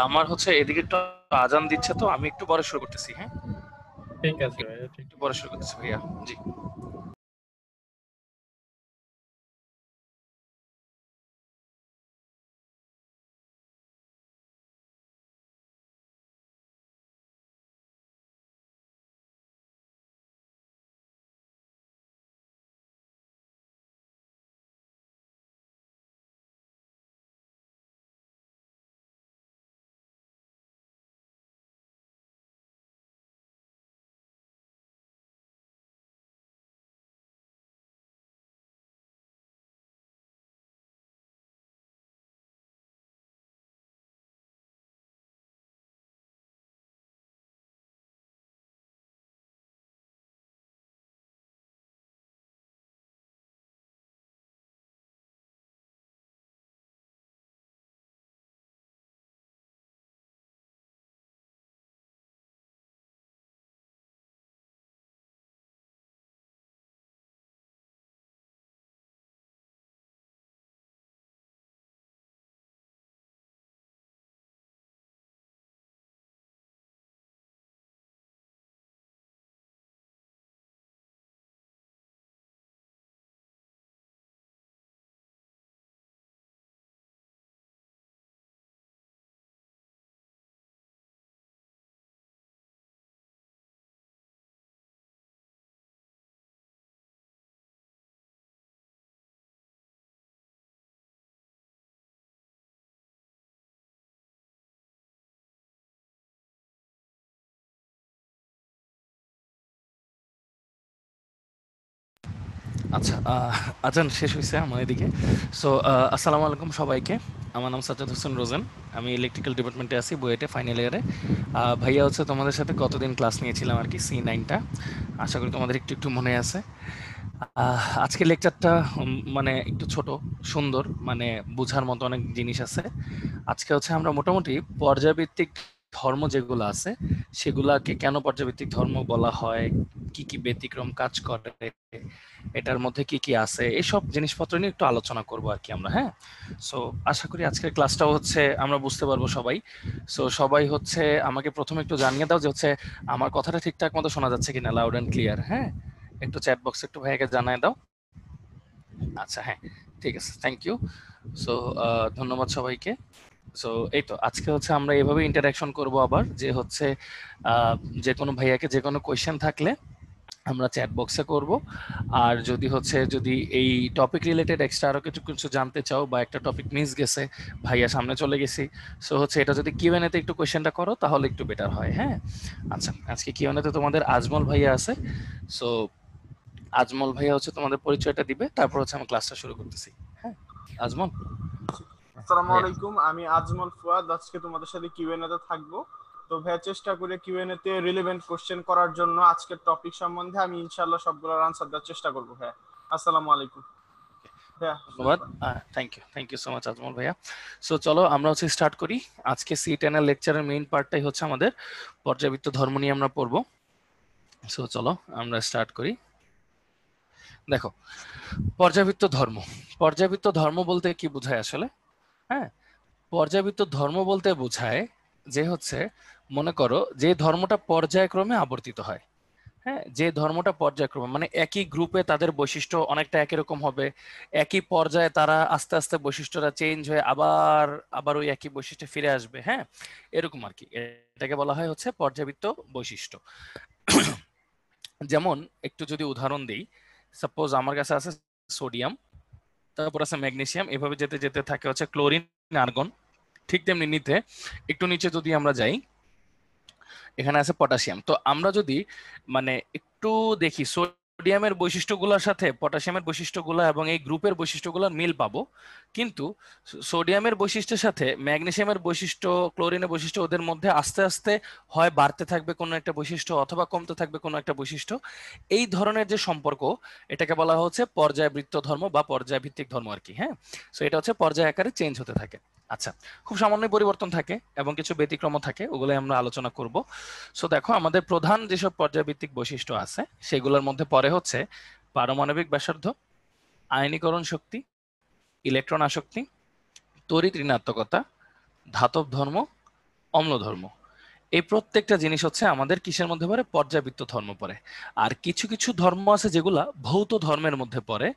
আমার হচ্ছে এদিকে একটু আজান দিচ্ছে, তো আমি একটু পরে শুরু করতেছি। হ্যাঁ, ঠিক আছে ভাইয়া, ঠিক একটু পরে শুরু করতেছি ভাইয়া। জি। আচ্ছা, আজান শেষ হয়েছে আমার এদিকে। সো আসসালামু আলাইকুম সবাইকে। আমার নাম সাজ্জাদ হোসেন রোজেন। আমি ইলেকট্রিক্যাল ডিপার্টমেন্টে আছি, বুয়েটে ফাইনাল ইয়ারে। ভাইয়া হচ্ছে তোমাদের সাথে গতদিন ক্লাস নিয়েছিলাম আর কি, C9টা। আশা করি তোমাদের একটু একটু মনে আছে। আজকের লেকচারটা মানে একটু ছোট, সুন্দর, মানে বোঝার মতো অনেক জিনিস আছে। আজকে হচ্ছে আমরা মোটামুটি পর্যায়ভিত্তিক ধর্ম যেগুলো আছে সেগুলাকে কেন পর্যায়ভিত্তিক ধর্ম বলা হয়, কি কি ব্যতিক্রম কাজ করে, এটার মধ্যে কি কি আছে, এসব জিনিসপত্র নিয়ে একটু আলোচনা করব আর কি আমরা। হ্যাঁ, সো আশা করি আজকের ক্লাসটাও হচ্ছে আমরা বুঝতে পারবো সবাই। সো সবাই হচ্ছে আমাকে প্রথমে একটু জানিয়ে দাও যে হচ্ছে আমার কথাটা ঠিকঠাক মতো শোনা যাচ্ছে কিনা, লাউড অ্যান্ড ক্লিয়ার। হ্যাঁ, একটু চ্যাট বক্সে একটু ভাইয়াকে জানায় দাও। আচ্ছা, হ্যাঁ, ঠিক আছে, থ্যাংক ইউ। সো ধন্যবাদ সবাইকে। সো এই তো আজকে হচ্ছে আমরা এভাবে ইন্টারাকশন করব আবার, যে হচ্ছে আহ, যে কোনো ভাইয়াকে যে কোনো কোয়েশ্চেন থাকলে আমরা চ্যাট বক্সে করব। আর যদি এই টপিক রিলেটেড এক্সট্রা আরো কিছু কিছু জানতে চাও, বা একটা টপিক মিস গেছে, ভাইয়া সামনে চলে গেছি, সো হচ্ছে এটা যদি কিউএনএ তে একটু কোয়েশ্চেনটা করো তাহলে একটু বেটার হয়। হ্যাঁ, আচ্ছা, আজকে কিউএনএ তে তোমাদের আজমল ভাইয়া আছে। সো আজমল ভাইয়া হচ্ছে তোমাদের পরিচয়টা দিবে, তারপর হচ্ছে আমি ক্লাসটা শুরু করতেছি। হ্যাঁ, আজমল আসসালামু ভাইয়া। আলাইকুম, আমি আজমল ফুয়াদ। আজকে তোমাদের সাথে কিউএনএ তে থাকবো। তো ভাইয়া চেষ্টা করে কিউএনএ তে রিলেভেন্ট কোশ্চেন করার জন্য আজকের টপিক সম্বন্ধে আমি ইনশাআল্লাহ সবগুলোর আনসার দেওয়ার চেষ্টা করবো। ভাইয়া আসসালামু আলাইকুম। ভাইয়া শুরু ধন্যবাদ। করেন। Thank you so much Ajmal ভাইয়া। সো চলো আমরা হচ্ছে স্টার্ট করি। আজকে C10 এর লেকচারের মেইন পার্টটাই হচ্ছে আমাদের পর্যাবৃত্ত ধর্ম নিয়ে আমরা পড়বো। সো চলো আমরা স্টার্ট করি। দেখো, পর্যাবৃত্ত ধর্ম, পর্যাবৃত্ত ধর্ম বলতে কি বোঝায় আসলে? হ্যাঁ, পর্যাবৃত্ত ধর্ম বলতে বোঝায় যে হচ্ছে, মনে করো যে ধর্মটা পর্যায়ক্রমে আবর্তিত হয়। হ্যাঁ, যে ধর্মটা পর্যায়ক্রমে, মানে একই গ্রুপে তাদের বৈশিষ্ট্য অনেকটা একই রকম হবে, একই পর্যায়ে তারা আস্তে আস্তে বৈশিষ্ট্যটা চেঞ্জ হয়ে আবার আবার ওই একই বৈশিষ্ট্যে ফিরে আসবে। হ্যাঁ, এরকম আর কি, এটাকে বলা হয় হচ্ছে পর্যাবৃত্ত বৈশিষ্ট্য। যেমন একটু যদি উদাহরণ দিই, সাপোজ আমার কাছে আছে সোডিয়াম, তারপর আছে ম্যাগনেসিয়াম, এভাবে যেতে যেতে থাকে হচ্ছে ক্লোরিন, আর্গন। ঠিক তেমনি নিতে একটু নিচে যদি আমরা যাই, এখানে আছে পটাশিয়াম। তো আমরা যদি মানে একটু দেখি সোডিয়ামের বৈশিষ্ট্যগুলোর সাথে পটাশিয়ামের বৈশিষ্ট্যগুলো এবং এই গ্রুপের বৈশিষ্ট্যগুলোর মিল পাবো, কিন্তু সোডিয়ামের বৈশিষ্ট্যের সাথে ম্যাগনেসিয়ামের বৈশিষ্ট্য, ক্লোরিনের বৈশিষ্ট্য, ওদের মধ্যে আস্তে আস্তে হয় বাড়তে থাকবে কোনো একটা বৈশিষ্ট্য অথবা কমতে থাকবে কোনো একটা বৈশিষ্ট্য। এই ধরনের যে সম্পর্ক, এটাকে বলা হচ্ছে পর্যায়বৃত্ত ধর্ম বা পর্যায়ভিত্তিক ধর্ম আর কি। হ্যাঁ, সো এটা হচ্ছে পর্যায় আকারে চেঞ্জ হতে থাকে। আচ্ছা, খুব সামান্য পরিবর্তন থাকে এবং কিছু ব্যতিক্রমও থাকে, ওগুলো আমরা আলোচনা করব। সো দেখো, আমাদের প্রধান যেসব পর্যায়ভিত্তিক বৈশিষ্ট্য আছে সেগুলোর মধ্যে পরে হচ্ছে পারমাণবিক ব্যাসার্ধ, আয়নীকরণ শক্তি, ইলেকট্রন আসক্তি, তড়িৎ ঋণাত্মকতা, ধাতব ধর্ম, অম্ল ধর্ম। এই প্রত্যেকটা জিনিস হচ্ছে আমাদের কিসের মধ্যে পড়ে? পর্যাবৃত্ত ধর্ম পড়ে। আর কিছু কিছু ধর্ম আছে যেগুলা ভৌত ধর্মের মধ্যে পড়ে।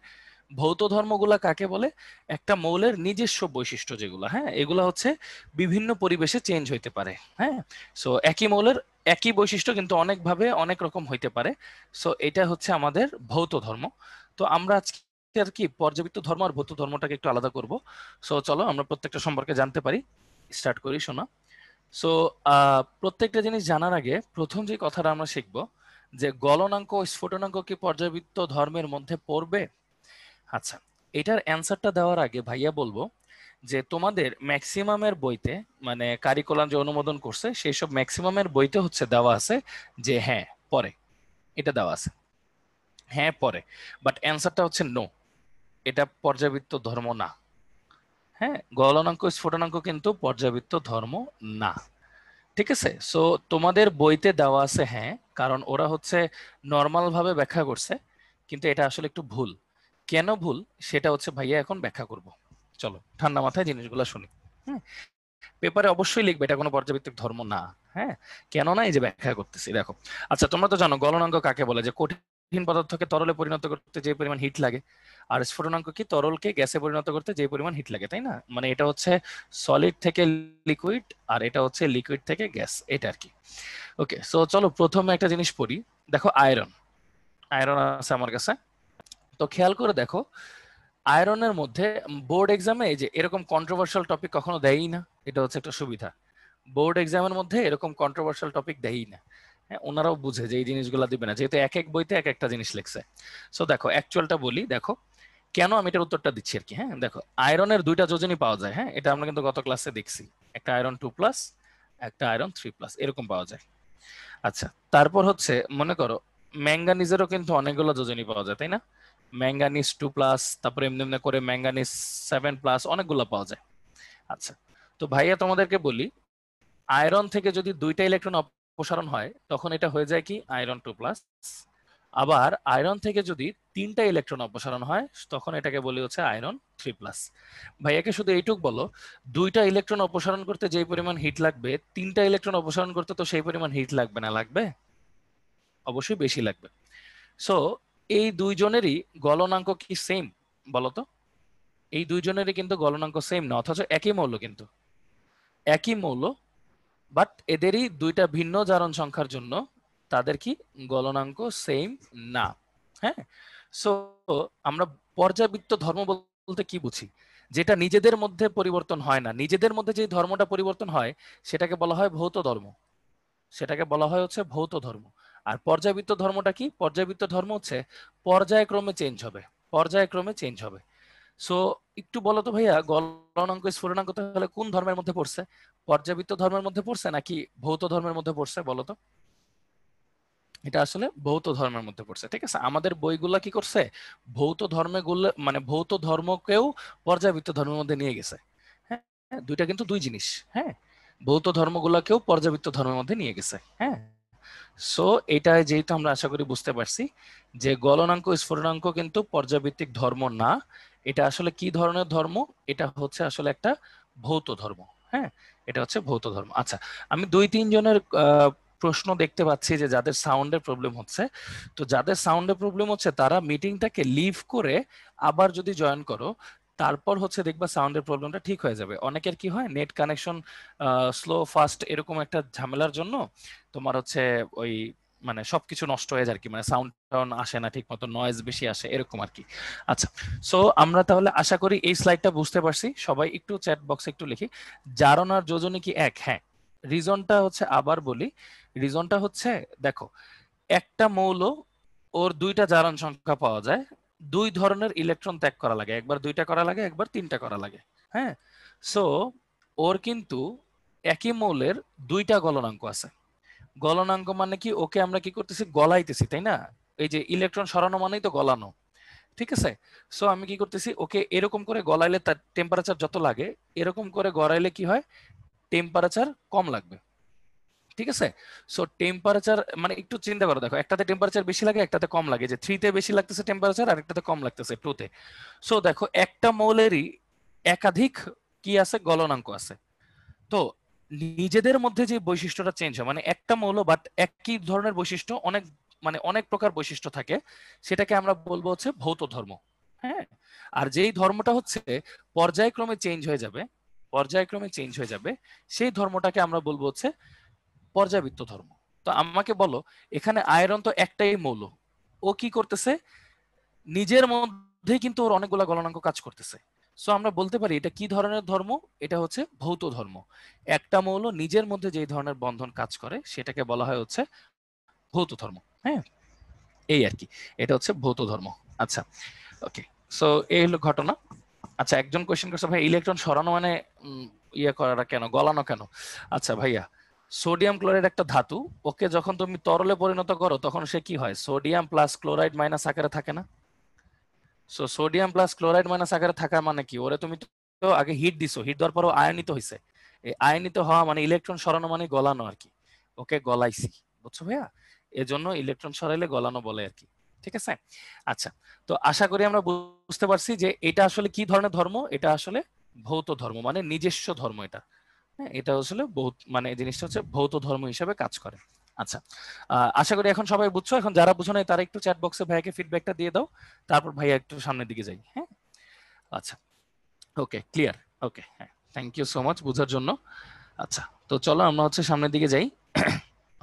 ভৌত ধর্মগুলা কাকে বলে? একটা মৌলের নিজস্ব বৈশিষ্ট্য যেগুলা, হ্যাঁ, এগুলা হচ্ছে বিভিন্ন পরিবেশে চেঞ্জ হইতে পারে। হ্যাঁ, সো একই মৌলের একই বৈশিষ্ট্য কিন্তু অনেকভাবে অনেক রকম হইতে পারে। সো এটা হচ্ছে আমাদের ভৌত ধর্ম। তো আমরা আজকে আর কি পর্যাবৃত্ত ধর্ম আর ভৌত ধর্মটাকে একটু আলাদা করব। সো চলো আমরা প্রত্যেকটা সম্পর্কে জানতে পারি। স্টার্ট করি, শোনা। সো প্রত্যেকটা জিনিস জানার আগে প্রথম যে কথাটা আমরা শিখব যে গলনাঙ্ক ও স্ফুটনাঙ্ক কি পর্যাবৃত্ত ধর্মের মধ্যে পড়বে? আচ্ছা, এটার অ্যান্সারটা দেওয়ার আগে ভাইয়া বলবো যে তোমাদের ম্যাক্সিমামের বইতে, মানে কারিকুলাম যে অনুমোদন করছে সেই সব ম্যাক্সিমামের বইতে হচ্ছে দেওয়া আছে যে হ্যাঁ পরে, এটা দেওয়া আছে হ্যাঁ পরে, বাট অ্যান্সারটা হচ্ছে নো, এটা পর্যাবৃত্ত ধর্ম না। হ্যাঁ, গলনাঙ্ক স্ফুটনাঙ্ক কিন্তু পর্যাবৃত্ত ধর্ম না। ঠিক আছে, সো তোমাদের বইতে দেওয়া আছে হ্যাঁ, কারণ ওরা হচ্ছে নর্মাল ভাবে ব্যাখ্যা করছে, কিন্তু এটা আসলে একটু ভুল। কেন ভুল সেটা হচ্ছে ভাইয়া এখন ব্যাখ্যা করব। চলো ঠান্ডা মাথায় জিনিসগুলো শুনি। হ্যাঁ, পেপারে অবশ্যই লিখবে এটা কোনো পর্যাবৃত্তিক ধর্ম না। হ্যাঁ, কেন না, এই যে ব্যাখ্যা করতেছি দেখো। আচ্ছা, তোমরা তো জানো গলনাঙ্ক কাকে বলে, যে কঠিন পদার্থকে তরলে পরিণত করতে যে পরিমাণ হিট লাগে। আর স্ফুটনাঙ্ক কি? তরলকে গ্যাসে পরিণত করতে যে পরিমাণ হিট লাগে, তাই না? মানে এটা হচ্ছে সলিড থেকে লিকুইড, আর এটা হচ্ছে লিকুইড থেকে গ্যাস, এটা আর কি। ওকে, সো চলো প্রথমে একটা জিনিস পড়ি। দেখো আয়রন, আয়রন আছে আমার কাছে। তো খেয়াল করে দেখো, আয়রনের মধ্যে বোর্ড এক্সামে এই যে এরকম কন্ট্রোভার্সিয়াল টপিক কখনো দেয়ই না। এটা হচ্ছে একটা সুবিধা, বোর্ড এক্সামের মধ্যে এরকম কন্ট্রোভার্সিয়াল টপিক দেয়ই না। হ্যাঁ, ওনারাও বুঝে যে এই জিনিসগুলো দিবে না, যেহেতু এক এক বইতে এক একটা জিনিস লিখছে। সো দেখো অ্যাকচুয়ালটা বলি, দেখো কেন আমি এটার উত্তরটা দিচ্ছি আর কি। হ্যাঁ, দেখো আয়রনের দুইটা যোজনই পাওয়া যায়। হ্যাঁ, এটা আমরা কিন্তু গত ক্লাসে দেখছি, একটা আয়রন 2+, একটা আয়রন 3+, এরকম পাওয়া যায়। আচ্ছা, তারপর হচ্ছে মনে করো ম্যাঙ্গানিজেরও কিন্তু অনেকগুলো যোজনী পাওয়া যায়, তাই না? ম্যাঙ্গানিজ 2+, তারপরে এমনি এমনি করে ম্যাঙ্গানিজ 7+, অনেকগুলো পাওয়া যায়। আচ্ছা, তো ভাইয়া তোমাদেরকে বলি, আয়রন থেকে যদি দুইটা ইলেকট্রন অপসারণ হয় তখন এটা হয়ে যায় কি? আয়রন 2+। আবার আয়রন থেকে যদি তিনটা ইলেকট্রন অপসারণ হয় তখন এটাকে বলি হচ্ছে আয়রন 3+। ভাইয়াকে শুধু এইটুক বলো, দুইটা ইলেকট্রন অপসারণ করতে যে পরিমাণ হিট লাগবে, তিনটা ইলেকট্রন অপসারণ করতে তো সেই পরিমাণ হিট লাগবে না? লাগবে, অবশ্যই বেশি লাগবে। সো এই দুইজনেরই গলনাঙ্ক কি সেম? বলতো, এই দুইজনেরই কিন্তু গলনাঙ্ক সেম না, অথচ একই মৌল, কিন্তু একই মৌল, বাট এদেরই দুইটা ভিন্ন জারণ সংখ্যার জন্য তাদের কি গলনাঙ্ক সেম না। হ্যাঁ, সো আমরা পর্যাবৃত্ত ধর্ম বলতে কি বুঝি? যেটা নিজেদের মধ্যে পরিবর্তন হয় না, নিজেদের মধ্যে যে ধর্মটা পরিবর্তন হয় সেটাকে বলা হয় ভৌত ধর্ম, সেটাকে বলা হয় হচ্ছে ভৌত ধর্ম। আর পর্যাবৃত্ত ধর্মটা কি? পর্যাবৃত্ত ধর্ম হচ্ছে পর্যায়ক্রমে চেঞ্জ হবে, পর্যায়ক্রমে চেঞ্জ হবে। সো একটু বলো তো ভাইয়া, গলনাঙ্ক স্ফুটনাঙ্ক তাহলে কোন ধর্মের মধ্যে পড়ছে? পর্যাবৃত্ত ধর্মের মধ্যে পড়ছে নাকি ভৌত ধর্মের মধ্যে পড়ছে বলো তো? এটা আসলে ভৌত ধর্মের মধ্যে পড়ছে। ঠিক আছে, আমাদের বইগুলা কি করছে, ভৌত ধর্মগুলো মানে ভৌত ধর্মকেও পর্যাবৃত্ত ধর্মের মধ্যে নিয়ে গেছে। হ্যাঁ, দুইটা কিন্তু দুই জিনিস। হ্যাঁ, ভৌত ধর্মগুলোকেও পর্যাবৃত্ত ধর্মের মধ্যে নিয়ে গেছে। হ্যাঁ, সো এটা যেহেতু আমরা আশা করি বুঝতে পারছি যে গলনাঙ্ক স্ফুটনাঙ্ক কিন্তু পর্যাবৃত্তিক ধর্ম না। এটা আসলে কি ধরনের ধর্ম? এটা হচ্ছে আসলে একটা ভৌত ধর্ম। হ্যাঁ, এটা হচ্ছে ভৌত ধর্ম। আচ্ছা, আমি 2-3 জনের প্রশ্ন দেখতে পাচ্ছি যে যাদের সাউন্ডের প্রবলেম হচ্ছে। তো যাদের সাউন্ডের প্রবলেম হচ্ছে তারা মিটিংটাকে লিভ করে আবার যদি জয়েন করো, তারপর হচ্ছে দেখবা সাউন্ডের প্রবলেমটা ঠিক হয়ে যাবে। অনেকের কি হয়, নেট কানেকশন স্লো ফাস্ট এরকম একটা ঝামেলার জন্য তোমার হচ্ছে ওই মানে সবকিছু নষ্ট হয়ে যায় আর কি, মানে সাউন্ড টাউন আসে না ঠিক মতো, নয়েজ বেশি আসে এরকম আর কি। আচ্ছা, সো আমরা তাহলে আশা করি এই স্লাইডটা বুঝতে পারছি। সবাই একটু চ্যাট বক্সে একটু লিখি, জারণ আর যোজনী কি এক? হ্যাঁ, রিজনটা হচ্ছে, আবার বলি, রিজনটা হচ্ছে দেখো একটা মৌল, ওর দুইটা জারণ সংখ্যা পাওয়া যায়, দুই ধরনের ইলেকট্রন ত্যাগ করা লাগে, একবার দুইটা করা লাগে, একবার তিনটা করা লাগে। হ্যাঁ, সো ওর কিন্তু একই মৌলের দুইটা গলনাঙ্ক আছে। গলনাঙ্ক মানে কি? ওকে আমরা কি করতেছি, গলাইতেছি, তাই না? এই যে ইলেকট্রন সরানো মানেই তো গলানো। ঠিক আছে, সো আমি কি করতেছি, ওকে এরকম করে গলাইলে তার টেম্পারেচার যত লাগে, এরকম করে গড়াইলে কি হয়, টেম্পারেচার কম লাগবে। ঠিক আছে, সো টেম্পারেচার মানে একটু চিন্তা করো, দেখো একটাতে টেম্পারেচার বেশি লাগে, একটাতে কম লাগে, যে 3-তে বেশি লাগতেছে টেম্পারেচার আর একটাতে কম লাগতেছে 2-তে। সো দেখো একটা মৌলেরই একাধিক কি আছে, গলনাঙ্ক আছে। তো নিজেদের মধ্যে যে বৈশিষ্ট্যটা চেঞ্জ হয়, মানে একটা মৌল বাট একই ধরনের বৈশিষ্ট্য অনেক মানে অনেক প্রকার বৈশিষ্ট্য থাকে, সেটাকে আমরা বলবো হচ্ছে ভৌত ধর্ম। হ্যাঁ, আর যেই ধর্মটা হচ্ছে পর্যায়ক্রমে চেঞ্জ হয়ে যাবে, পর্যায়ক্রমে চেঞ্জ হয়ে যাবে, সেই ধর্মটাকে আমরা বলবো হচ্ছে পর্যাবৃত্ত ধর্ম। তো আমাকে বলো, এখানে আয়রন তো একটাই মৌল, ও কি করতেছে, নিজের মধ্যেই কিন্তু ওর অনেকগুলা গলনাঙ্ক কাজ করতেছে। সো আমরা বলতে পারি এটা কি ধরনের ধর্ম, এটা হচ্ছে ভৌত ধর্ম। একটা মৌল নিজের মধ্যে যে ধরনের বন্ধন কাজ করে সেটাকে বলা হয় হচ্ছে ভৌত ধর্ম। হ্যাঁ, এই আর কি, এটা হচ্ছে ভৌত ধর্ম। আচ্ছা, ওকে, সো এই হলো ঘটনা। আচ্ছা, একজন কোয়েশ্চেন করছে ভাই ইলেকট্রন সরানো মানে ইয়ে করাটা কেন, গলানো কেন? আচ্ছা ভাইয়া, সোডিয়াম ক্লোরাইড একটা ধাতু, ওকে যখন তুমি তরলে পরিণত করো তখন সে কি হয়, সোডিয়াম প্লাস ক্লোরাইড মাইনাস আকারে থাকে না? So sodium plus chloride minus আকারে থাকা মানে কি, ওরে তুমি তো আগে হিট দিছো, হিট দেওয়ার পর আয়নিত হয়েছে। এই আয়নিত হওয়া মানে ইলেকট্রন সরানো মানে গলানো আর কি, ওকে গলাইছি, বুঝছো ভাইয়া? এজন্য ইলেকট্রন সরাইলে গলানো বলে আর কি। ঠিক আছে? আচ্ছা, তো আশা করি আমরা বুঝতে পারছি যে এটা আসলে কি ধরনের ধর্ম। এটা আসলে ভৌত ধর্ম, মানে নিজস্ব ধর্ম এটা। হ্যাঁ, এটা আসলে বহুত মানে এই জিনিসটা হচ্ছে ভৌত ধর্ম হিসেবে কাজ করে। আচ্ছা, আশা করি এখন সবাই বুঝছো। এখন যারা বুঝো নাই তারা একটু চ্যাট বক্সে ভাইয়াকে ফিডব্যাকটা দিয়ে দাও, তারপর ভাইয়া একটু সামনের দিকে যাই। হ্যাঁ, আচ্ছা, ওকে, ক্লিয়ার। ওকে, হ্যাঁ, থ্যাংক ইউ সো মাচ বুঝার জন্য। আচ্ছা, তো চলো আমরা হচ্ছে সামনের দিকে যাই।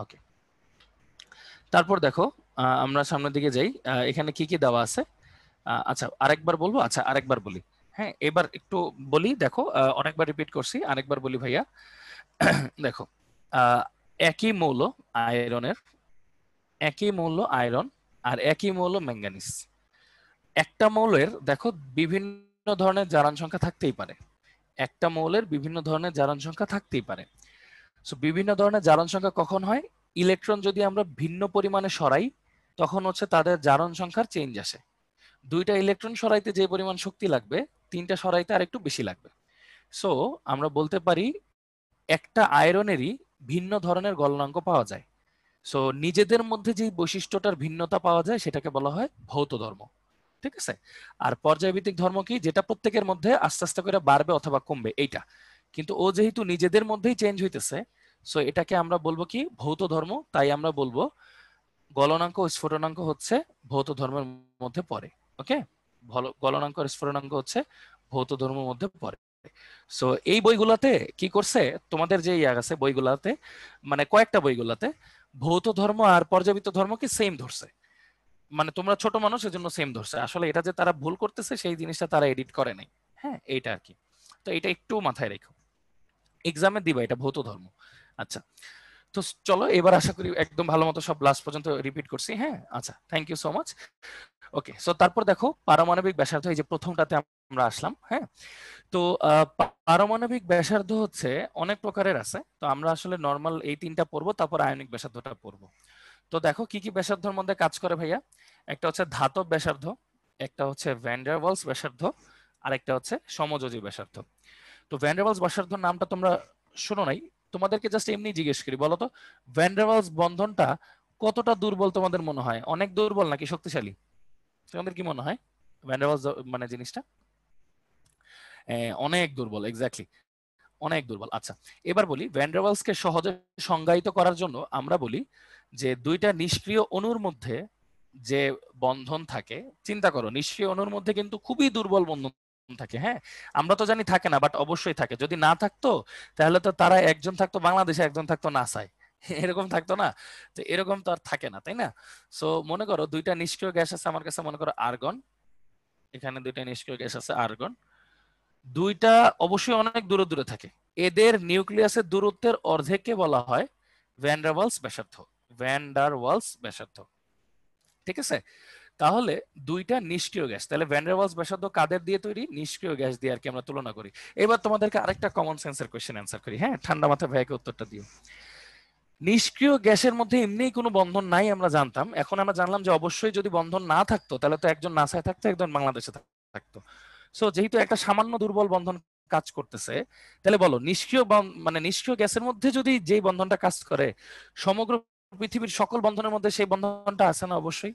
ওকে, তারপর দেখো, আমরা সামনের দিকে যাই। এখানে কি কি দেওয়া আছে? আচ্ছা, আরেকবার বলবো? আচ্ছা, আরেকবার বলি। হ্যাঁ, এবার একটু বলি, দেখো অনেকবার রিপিট করছি, আরেকবার বলি ভাইয়া। দেখো, আহ, একই মৌল আয়রনের, একই মৌল আয়রন আর একই মৌল ম্যাঙ্গানিজ। একটা মৌলের দেখো বিভিন্ন ধরনের জারণ সংখ্যা থাকতেই পারে, একটা মৌলের বিভিন্ন ধরনের জারণ সংখ্যা থাকতেই পারে। সো বিভিন্ন ধরনের জারণ সংখ্যা কখন হয়, ইলেকট্রন যদি আমরা ভিন্ন পরিমাণে সরাই তখন হচ্ছে তাদের জারণ সংখ্যার চেঞ্জ আসে। দুইটা ইলেকট্রন সরাইতে যে পরিমাণ শক্তি লাগবে, তিনটা সরাইতে আর একটু বেশি লাগবে। সো আমরা বলতে পারি একটা আয়রনেরই ভিন্ন ধরনের গলনাঙ্ক পাওয়া যায়। সো নিজেদের মধ্যে যে বৈশিষ্ট্যটার ভিন্নতা পাওয়া যায় সেটাকে বলা হয় ভৌত ধর্ম। ঠিক আছে? আর পর্যায়ভিত্তিক ধর্ম কি, যেটা প্রত্যেকের মধ্যে আস্তে আস্তে করে বাড়বে অথবা কমবে এইটা। কিন্তু ও যেহেতু নিজেদের মধ্যেই চেঞ্জ হইতেছে, সো এটাকে আমরা বলবো কি ভৌত ধর্ম। তাই আমরা বলবো গলনাঙ্ক ও স্ফুটনাঙ্ক হচ্ছে ভৌত ধর্মের মধ্যে পড়ে। ওকে, গলনাঙ্ক আর স্ফুটনাঙ্ক হচ্ছে ভৌত ধর্মের মধ্যে পড়ে। সো এই বইগুলাতে কি করছে, তোমাদের যে ইয়া আছে বইগুলাতে, মানে কয়েকটা বইগুলাতে ভৌত ধর্ম আর পর্যাবৃত্ত ধর্মকে সেম ধরছে। মানে তোমরা ছোট মানুষ এজন্য সেম ধরছে, আসলে এটা যে তারা ভুল করতেছে সেই জিনিসটা তারা এডিট করে নাই। হ্যাঁ, এইটা আর কি। তো এটা একটু মাথায় রেখো, এক্সামে দিবা এটা ভৌত ধর্ম। আচ্ছা, তো চলো এবার আশা করি একদম ভালো মতো সব লাস্ট পর্যন্ত রিপিট করছি। হ্যাঁ, আচ্ছা, thank you so much. Okay, so তারপর দেখো পারমাণবিক ব্যাসার্ধ, এই যে প্রথমটাতে আমরা আসলাম। হ্যাঁ, তো পারমাণবিক ব্যাসার্ধ হচ্ছে অনেক প্রকারের আছে, তো আমরা আসলে নর্মাল এই তিনটা পড়বো, তারপর আয়নিক ব্যাসার্ধটা পড়বো। তো দেখো কি কি ব্যাসার্ধের মধ্যে কাজ করে ভাইয়া। একটা হচ্ছে ধাতব ব্যাসার্ধ, একটা হচ্ছে ভ্যান ডার ওয়ালস ব্যাসার্ধ, আর একটা হচ্ছে সমযোজী ব্যাসার্ধ। তো ভ্যান ডার ওয়ালস ব্যাসার্ধ নামটা তোমরা শোনো নাই, তোমাদেরকে জাস্ট এমনি জিজ্ঞেস করি, বলো তো ভ্যান ডার ওয়ালস বন্ধনটা কতটা দুর্বল তোমাদের মনে হয়, অনেক দুর্বল নাকি শক্তিশালী? তোমাদের কি মনে হয় ভ্যান ডার ওয়ালস মানে জিনিসটা? অনেক দুর্বল, এক্স্যাক্টলি, অনেক দুর্বল। আচ্ছা, এবার বলি ভ্যান ডার ওয়ালসকে সহজে সংজ্ঞায়িত করার জন্য আমরা বলি যে দুইটা নিষ্ক্রিয় অণুর মধ্যে যে বন্ধন থাকে, চিন্তা করো নিষ্ক্রিয় অণুর মধ্যে কিন্তু খুবই দুর্বল বন্ধন থাকে। হ্যাঁ, আমরা তো জানি থাকে না, বাট অবশ্যই থাকে। যদি না থাকতো তাহলে তো তারা একজন থাকতো বাংলাদেশে, একজন থাকতো নাসায়, এরকম থাকতো না? তো এরকম তো আর থাকে না, তাই না? সো মনে করো দুইটা নিষ্ক্রিয় গ্যাস আছে আমার কাছে, মনে করো আর্গন, এখানে দুইটা নিষ্ক্রিয় গ্যাস আছে আর্গন, দুইটা অবশ্যই অনেক দূরে দূরে থাকে। এদের নিউক্লিয়াসের দূরত্বের অর্ধেককে বলা হয় ভ্যান ডার ওয়ালস ব্যাসার্ধ, ভ্যান ডার ওয়ালস ব্যাসার্ধ। ঠিক আছে? তাহলে দুইটা নিষ্ক্রিয় গ্যাস, তাহলে ভ্যান ডার ওয়ালস ব্যাসার্ধ কাদের দিয়ে তৈরি? নিষ্ক্রিয় গ্যাস দিয়ে আর কি আমরা তুলনা করি। এবার তোমাদেরকে আরেকটা কমন সেন্সের কোশ্চেন অ্যান্সার করি। হ্যাঁ, ঠান্ডা মাথায় ভাইকে উত্তরটা দিও। নিষ্ক্রিয় গ্যাসের মধ্যে এমনিই কোনো বন্ধন নাই আমরা জানতাম, এখন আমরা জানলাম যে অবশ্যই যদি বন্ধন না থাকতো তাহলে তো একজন নাসায় থাকতো, একজন বাংলাদেশে থাকতো। সো যেহেতু একটা সামান্য দুর্বল বন্ধন কাজ করতেছে, তাহলে বলো নিষ্ক্রিয় মানে নিষ্ক্রিয় গ্যাসের মধ্যে যদি যেই বন্ধনটা কাজ করে, সমগ্র পৃথিবীর সকল বন্ধনের মধ্যে সেই বন্ধনটা আছে না? অবশ্যই,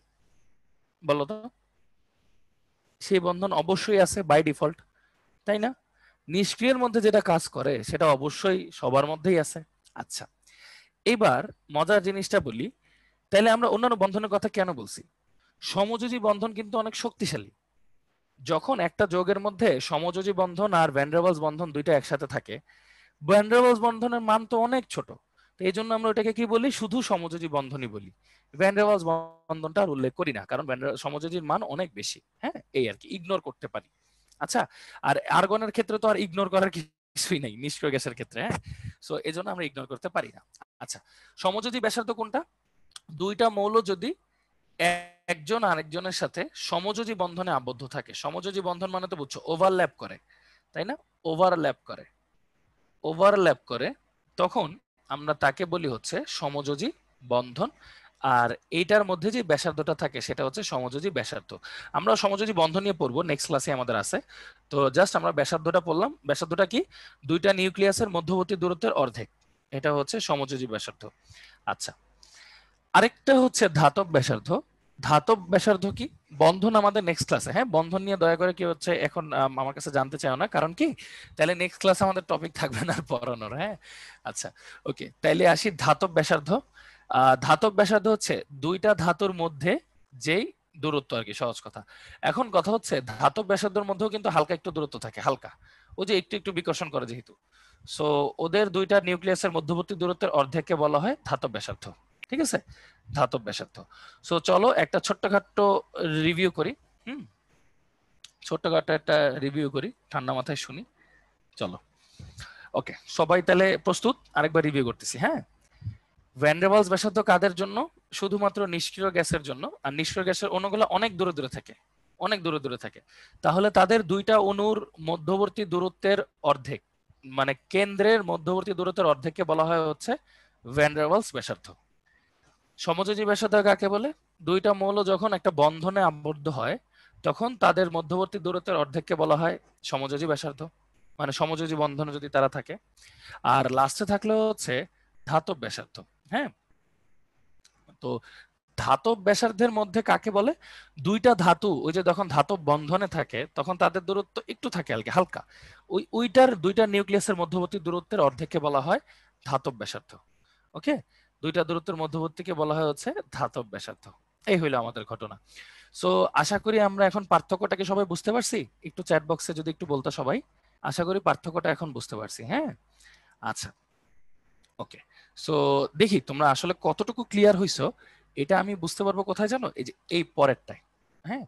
বলো তো। সেই বন্ধন অবশ্যই আছে বাই ডিফল্ট, তাই না? নিষ্ক্রিয়ের মধ্যে যেটা কাজ করে সেটা অবশ্যই সবার মধ্যেই আছে। আচ্ছা, এবার মজার জিনিসটা বলি, তাহলে আমরা অন্যান্য বন্ধনের কথা কেন বলছি? সমযোজী বন্ধন কিন্তু অনেক শক্তিশালী। যখন একটা যৌগের মধ্যে সমযোজী বন্ধন আর ভ্যান ডার ওয়ালস বন্ধন দুইটা একসাথে থাকে, ভ্যান ডার ওয়ালস বন্ধনের মান তো অনেক ছোট, তো এই জন্য আমরা ওটাকে কি বলি, শুধু সমযোজী বন্ধনই বলি। ভ্যান ডার ওয়ালস বন্ধনটা আর উল্লেখ করি না, কারণ সমযোজীর মান অনেক বেশি। হ্যাঁ, এই আর কি, ইগনোর করতে পারি। আচ্ছা, আর আর্গনের ক্ষেত্রে তো আর ইগনোর করার কিছুই নাই, নিষ্ক্রিয় গ্যাসের ক্ষেত্রে। হ্যাঁ, সো এই জন্য আমরা ইগনোর করতে পারি না। আচ্ছা, সমযোজী ব্যাসার্ধ কোনটা? দুইটা মৌল যদি একজন আরেকজনের সাথে সমযোজী বন্ধনে আবদ্ধ থাকে, সমযোজী বন্ধন মানে তো বুঝছো ওভারল্যাপ করে, তাই না? ওভারল্যাপ করে, ওভারল্যাপ করে, তখন আমরা তাকে বলি হচ্ছে সমযোজী বন্ধন। আর এইটার মধ্যে যে ব্যাসার্ধটা থাকে সেটা হচ্ছে সমযোজী ব্যাসার্ধ। আমরা সমযোজী বন্ধন নিয়ে পড়বো নেক্সট ক্লাসে আমাদের আছে। তো জাস্ট আমরা ব্যাসার্ধটা পড়লাম। ব্যাসার্ধটা কি? দুইটা নিউক্লিয়াসের মধ্যবর্তী দূরত্বের অর্ধেক, এটা হচ্ছে সমযোজী ব্যাসার্ধ। আচ্ছা, আরেকটা হচ্ছে ধাতব ব্যাসার্ধ। ধাতব ব্যাসার্ধ কি? বন্ধন আমাদের নেক্সট ক্লাসে। হ্যাঁ, বন্ধন নিয়ে দয়া করে কি হচ্ছে এখন আমার কাছে জানতে চাও না, কারণ কি, তাহলে নেক্সট ক্লাসে আমাদের টপিক থাকবে না আর পড়ানোর। হ্যাঁ, আচ্ছা, ওকে, তাইলে আসি ধাতব ব্যাসার্ধ। ধাতব ব্যাসার্ধ হচ্ছে দুইটা ধাতুর মধ্যে যেই দূরত্ব আর কি, সহজ কথা। এখন কথা হচ্ছে ধাতব ব্যাসার্ধের মধ্যেও কিন্তু হালকা একটু দূরত্ব থাকে, হালকা, ওই যে একটু একটু বিকর্ষণ করে যেহেতু, সো ওদের দুইটা নিউক্লিয়াসের মধ্যবর্তী দূরত্বের অর্ধেককে বলা হয় ধাতব ব্যাসার্ধ। ঠিক আছে, ধাতব ব্যাসার্ধ। সো চলো একটা ছোট্টখাট্ট রিভিউ করি। ছোট্টখাট্ট একটা রিভিউ করি, ঠান্ডা মাথায় শুনি। চলো, ওকে, সবাই তাহলে প্রস্তুত? আরেকবার রিভিউ করতেছি। হ্যাঁ, ভ্যান ডার ওয়ালস ব্যাসার্ধ কাদের জন্য? শুধুমাত্র নিষ্ক্রিয় গ্যাসের জন্য। আর নিষ্ক্রিয় গ্যাসের অণুগুলো অনেক দূরে দূরে থাকে, অনেক দূরে দূরে থাকে। তাহলে তাদের দুইটা অণুর মধ্যবর্তী দূরত্বের অর্ধেক, মানে কেন্দ্রের মধ্যবর্তী দূরত্বের অর্ধেককে বলা হয় হচ্ছে ভ্যান ডার ওয়ালস ব্যাসার্ধ। সমযোজী ব্যাসার্ধ কাকে বলে? দুইটা মৌল যখন একটা বন্ধনে আবদ্ধ হয় তখন তাদের মধ্যবর্তী দূরত্বের অর্ধেককে বলা হয় সমযোজী ব্যাসার্ধ, মানে সমযোজী বন্ধনে যদি তারা থাকে। আর লাস্টে থাকলে হচ্ছে ধাতব ব্যাসার্ধ। হ্যাঁ, তো ধাতব ব্যাসার্ধের মধ্যে কাকে বলে? দুইটা ধাতু ওই যে যখন ধাতব বন্ধনে থাকে তখন তাদের দূরত্ব একটু থাকে হালকা, ওইটার দুইটা নিউক্লিয়াসের মধ্যবর্তী দূরত্বের অর্ধেককে বলা হয় ধাতব ব্যাসার্ধ। ওকে, দুইটা দূরত্বের মধ্যবর্তীকে বলা হয় হচ্ছে ধাতব ব্যাসার্ধ। এই হইলো আমাদের ঘটনা। সো আশা করি আমরা এখন পার্থক্যটাকে সবাই বুঝতে পারছি। একটু চ্যাট বক্সে যদি একটু বলতো সবাই, আশা করি পার্থক্যটা এখন বুঝতে পারছি। হ্যাঁ, আচ্ছা, ওকে। সো দেখি তোমরা আসলে কতটুকু ক্লিয়ার হইছো, এটা আমি বুঝতে পারবো কোথায় জানো? এই যে এই পরেরটায়। হ্যাঁ,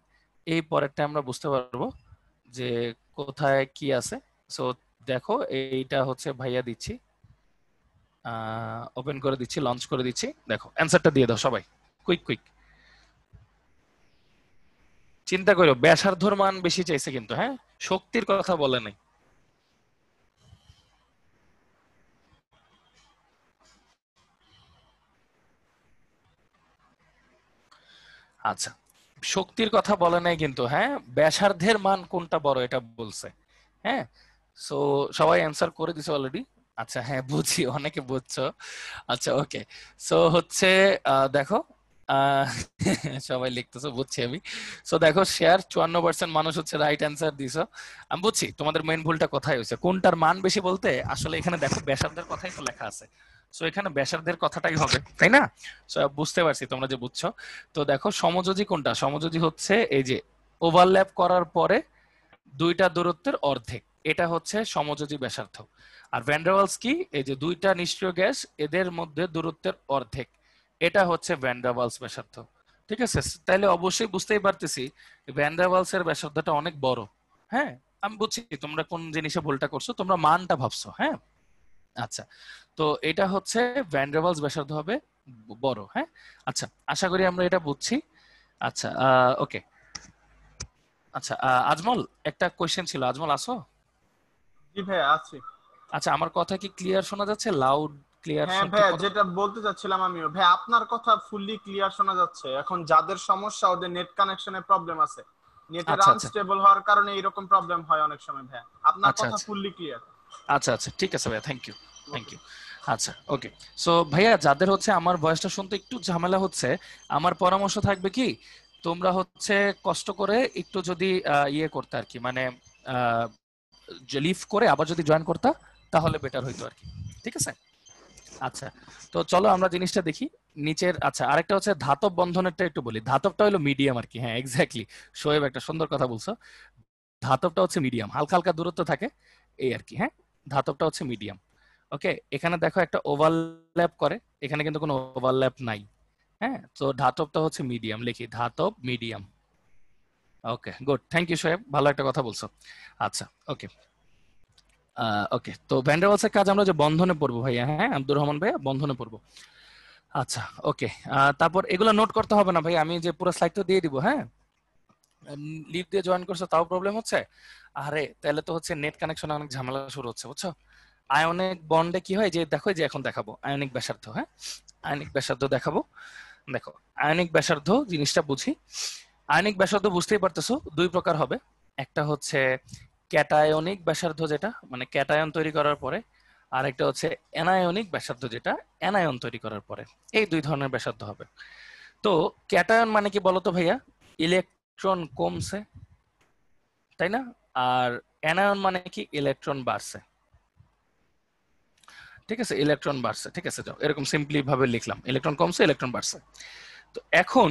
এই পরেরটায় আমরা বুঝতে পারবো যে কোথায় কি আছে। সো দেখো, এইটা হচ্ছে ভাইয়া দিচ্ছি, ওপেন করে দিচ্ছি, লঞ্চ করে দিচ্ছি। দেখো অ্যান্সারটা দিয়ে দাও সবাই, কুইক কুইক। চিন্তা করো, ব্যাসার্ধর মান বেশি চাইছে কিন্তু, হ্যাঁ, শক্তির কথা বলে নাই। আচ্ছা, শক্তির কথা বলে নাই কিন্তু, হ্যাঁ, ব্যাসার্ধের মান কোনটা বড় এটা বলছে। হ্যাঁ, সো সবাই অ্যান্সার করে দিছে অলরেডি। আচ্ছা, হ্যাঁ বুঝি, অনেকে বুঝছো। আচ্ছা, ওকে। সো হচ্ছে দেখো, আহ, সবাই লিখতেছো, বুঝছি আমি। সো দেখো, শেয়ার 54% মানুষ হচ্ছে রাইট অ্যান্সার দিছো। আমি বুঝছি তোমাদের মেইন ভুলটা কোথায় হয়েছে, কোনটার মান বেশি বলতে। আসলে এখানে দেখো ব্যাসার্ধের কথাই তো লেখা আছে, সো এখানে ব্যাসার্ধের কথাটাই হবে, তাই না? সো বুঝতে পারছি তোমরা যে বুঝছো। তো দেখো সমযোজী কোনটা? সমযোজী হচ্ছে এই যে ওভারল্যাপ করার পরে দুইটা দূরত্বের অর্ধেক, এটা হচ্ছে সমযোজী ব্যাসার্ধ। আর ভ্যান ডার ওয়ালস কি? এই যে দুইটা নিষ্ক্রিয় গ্যাস, এদের মধ্যে দূরত্বের অর্ধেক, এটা হচ্ছে ভ্যান ডার ওয়ালস ব্যাসার্ধ। ঠিক আছে, তাহলে অবশ্যই বুঝতেই পারতেছি ভ্যান ডার ওয়ালস এর ব্যাসার্ধটা অনেক বড়। হ্যাঁ, আমি বুঝছি তোমরা কোন জিনিসে ভুলটা করছো, তোমরা মানটা ভাবছো। হ্যাঁ, আচ্ছা, তো এটা হচ্ছে ভ্যান ডার ওয়ালস ব্যাসার্ধ হবে বড়। হ্যাঁ, আচ্ছা, আশা করি আমরা এটা বুঝছি। আচ্ছা, ওকে। আচ্ছা, আজমল, একটা কোয়েশ্চেন ছিল। আজমল আসো? জি ভাই, আছি। আচ্ছা, আমার কথা কি ক্লিয়ার শোনা যাচ্ছে? লাউড, ক্লিয়ার, হ্যাঁ ঠিক ভাই, মতো? যেটা বলতে চাচ্ছিলাম আমিও ভাই, আপনার কথা ফুললি ক্লিয়ার শোনা যাচ্ছে। এখন যাদের সমস্যা, ওদের নেট কানেকশনে প্রবলেম আছে, নেটের আচ্ছা আচ্ছা আনস্টেবল হওয়ার কারণে এরকম প্রবলেম হয় অনেক সময় ভাই। আপনার আচ্ছা কথা আচ্ছা ফুললি ক্লিয়ার। আচ্ছা আচ্ছা, ঠিক আছে ভাইয়া, থ্যাংক ইউ, থ্যাংক ইউ। আচ্ছা, ওকে। সো ভাইয়া, যাদের হচ্ছে আমার ভয়েসটা শুনতে একটু ঝামেলা হচ্ছে, আমার পরামর্শ থাকবে কি, তোমরা হচ্ছে কষ্ট করে একটু যদি ইয়ে করতে আর কি, মানে লিভ করে আবার যদি জয়েন করতা তাহলে বেটার হইতো আর কি। ঠিক আছে, আচ্ছা তো চলো আমরা জিনিসটা দেখি নিচের। আচ্ছা আরেকটা হচ্ছে ধাতব বন্ধনেরটা একটু বলি। ধাতবটা হলো মিডিয়াম আর কি। হ্যাঁ এক্স্যাক্টলি, শোয়েব একটা সুন্দর কথা বলছো। ধাতবটা হচ্ছে মিডিয়াম, হালকা হালকা দূরত্ব থাকে এই আর কি। হ্যাঁ, ধাতবটা হচ্ছে মিডিয়াম। ওকে, এখানে দেখো একটা ওভারল্যাপ করে, এখানে কিন্তু কোনো ওভারল্যাপ নাই। হ্যাঁ, তো ধাতবটা হচ্ছে মিডিয়াম, লিখি ধাতব medium. Okay good, thank you Shoaib, ভালো একটা কথা বলছো। আচ্ছা ওকে, ওকে তো ভ্যান ডার ওয়ালসের কাজ আমরা যে বন্ধনে পড়বো ভাইয়া। হ্যাঁ আব্দুর রহমান ভাইয়া, বন্ধনে পড়বো। আচ্ছা ওকে, তারপর এগুলো নোট করতে হবে না ভাই, আমি যে পুরো স্লাইড তো দিয়ে দিব। হ্যাঁ, লিভ দিয়ে জয়েন করছো তাও প্রবলেম হচ্ছে। আরে তাহলে তো হচ্ছে নেট কানেকশনে অনেক ঝামেলা শুরু হচ্ছে বুঝছো। আয়নিক বন্ডে কি হয় যে দেখো, এই যে এখন দেখাবো আয়নিক ব্যাসার্ধ। হ্যাঁ, আয়নিক ব্যাসার্ধ দেখাবো। দেখো আয়নিক ব্যাসার্ধ জিনিসটা বুঝি। আয়নিক ব্যাসার্ধ বুঝতেই পারতেছো দুই প্রকার হবে। একটা হচ্ছে ক্যাটায়নিক ব্যাসার্ধ, যেটা মানে ক্যাটায়ন তৈরি করার পরে। আর একটা হচ্ছে অ্যানায়নিক ব্যাসার্ধ, যেটা অ্যানায়ন তৈরি করার পরে। এই দুই ধরনের ব্যাসার্ধ হবে। তো ক্যাটায়ন মানে কি বলতো ভাইয়া, ইলেকট্রন কমছে, তাই না? আর অ্যানায়ন মানে কি, ইলেকট্রন বাড়ছে। ঠিক আছে, ইলেকট্রন বাড়ছে। ঠিক আছে, যাও এরকম সিম্পলি ভাবে লিখলাম, ইলেকট্রন কমছে ইলেকট্রন বাড়ছে। তো এখন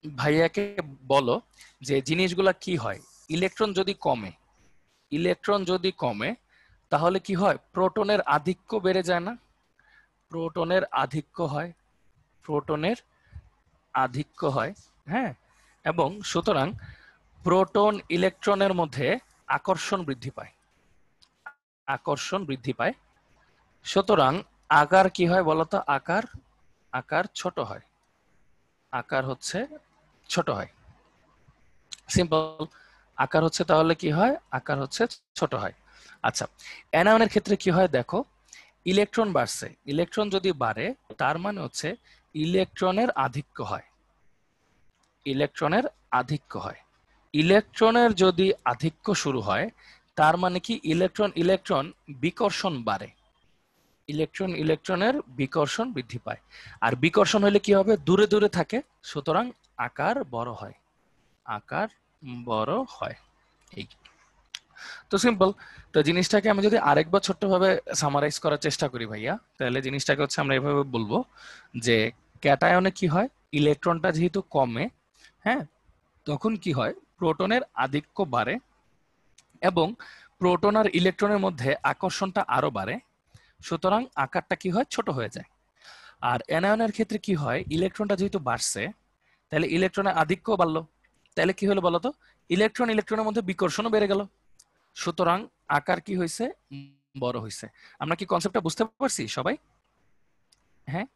ভাইয়াকে বলো যে জিনিসগুলা কি হয়। ইলেকট্রন যদি কমে, ইলেকট্রন যদি কমে তাহলে কি হয়, প্রোটনের আধিক্য বেড়ে যায় না? প্রোটনের আধিক্য হয়, প্রোটনের আধিক্য হয়। হ্যাঁ, এবং সুতরাং প্রোটন ইলেকট্রনের মধ্যে আকর্ষণ বৃদ্ধি পায়, আকর্ষণ বৃদ্ধি পায়। সুতরাং আকার কি হয় বলতো, আকার, আকার ছোট হয়, আকার হচ্ছে ছোট হয়। সিম্পল, আকার হচ্ছে তাহলে কি হয়, আকার হচ্ছে ছোট হয়। আচ্ছা, অ্যানায়নের ক্ষেত্রে কি হয় দেখো, ইলেকট্রন বাড়ছে, ইলেকট্রন যদি বাড়ে তার মানে হচ্ছে ইলেকট্রনের আধিক্য হয়, ইলেকট্রনের আধিক্য হয়। ইলেকট্রনের যদি আধিক্য শুরু হয় তার মানে কি, ইলেকট্রন ইলেকট্রন বিকর্ষণ বাড়ে, ইলেকট্রন ইলেকট্রনের বিকর্ষণ বৃদ্ধি পায়। আর বিকর্ষণ হলে কি হবে, দূরে দূরে থাকে, সুতরাং আকার বড় হয়, আকার বড় হয়। এই তো সিম্পল। তো জিনিসটাকে আমি যদি আরেকবার ছোট্টভাবে সামারাইজ করার চেষ্টা করি ভাইয়া, তাহলে জিনিসটাকে হচ্ছে আমরা এভাবে বলবো যে ক্যাটায়নে কি হয়, ইলেকট্রনটা যেহেতু কমে, হ্যাঁ, তখন কি হয়, প্রোটনের আধিক্য বাড়ে এবং প্রোটন আর ইলেকট্রনের মধ্যে আকর্ষণটা আরো বাড়ে, সুতরাং আকারটা কি হয়, ছোট হয়ে যায়। আর অ্যানায়নের ক্ষেত্রে কি হয়, ইলেকট্রনটা যেহেতু বাড়ছে তাহলে ইলেকট্রনের আধিক্য বাড়লো, তাহলে কি হলো বলতো, ইলেকট্রন ইলেকট্রনের মধ্যে বিকর্ষণও বেড়ে গেল, সুতরাং আকার কি হয়েছে, বড় হয়েছে। আমরা কি কনসেপ্টটা বুঝতে পারছি সবাই? হ্যাঁ,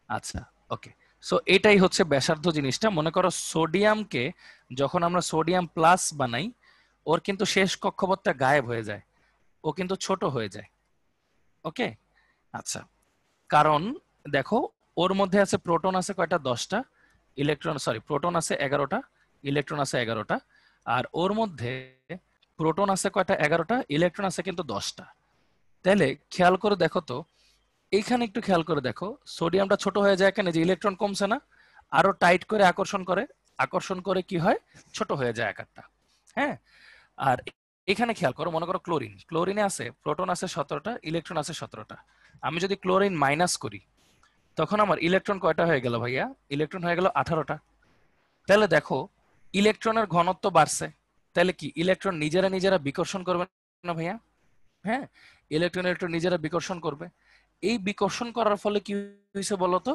আচ্ছা ওকে। সো এটাই হচ্ছে ব্যাসার্ধ জিনিসটা। মনে করো সোডিয়ামকে যখন আমরা সোডিয়াম প্লাস বানাই, ওর কিন্তু শেষ কক্ষপথটা গায়েব হয়ে যায়, ও কিন্তু ছোট হয়ে যায়। ওকে, আচ্ছা, কারণ দেখো ওর মধ্যে আছে প্রোটন আছে কয়টা, 10টা, ইলেকট্রন সরি প্রোটন আছে 11টা, ইলেকট্রন আছে 11টা। আর ওর মধ্যে প্রোটন আছে কয়টা, 11টা, ইলেকট্রন আছে কিন্তু 10টা। তাহলে খেয়াল করে দেখো তো, এইখানে একটু খেয়াল করে দেখো, সোডিয়ামটা ছোট হয়ে যায় কেন, যে ইলেকট্রন কমছে না, আরো টাইট করে আকর্ষণ করে, আকর্ষণ করে কি হয়, ছোট হয়ে যায় আকারটা। হ্যাঁ, আর এখানে খেয়াল করো, মনে করো ক্লোরিন, ক্লোরিনে আছে প্রোটন আছে 17টা, ইলেকট্রন আছে 17টা। আমি যদি ক্লোরিন মাইনাস করি তখন আমার ইলেকট্রন কয়টা হয়ে গেল ভাইয়া, ইলেকট্রন হয়ে গেল 18টা। তাহলে দেখো ইলেকট্রনের ঘনত্ব বাড়ছে, তাহলে কি ইলেকট্রন নিজেরা নিজেরা বিকর্ষণ করবে না ভাইয়া? হ্যাঁ, ইলেকট্রন ইলেকট্রন নিজেরা বিকর্ষণ করবে। এই বিকর্ষণ করার ফলে কি হয়েছে বলতো,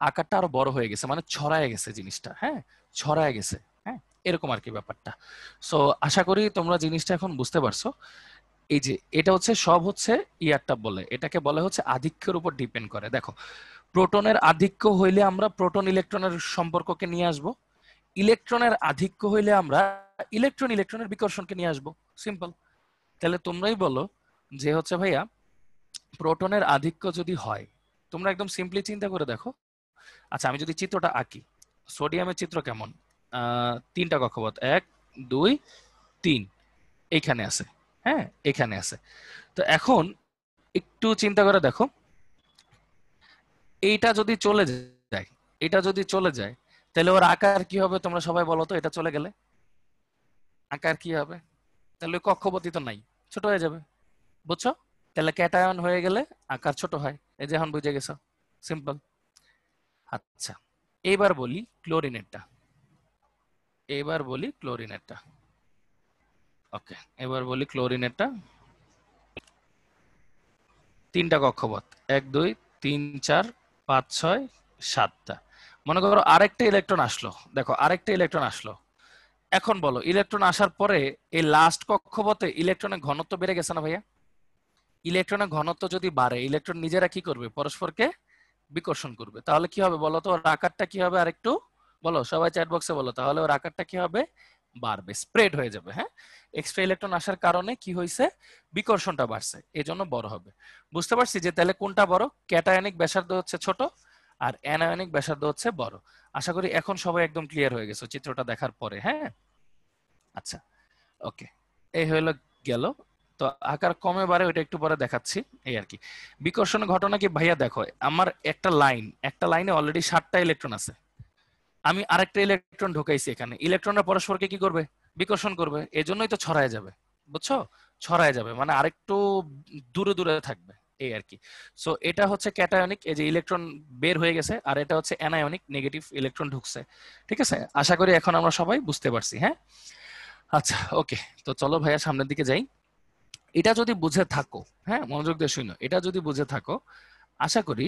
আকারটা আরো বড় হয়ে গেছে, মানে ছড়ায় গেছে জিনিসটা। হ্যাঁ, ছড়ায় গেছে। হ্যাঁ, এরকম আর কি ব্যাপারটা। সো আশা করি তোমরা জিনিসটা এখন বুঝতে পারছো। এই যে এটা হচ্ছে সব হচ্ছে ইয়ারটা বলে, এটাকে বলে হচ্ছে আধিক্যের উপর ডিপেন্ড করে। দেখো প্রোটনের আধিক্য হইলে আমরা প্রোটন ইলেকট্রনের সম্পর্ককে নিয়ে আসব, ইলেকট্রনের আধিক্য হইলে আমরা ইলেকট্রন ইলেকট্রনের বিকর্ষণকে নিয়ে আসব। সিম্পল। তাহলে তোমরাই বলো যে হচ্ছে ভাইয়া, প্রোটনের আধিক্য যদি হয়, তোমরা একদম সিম্পলি চিন্তা করে দেখো। আচ্ছা আমি যদি চিত্রটা আঁকি, সোডিয়ামের চিত্র কেমন, 3টা কক্ষপথ, 1 2 3, এইখানে আছে। হ্যাঁ, এখানে আছে। তো এখন একটু চিন্তা করে দেখো, এইটা যদি চলে যায়, এটা যদি চলে যায় তাহলে ওর আকার কি হবে, তোমরা সবাই বলো তো, এটা চলে গেলে আকার কি হবে? তাহলে ওই কক্ষপথই তো নাই, ছোট হয়ে যাবে। বুঝছো? তাহলে ক্যাটায়ন হয়ে গেলে আকার ছোট হয়। এই যে এখন বুঝে গেছো, সিম্পল। আচ্ছা, এবার বলি ক্লোরিনেরটা। ওকে, এবার বলি ক্লোরিনেরটা। তিনটা কক্ষপথ, 1 2 3 4 5 6 7টা। মনে করো আরেকটা ইলেকট্রন আসলো, দেখো আরেকটা ইলেকট্রন আসলো। এখন বলো ইলেকট্রন আসার পরে এই লাস্ট কক্ষপথে ইলেকট্রনের ঘনত্ব বেড়ে গেছে না ভাইয়া? ইলেকট্রনের ঘনত্ব যদি বাড়ে, ইলেকট্রন নিজেরা কি করবে? পরস্পরকে বিকর্ষণ করবে। তাহলে কি হবে বলো তো? ওর আকারটা কি হবে? আরেকটু বলো, সবাই চ্যাট বক্সে বলো। তাহলে ওর আকারটা কি হবে? বাড়বে, স্প্রেড হয়ে যাবে। হ্যাঁ, এক্সট্রা ইলেকট্রন আসার কারণে কি হয়েছে? বিকর্ষণটা বাড়ছে, এই জন্য বড় হবে। বুঝতে পারছি যে তাহলে কোনটা বড়? ক্যাটায়নিক ব্যাসার্ধ হচ্ছে ছোট আর অ্যানায়নিক ব্যাসার্ধ হচ্ছে বড়। আশা করি এখন সবাই একদম ক্লিয়ার হয়ে গেছে চিত্রটা দেখার পরে। হ্যাঁ, আচ্ছা, ওকে, এই হলো গেল। তো আকার কমে বাড়ে ওইটা একটু পরে দেখাচ্ছি, এই আর কি। বিকর্ষণ ঘটনা কি ভাইয়া? দেখো আমার একটা লাইনে অলরেডি 7টা ইলেকট্রন আছে। আমি আরেকটা ইলেকট্রন ঢুকাইছি এখানে, ইলেকট্রনরা পরস্পরকে কি করবে? বিকর্ষণ করবে। এজন্যই তো ছড়ায় যাবে। বুঝছো? ছড়ায় যাবে মানে আরেকটু দূরে দূরে থাকবে, এই আর কি। সো এটা হচ্ছে ক্যাটায়নিক, এই যে ইলেকট্রন বের হয়ে গেছে, আর এটা হচ্ছে অ্যানায়নিক, নেগেটিভ ইলেকট্রন ঢুকছে। ঠিক আছে, আশা করি এখন আমরা সবাই বুঝতে পারছি। হ্যাঁ, আচ্ছা, ওকে। তো চলো ভাইয়া সামনের দিকে যাই। এটা যদি বুঝে থাকো, হ্যাঁ মনোযোগ দিয়ে শুনো, এটা যদি বুঝে থাকো, আশা করি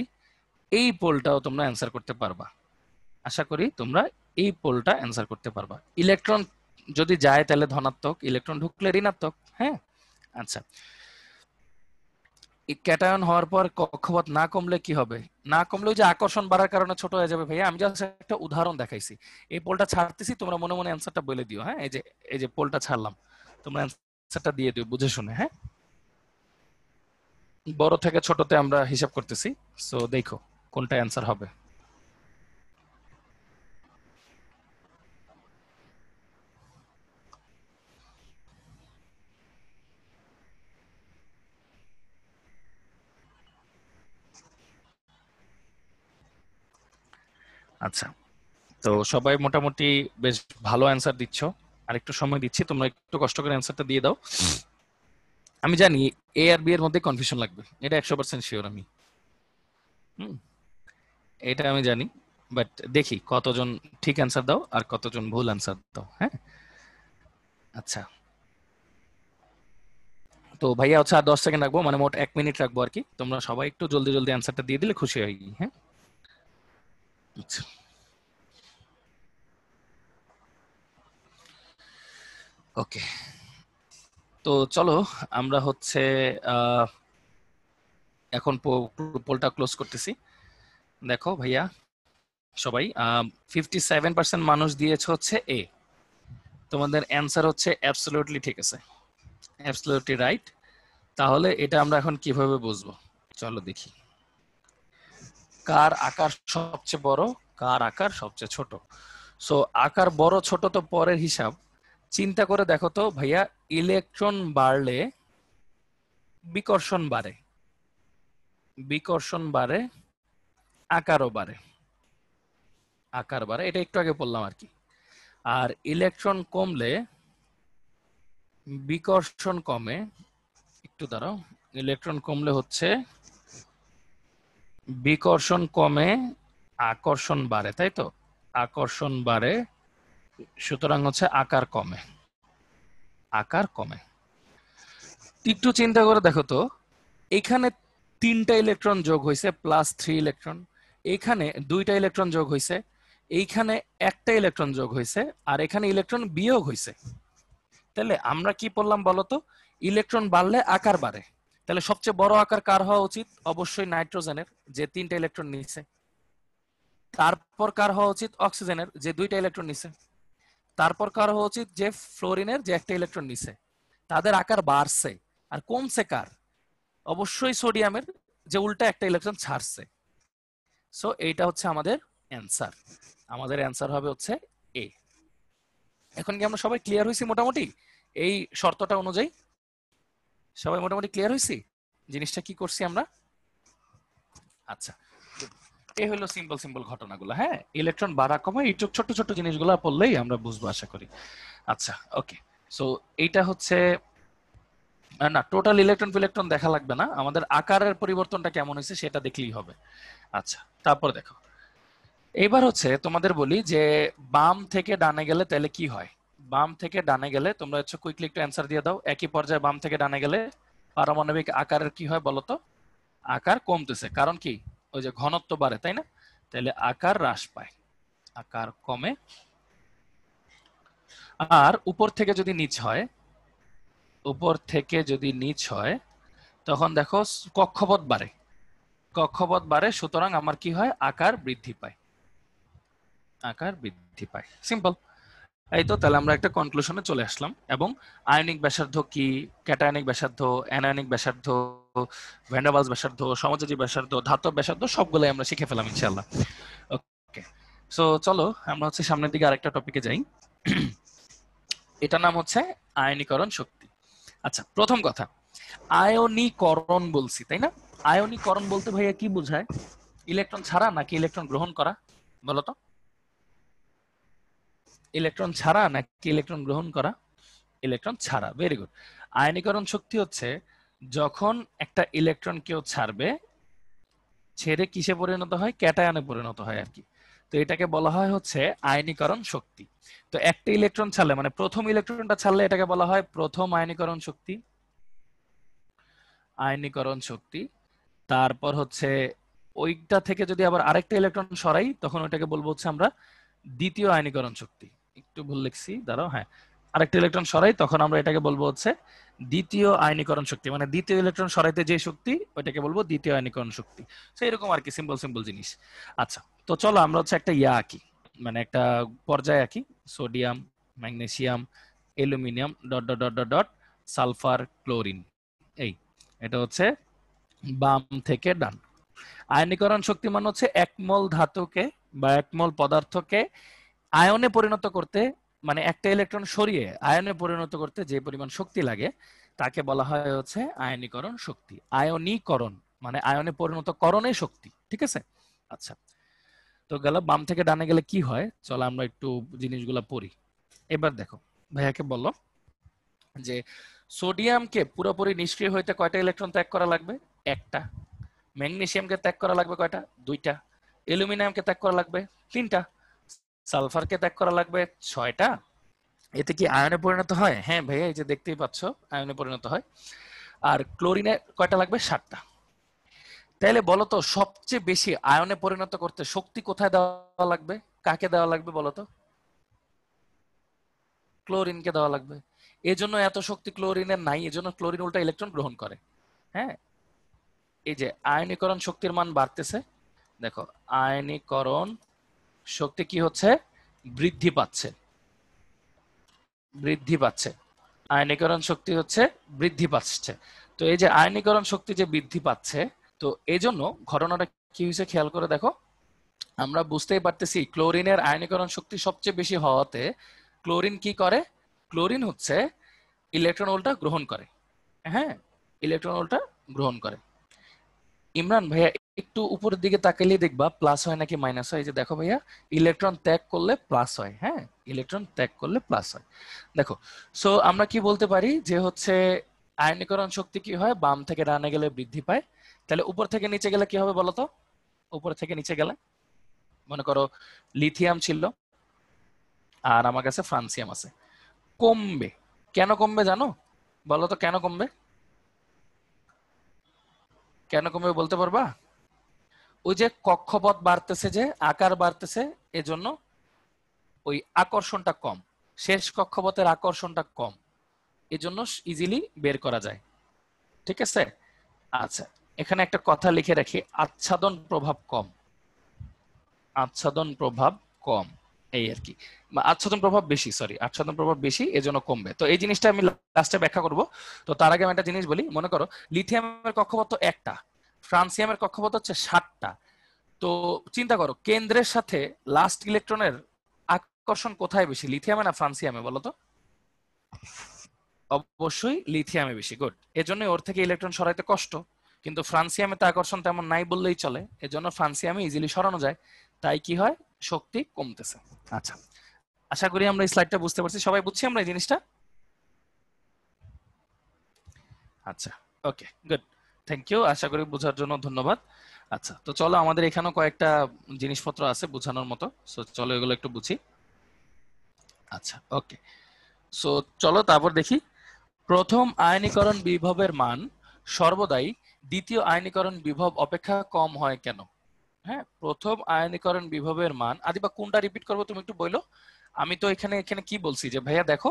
এই পোলটাও তোমরা অ্যান্সার করতে পারবা। আশা করি তোমরা এই পোলটা অ্যান্সার করতে পারবা। ইলেকট্রন যদি যায় তাহলে ধনাত্মক, ইলেকট্রন ঢুকলে ঋণাত্মক। হ্যাঁ, আচ্ছা, ক্যাটায়ন হওয়ার পর কক্ষপথ না কমলে কি হবে? না কমলে ওই যে আকর্ষণ বাড়ার কারণে ছোট হয়ে যাবে। ভাইয়া আমি জাস্ট একটা উদাহরণ দেখাইছি। এই পোলটা ছাড়তেছি, তোমরা মনে মনে অ্যান্সারটা বলে দিও। হ্যাঁ, এই যে পোলটা ছাড়লাম, তোমরা অ্যান্সারটা দিয়ে দিও বুঝে শুনে। হ্যাঁ, বড় থেকে ছোটতে আমরা হিসাব করতেছি। সো দেখো কোনটা অ্যান্সার হবে। আচ্ছা, তো সবাই মোটামুটি বেশ ভালো অ্যান্সার দিচ্ছ। আর একটু সময় দিচ্ছি, তোমরা একটু কষ্ট করে অ্যান্সারটা দিয়ে দাও। আমি জানি এ আর বি এর মধ্যে কনফিউশন লাগবে, এটা 100% শিওর আমি। হুম, এটা আমি জানি। বাট দেখি কতজন ঠিক অ্যান্সার দাও আর কতজন ভুল অ্যান্সার দাও। হ্যাঁ, আচ্ছা, তো ভাইয়া হচ্ছে আর 10 সেকেন্ড রাখবো, মানে মোট 1 মিনিট রাখবো আর কি। তোমরা সবাই একটু জলদি জলদি অ্যান্সারটা দিয়ে দিলে খুশি হই। হ্যাঁ, আচ্ছা, ওকে। তো চলো আমরা হচ্ছে আহ এখন পোলটা ক্লোজ করতেছি। দেখো ভাইয়া সবাই 57% মানুষ দিয়েছে হচ্ছে এ। তোমাদের অ্যান্সার হচ্ছে অ্যাবসলিউটলি ঠিক আছে, অ্যাবসলিউটলি রাইট। তাহলে এটা আমরা এখন কিভাবে বুঝবো? চলো দেখি কার আকার সবচেয়ে বড়, কার আকার সবচেয়ে ছোট। সো আকার বড় ছোট তো পরের হিসাব। চিন্তা করে দেখো তো ভাইয়া, ইলেকট্রন বাড়লে বিকর্ষণ বাড়ে, বিকর্ষণ বাড়ে, আকারও বাড়ে, আকার বাড়ে, এটা একটু আগে বললাম আর কি। আর ইলেকট্রন কমলে বিকর্ষণ কমে। একটু দাঁড়াও, ইলেকট্রন কমলে হচ্ছে বিকর্ষণ কমে, আকর্ষণ বাড়ে, তাই তো? আকর্ষণ বাড়ে, সুতরাং হচ্ছে আকার কমে, আকার কমে। একটু চিন্তা করে দেখো তো, এখানে 3টা ইলেকট্রন যোগ হয়েছে +3 ইলেকট্রন, এখানে 2টা ইলেকট্রন যোগ হয়েছে, এইখানে একটা ইলেকট্রন যোগ হয়েছে, আর এখানে ইলেকট্রন বিয়োগ হয়েছে। তাহলে আমরা কি বললাম বলতো? ইলেকট্রন বাড়লে আকার বাড়ে। তাহলে সবচেয়ে বড় আকার কার হওয়া উচিত? অবশ্যই নাইট্রোজেনের, যে 3টা ইলেকট্রন নিচ্ছে। তারপর কার হওয়া উচিত? অক্সিজেনের, যে 2টা ইলেকট্রন নিছে। তারপর কার হওয়া উচিত? যে ফ্লোরিনের, যে একটা ইলেকট্রন নিছে। তাদের আকার বাড়ছে। আর কমছে কার? অবশ্যই সোডিয়ামের, যে উল্টা একটা ইলেকট্রন ছাড়ছে। সো এইটা হচ্ছে আমাদের অ্যান্সার। আমাদের অ্যান্সার হবে হচ্ছে এ। এখন কি আমরা সবাই ক্লিয়ার হয়েছি মোটামুটি? এই শর্তটা অনুযায়ী সবাই মোটামুটি ক্লিয়ার হয়েছি জিনিসটা কি করছি আমরা? আচ্ছা, এই হলো সিম্পল সিম্পল ঘটনাগুলো। হ্যাঁ, ইলেকট্রন বাড়া কমা এই ছোট ছোট জিনিসগুলো পড়লেই আমরা বুঝবো আশা করি। আচ্ছা, ওকে। সো এইটা হচ্ছে না, টোটাল ইলেকট্রন ফিলেকট্রন দেখা লাগবে না, আমাদের আকারের পরিবর্তনটা কেমন হয়েছে সেটা দেখলেই হবে। আচ্ছা, তারপর দেখো, এইবার হচ্ছে তোমাদের বলি যে বাম থেকে ডানে গেলে তাহলে কি হয়। বাম থেকে ডানে গেলে তোমরা হচ্ছে কুইকলি একটু অ্যান্সার দিয়ে দাও। একই পর্যায়ে বাম থেকে ডানে গেলে পারমাণবিক আকারের কি হয় বলো তো? আকার কমতেছে, কারণ কি? ওই যে ঘনত্ব বাড়ে, তাই না? তাহলে আকার হ্রাস পায়, আকার কমে। আর উপর থেকে যদি নিচ হয়, উপর থেকে যদি নিচ হয় তখন দেখো কক্ষপথ বাড়ে, কক্ষপথ বাড়ে, সুতরাং আমার কি হয়? আকার বৃদ্ধি পায়, আকার বৃদ্ধি পায়। সিম্পল। এই তো, তাহলে আমরা একটা কনক্লুশনে চলে আসলাম। এবং আয়নিক ব্যাসার্ধ কি, ক্যাটায়নিক ব্যাসার্ধ, অ্যানায়নিক ব্যাসার্ধ, ভ্যান ডার ওয়ালস ব্যাসার্ধ, সমযোজী ব্যাসার্ধ, ধাতব ব্যাসার্ধ সবগুলোই আমরা শিখে ফেলাম ইনশাআল্লাহ। ওকে, সো চলো আমরা হচ্ছে সামনের দিকে আরেকটা টপিকে যাই। এটার নাম হচ্ছে আয়নীকরণ শক্তি। আচ্ছা, প্রথম কথা, আয়নীকরণ বলছি, তাই না? আয়নীকরণ বলতে ভাইয়া কি বোঝায়? ইলেকট্রন ছাড়া নাকি ইলেকট্রন গ্রহণ করা? বলতো, ইলেকট্রন ছাড়া নাকি ইলেকট্রন গ্রহণ করা? ইলেকট্রন ছাড়া। Very good. আয়নীকরণ শক্তি হচ্ছে যখন একটা ইলেকট্রন কেউ ছাড়বে, ছেড়ে কিসে পরিণত হয়? ক্যাটায়নে পরিণত হয় আর কি। তো এটাকে বলা হয় হচ্ছে আয়নীকরণ শক্তি। তো একটা ইলেকট্রন ছাড়লে, মানে প্রথম ইলেকট্রনটা ছাড়লে এটাকে বলা হয় প্রথম আয়নীকরণ শক্তি, আয়নীকরণ শক্তি। তারপর হচ্ছে ওইটা থেকে যদি আবার আরেকটা ইলেকট্রন সরাই তখন ওটাকে বলবো হচ্ছে আমরা দ্বিতীয় আয়নীকরণ শক্তি। একটু ভুল লিখছি, দাঁড়াও, হ্যাঁ, আরেকটা ইলেকট্রন সরাই তখন আমরা এটাকে বলবো হচ্ছে দ্বিতীয় আয়নীকরণ শক্তি, মানে দ্বিতীয় ইলেকট্রন সরাইতে যে শক্তি ওইটাকে বলবো দ্বিতীয় আয়নীকরণ শক্তি। সেই রকম আর কি, সিম্পল সিম্পল জিনিস। আচ্ছা, তো চলো আমরা হচ্ছে একটা আঁকি, মানে একটা পর্যায়ে আঁকি। Sodium, magnesium, aluminium, dot dot dot dot dot, sulphur, chlorine. এই, এটা হচ্ছে বাম থেকে ডান। আয়নীকরণ শক্তি মানে হচ্ছে একমল ধাতুকে বা একমল পদার্থকে আয়নে পরিণত করতে, মানে একটা ইলেকট্রন সরিয়ে আয়নে পরিণত করতে যে পরিমাণ শক্তি লাগে তাকে বলা হয় হচ্ছে আয়নীকরণ শক্তি। আয়নীকরণ মানে আয়নে পরিণত করণে শক্তি, ঠিক আছে? আচ্ছা, তো গেল বাম থেকে ডানে গেলে কি হয়, চলো আমরা একটু জিনিসগুলা পড়ি। এবার দেখো, ভাইয়াকে বললো যে সোডিয়ামকে পুরোপুরি নিষ্ক্রিয় হইতে কয়টা ইলেকট্রন ত্যাগ করা লাগবে? একটা। ম্যাগনেসিয়ামকে ত্যাগ করা লাগবে কয়টা? দুইটা। অ্যালুমিনিয়ামকে ত্যাগ করা লাগবে তিনটা। সালফারকে ত্যাগ করা লাগবে ছয়টা। এতে কি আয়নে পরিণত হয়? হ্যাঁ ভাইয়া, এই যে দেখতেই পাচ্ছ আয়নে পরিণত হয়। আর ক্লোরিনে কয়টা লাগবে? সাতটা। তাইলে বলো তো সবচেয়ে বেশি আয়নে পরিণত করতে শক্তি কোথায় দেওয়া লাগবে? কাকে দেওয়া লাগবে বলো তো? ক্লোরিনকে দেওয়া লাগবে। এজন্য এত শক্তি ক্লোরিনের নাই, এজন্য ক্লোরিন উল্টা ইলেকট্রন গ্রহণ করে। হ্যাঁ, এই যে আয়নীকরণ শক্তির মান বাড়তেছে, দেখো আয়নীকরণ শক্তি কি হচ্ছে? বৃদ্ধি পাচ্ছে, বৃদ্ধি পাচ্ছে। আয়নীকরণ শক্তি হচ্ছে বৃদ্ধি পাচ্ছে। তো এই যে আয়নীকরণ শক্তি যে বৃদ্ধি পাচ্ছে, তো এই জন্য ঘটনাটা কি হয়েছে খেয়াল করে দেখো। আমরা বুঝতেই পারতেছি ক্লোরিনের আয়নীকরণ শক্তি সবচেয়ে বেশি হওয়াতে ক্লোরিন কি করে? ক্লোরিন হচ্ছে ইলেকট্রন উল্টা গ্রহণ করে। হ্যাঁ, ইলেকট্রন উল্টা গ্রহণ করে। ইমরান ভাইয়া একটু উপরের দিকে তাকালে দেখবা প্লাস হয় নাকি মাইনাস হয়। এই যে দেখো ভাইয়া, ইলেকট্রন ত্যাগ করলে প্লাস হয়। হ্যাঁ, ইলেকট্রন ত্যাগ করলে প্লাস হয়। দেখো, সো আমরা কি বলতে পারি যে হচ্ছে আয়নীকরণ শক্তি কি হয়? বাম থেকে ডানে গেলে বৃদ্ধি পায়। তাহলে উপর থেকে নিচে গেলে কি হবে বলতো? উপর থেকে নিচে গেলে মনে করো লিথিয়াম ছিল আর আমার কাছে ফ্রান্সিয়াম আছে, কমবে। কেন কমবে জানো? বলো তো কেন কমবে? কেন কমবে বলতে পারবা? ওই যে কক্ষপথ বাড়তেছে, যে আকার বাড়তেছে, এজন্য ওই আকর্ষণটা কম, শেষ কক্ষপথের আকর্ষণটা কম, এজন্য ইজিলি বের করা যায়। ঠিক আছে? আচ্ছা, এখানে একটা কথা লিখে রাখি, আচ্ছাদন প্রভাব কম, আচ্ছাদন প্রভাব কম, এই আর কি। আচ্ছাদন প্রভাব বেশি, সরি, আচ্ছাদন প্রভাব বেশি এজন্য কমবে। তো এই জিনিসটা আমি লাস্টে ব্যাখ্যা করব। তো তার আগে আমি একটা জিনিস বলি। মনে করো লিথিয়ামের কক্ষপথ তো একটা, ফ্রান্সিয়ামের কক্ষপথ হচ্ছে 7টা। তো চিন্তা করো কেন্দ্রের সাথে লাস্ট ইলেকট্রনের আকর্ষণ কোথায় বেশি, লিথিয়ামে না ফ্রান্সিয়ামে বলো তো? অবশ্যই লিথিয়ামে বেশি। গুড। এজন্য ওর থেকে ইলেকট্রন সরাইতে কষ্ট, কিন্তু ফ্রান্সিয়ামে তো আকর্ষণ তেমন নাই বললেই চলে, এজন্য ফ্রান্সিয়ামে ইজিলি সরানো যায়। তাই কি হয়? শক্তি কমতেছে। আচ্ছা, আশা করি আমরা এই স্লাইডটা বুঝতে পারছি, সবাই বুঝছি আমরা এই জিনিসটা। আচ্ছা, ওকে, গুড, থ্যাংক ইউ, আশা করি বোঝার জন্য ধন্যবাদ। আচ্ছা, তো চলো আমাদের এখানেও কয়েকটা জিনিসপত্র আছে বোঝানোর মতো, সো চলো এগুলো একটু বুঝি। আচ্ছা, ওকে, সো চলো তারপর দেখি। প্রথম আয়নীকরণ বিভবের মান সর্বদাই দ্বিতীয় আয়নীকরণ বিভব অপেক্ষা কম হয় কেন? হ্যাঁ, প্রথম আয়নীকরণ বিভবের মান, আদিবা কোনটা রিপিট করবো তুমি একটু বলো। আমি তো এখানে এখানে কি বলছি যে ভাইয়া দেখো,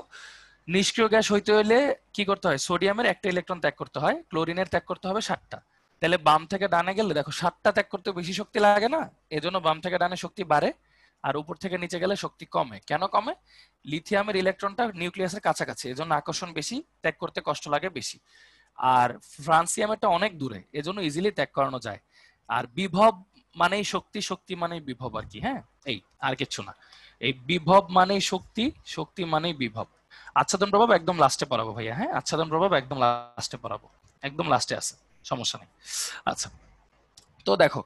নিষ্ক্রিয় গ্যাস হইতে হলে কি করতে হয়, সোডিয়ামের একটা ইলেকট্রন ত্যাগ করতে হয়, ক্লোরিনের ত্যাগ করতে হবে 7টা। তাহলে বাম থেকে ডানে গেলে দেখো 7টা ত্যাগ করতে বেশি শক্তি লাগে না, এজন্য বাম থেকে ডানে শক্তি বাড়ে, আর উপর থেকে নিচে গেলে শক্তি কমে। কেন কমে? লিথিয়ামের ইলেকট্রনটা নিউক্লিয়াসের কাছাকাছি, এজন্য আকর্ষণ বেশি, ত্যাগ করতে কষ্ট লাগে বেশি। আর ফ্রান্সিয়ামেরটা অনেক দূরে, এজন্য ইজিলি ত্যাগ করানো যায়। আর বিভব মানেই শক্তি, শক্তি মানেই বিভব আর কি। হ্যাঁ, এই আর কিচ্ছু না, এই বিভব মানেই শক্তি, শক্তি মানেই বিভব। আচ্ছাদন প্রভাব একদম লাস্টে পড়াবো ভাইয়া, হ্যাঁ, আচ্ছাদন প্রভাব একদম লাস্টে পড়াবো, একদম লাস্টে আছে, সমস্যা নেই। আচ্ছা, তো দেখো,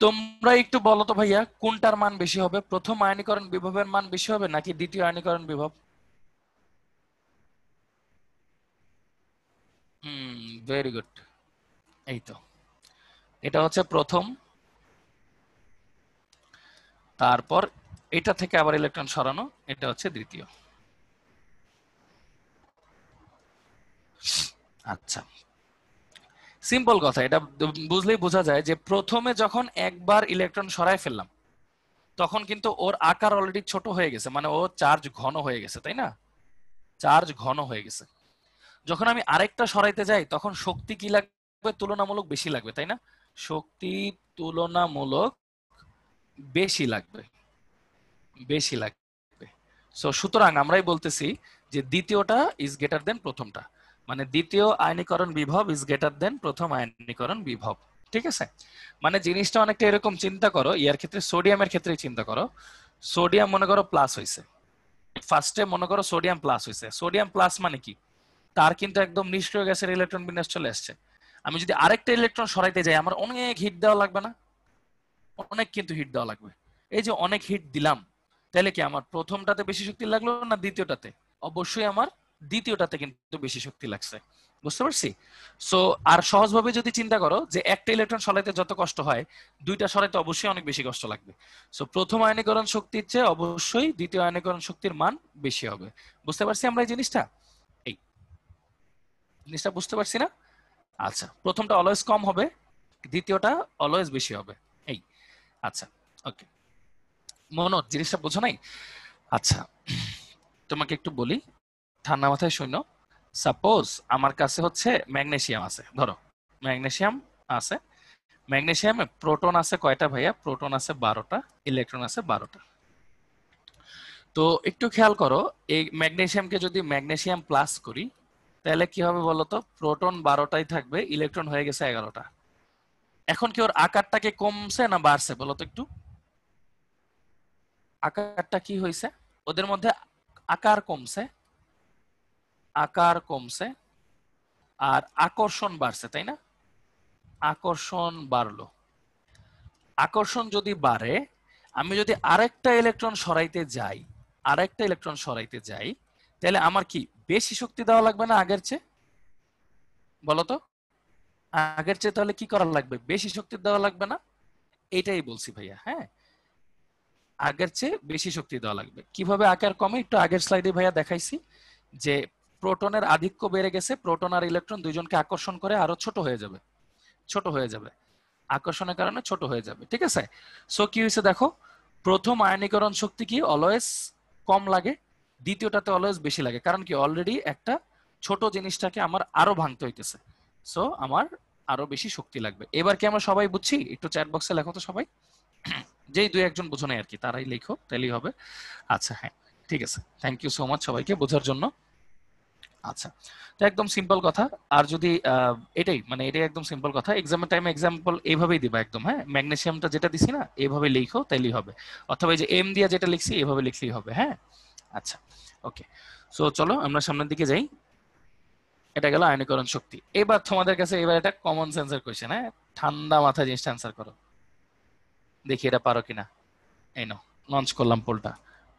তোমরা একটু বলো তো ভাইয়া, কোনটার মান বেশি হবে, প্রথম আয়নীকরণ বিভবের মান বেশি হবে নাকি দ্বিতীয় আয়নীকরণ বিভব? ভেরি গুড, এই তো, এটা হচ্ছে প্রথম, তারপর এটা থেকে আবার ইলেকট্রন সরানো, এটা হচ্ছে দ্বিতীয়। আচ্ছা, সিম্পল কথা, এটা বুঝলেই বোঝা যায় যে প্রথমে যখন একবার ইলেকট্রন সরায় ফেললাম তখন কিন্তু ওর আকার অলরেডি ছোট হয়ে গেছে, মানে ও চার্জ ঘন হয়ে গেছে, তাই না? চার্জ ঘন হয়ে গেছে। যখন আমি আরেকটা সরাইতে যাই তখন শক্তি কি লাগবে, তুলনামূলক বেশি লাগবে, তাই না? শক্তি তুলনামূলক বেশি লাগবে, বেশি লাগবে। সো সুতরাং আমরাই বলতেছি যে দ্বিতীয়টা ইজ গ্রেটার দেন প্রথমটা, মানে দ্বিতীয় আয়নীকরণ বিভব ইজ গ্রেটার দেন প্রথম আয়নীকরণ বিভব। ঠিক আছে, মানে জিনিসটা অনেকটা এরকম চিন্তা করো, ইয়ার ক্ষেত্রে সোডিয়ামের ক্ষেত্রে চিন্তা করো। সোডিয়াম মনে করো প্লাস হয়েছে, ফার্স্টে মনে করো সোডিয়াম প্লাস হয়েছে, সোডিয়াম প্লাস মানে কি, তার কিন্তু একদম নিষ্ক্রিয় গ্যাসের ইলেকট্রন বিন্যাস চলে আসছে। আমি যদি আরেকটা ইলেকট্রন সরাইতে যাই আমার অনেক হিট দেওয়া লাগবে না? অনেক কিন্তু হিট দেওয়া লাগবে। এই যে অনেক হিট দিলাম, তাহলে কি আমার প্রথমটাতে বেশি শক্তি লাগলো না দ্বিতীয়টাতে? অবশ্যই আমার দ্বিতীয়টাতে কিন্তু বেশি শক্তি লাগছে, বুঝতে পারছি? সো আর সহজভাবে যদি চিন্তা করো যে একটা ইলেকট্রন সরাইতে যত কষ্ট হয়, দুইটা সরাইতে অবশ্যই অনেক বেশি কষ্ট লাগবে। সো প্রথম আয়নীকরণ শক্তির চেয়ে অবশ্যই দ্বিতীয় আয়নীকরণ শক্তির মান বেশি হবে। বুঝতে পারছি আমরা এই জিনিসটা? এই জিনিসটা বুঝতে পারছি না? আচ্ছা, প্রথমটা অলওয়েজ কম হবে, দ্বিতীয়টা অলওয়েজ বেশি হবে, এই। আচ্ছা, ওকে, মনোজ জিনিসটা বোঝো নাই? আচ্ছা, তোমাকে একটু বলি, ঠান্ডা মাথায় শূন্য। সাপোজ আমার কাছে হচ্ছে ম্যাগনেসিয়াম আছে, ধরো ম্যাগনেসিয়াম আছে, ম্যাগনেসিয়ামে প্রোটন আছে কয়টা ভাইয়া? প্রোটন আছে 12টা, ইলেকট্রন আছে 12টা। তো একটু খেয়াল করো, এই ম্যাগনেসিয়ামকে যদি ম্যাগনেসিয়াম প্লাস করি তাহলে কি হবে বলতো? প্রোটন 12টাই থাকবে, ইলেকট্রন হয়ে গেছে 11টা। এখন কি ওর আকারটা কি কমছে না বাড়ছে বলো তো একটু? আকারটা কি হয়েছে ওদের মধ্যে? আকার কমছে, আকার কমছে, আর আকর্ষণ বাড়ছে, তাই না? আকর্ষণ বাড়লো। আকর্ষণ যদি বাড়ে, আমি যদি আরেকটা ইলেকট্রন সরাইতে যাই, আরেকটা ইলেকট্রন সরাইতে যাই, তাহলে আমার কি বেশি শক্তি দেওয়া লাগবে না আগের চেয়ে? বলতো, আগের চেয়ে তাহলে কি করা লাগবে? বেশি শক্তি দেওয়া লাগবে না? এটাই বলছি ভাইয়া, হ্যাঁ, আগের চেয়ে বেশি শক্তি দেওয়া লাগবে। কিভাবে আকার কমে একটু আগের স্লাইডে ভাইয়া দেখাইছি, যে প্রোটনের আধিক্য বেড়ে গেছে, প্রোটন আর ইলেকট্রন দুইজনকে আকর্ষণ করে আরো ছোট হয়ে যাবে, ছোট হয়ে যাবে, আকর্ষণের কারণে ছোট হয়ে যাবে। ঠিক আছে, সো কি হয়েছে দেখো, প্রথম আয়নীকরণ শক্তি কি অলওয়েজ কম লাগে, দ্বিতীয়টাতে অলওয়েজ বেশি লাগে, কারণ কি অলরেডি একটা ছোট জিনিসটাকে আমার আরো ভাঙতে হইতেছে, সো আমার আরো বেশি শক্তি লাগবে। এবার কি আমরা সবাই বুঝছি? একটু চ্যাট বক্সে লেখো তো সবাই, যেই দুই একজন বোঝো নাই আর কি তারাই লেখো, তাহলেই হবে। আচ্ছা, হ্যাঁ, ঠিক আছে, থ্যাংক ইউ সো মাচ সবাইকে বোঝার জন্য। আচ্ছা, তো একদম সিম্পল কথা। আর যদি এটাই মানে এটাই একদম সিম্পল কথা, এক্সামের টাইমে এক্সাম্পল এইভাবেই দিবা একদম, হ্যাঁ, ম্যাগনেসিয়ামটা যেটা দিছি না এইভাবে লিখো তাইলেই হবে, অথবা এই যে এম দিয়া যেটা লিখছি এইভাবে লিখলেই হবে, হ্যাঁ। আচ্ছা, ওকে, সো চলো আমরা সামনের দিকে যাই। এটা গেল আয়নীকরণ শক্তি। এবার তোমাদের কাছে এবার এটা কমন সেন্সের কোয়েশ্চেন, হ্যাঁ, ঠান্ডা মাথায় জিনিসটা অ্যান্সার করো, দেখি এটা পারো কিনা। এই নাও, লঞ্চ করলাম পোলটা,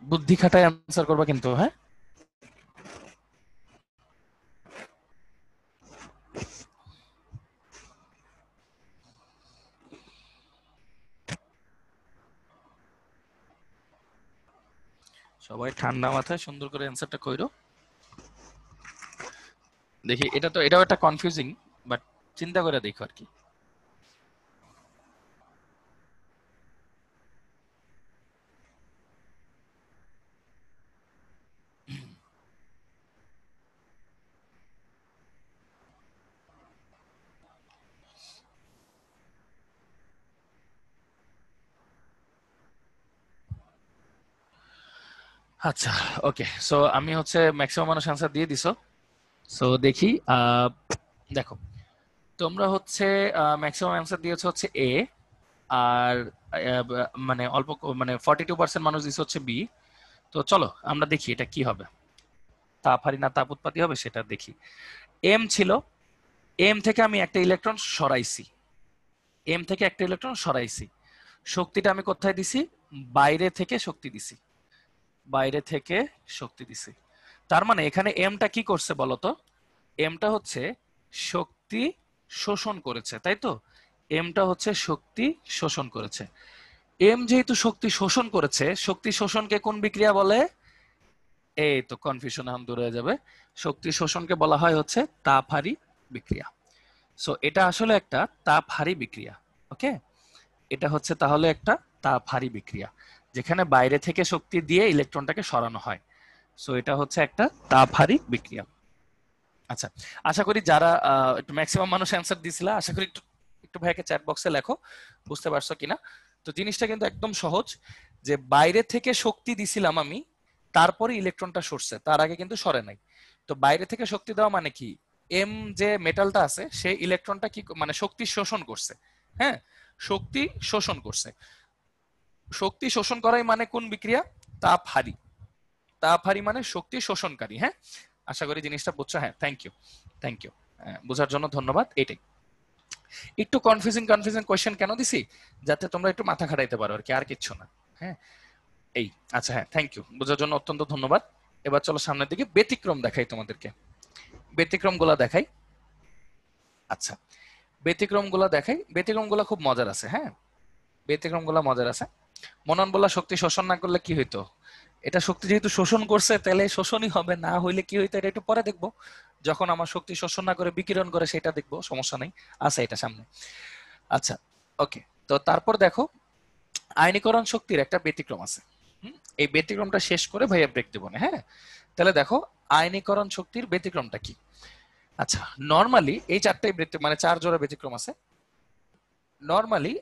বুদ্ধি খাটায় অ্যান্সার করবা কিন্তু, হ্যাঁ। সবাই ঠান্ডা মাথায় সুন্দর করে অ্যান্সারটা কইরো। দেখি এটাও একটা কনফিউজিং, বাট চিন্তা করে দেখো আর কি। আচ্ছা, ওকে। সো আমি হচ্ছে ম্যাক্সিমাম মানুষ অ্যান্সার দিয়ে দিছো। সো দেখি, দেখো তোমরা হচ্ছে ম্যাক্সিমাম অ্যান্সার দিয়েছো হচ্ছে এ, আর মানে মানে 42% মানুষ দিয়েছে হচ্ছে বি। তো চলো আমরা দেখি এটা কি হবে, তাপ হারি না তাপ উৎপত্তি হবে সেটা দেখি। এম ছিল, এম থেকে আমি একটা ইলেকট্রন সরাইছি, এম থেকে একটা ইলেকট্রন সরাইছি। শক্তিটা আমি কোথায় দিছি? বাইরে থেকে শক্তি দিছি, বাইরে থেকে শক্তি দিছি। তার মানে এখানে এমটা কি করছে বলতো? এমটা হচ্ছে শক্তি শোষণ করেছে, তাই তো? এমটা হচ্ছে শক্তি শোষণ করেছে। এম যেহেতু শক্তি শোষণ করেছে, শক্তি শোষণকে কোন বিক্রিয়া বলে? এই তো কনফিউশন এখন দূর হয়ে যাবে। শক্তি শোষণকে বলা হয় হচ্ছে তাপহারী বিক্রিয়া। সো এটা আসলে একটা তাপহারী বিক্রিয়া। ওকে, এটা হচ্ছে তাহলে একটা তাপহারী বিক্রিয়া, যেখানে বাইরে থেকে শক্তি দিয়ে ইলেকট্রনটাকে সরানো হয়। সো এটা হচ্ছে একটা তাপহারী বিক্রিয়া। আচ্ছা, আশা করি যারা একটু ম্যাক্সিমাম মানুষ অ্যান্সার দিছিলা, আশা করি একটু একটু ভাইকে চ্যাট বক্সে লেখো বুঝতে পারছো কিনা। তো জিনিসটা কিন্তু একদম সহজ, যে বাইরে থেকে শক্তি দিছিলাম আমি, তারপরে ইলেকট্রনটা সরছে, তার আগে কিন্তু সরে নাই। তো বাইরে থেকে শক্তি দেওয়া মানে কি? এম যে মেটালটা আছে সে ইলেকট্রনটা কি মানে শক্তি শোষণ করছে। হ্যাঁ, শক্তি শোষণ করছে। শক্তি শোষণ করাই মানে কোন বিক্রিয়া? তাপহারী। তাপহারী মানে শক্তি শোষণকারী। হ্যাঁ, আশা করি জিনিসটা বুঝছো। হ্যাঁ, থ্যাংক ইউ, থ্যাংক ইউ, বোঝার জন্য ধন্যবাদ। এটাই একটু কনফিউজিং কনফিউজিং কোয়েশ্চেন কেন দিছি, যাতে তোমরা একটু মাথা খাটাইতে পারো আর কি, আর কিচ্ছু না। হ্যাঁ, এই আচ্ছা, হ্যাঁ থ্যাংক ইউ, বোঝার জন্য অত্যন্ত ধন্যবাদ। এবার চলো সামনের দিকে ব্যতিক্রম দেখাই তোমাদেরকে, ব্যতিক্রম গুলা দেখাই। আচ্ছা, ব্যতিক্রম গুলা দেখাই, ব্যতিক্রম গুলা খুব মজার আছে। হ্যাঁ, ব্যতিক্রম গুলা মজার আছে। মনন বলা শক্তি শোষণ না করলে কি হইতো? এটা শক্তি যেহেতু শোষণ করছে তাহলে শোষণই হবে, না হইলে কি হইতো এটা একটু পরে দেখবো, যখন আমার শক্তি শোষণ না করে বিকিরণ করে সেটা দেখবো, সমস্যা নেই, আছে এটা সামনে। আচ্ছা, ওকে। তো তারপর দেখো আয়নীকরণ শক্তির একটা ব্যতিক্রম আছে। এই ব্যতিক্রমটা শেষ করে ভাইয়া ব্রেক দেবো না। হ্যাঁ, তাহলে দেখো আয়নীকরণ শক্তির ব্যতিক্রমটা কি। আচ্ছা, নরমালি এই চারটাই মানে 4 জোড়া ব্যতিক্রম আছে। নরমালি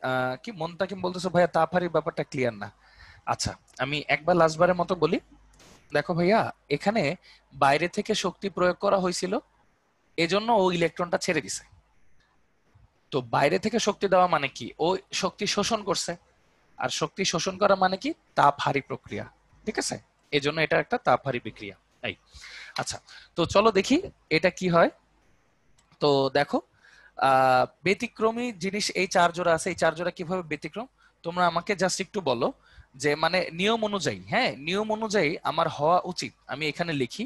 কি মনতাকিম বলতেছো ভাইয়া তাপহারীর ব্যাপারটা ক্লিয়ার না। আচ্ছা, আমি একবার লাস্টবারের মতো বলি। দেখো ভাইয়া, এখানে বাইরে থেকে শক্তি প্রয়োগ করা হয়েছিল, এজন্য ও ইলেকট্রনটা ছেড়ে দিছে। তো বাইরে থেকে শক্তি দেওয়া মানে কি? ও শক্তি শোষণ করছে, আর শক্তি শোষণ করা মানে কি? তাপহারী প্রক্রিয়া। ঠিক আছে, এজন্য এটা একটা তাপহারী বিক্রিয়া। এই আচ্ছা, তো চলো দেখি এটা কি হয়। তো দেখো ব্যতিক্রমী জিনিস এই 4 জোড়া আছে, এই 4 জোড়া কিভাবে ব্যতিক্রম তোমরা আমাকে জাস্ট একটু বলো, যে মানে নিয়ম অনুযায়ী, হ্যাঁ নিয়ম অনুযায়ী আমার হওয়া উচিত। আমি এখানে লিখি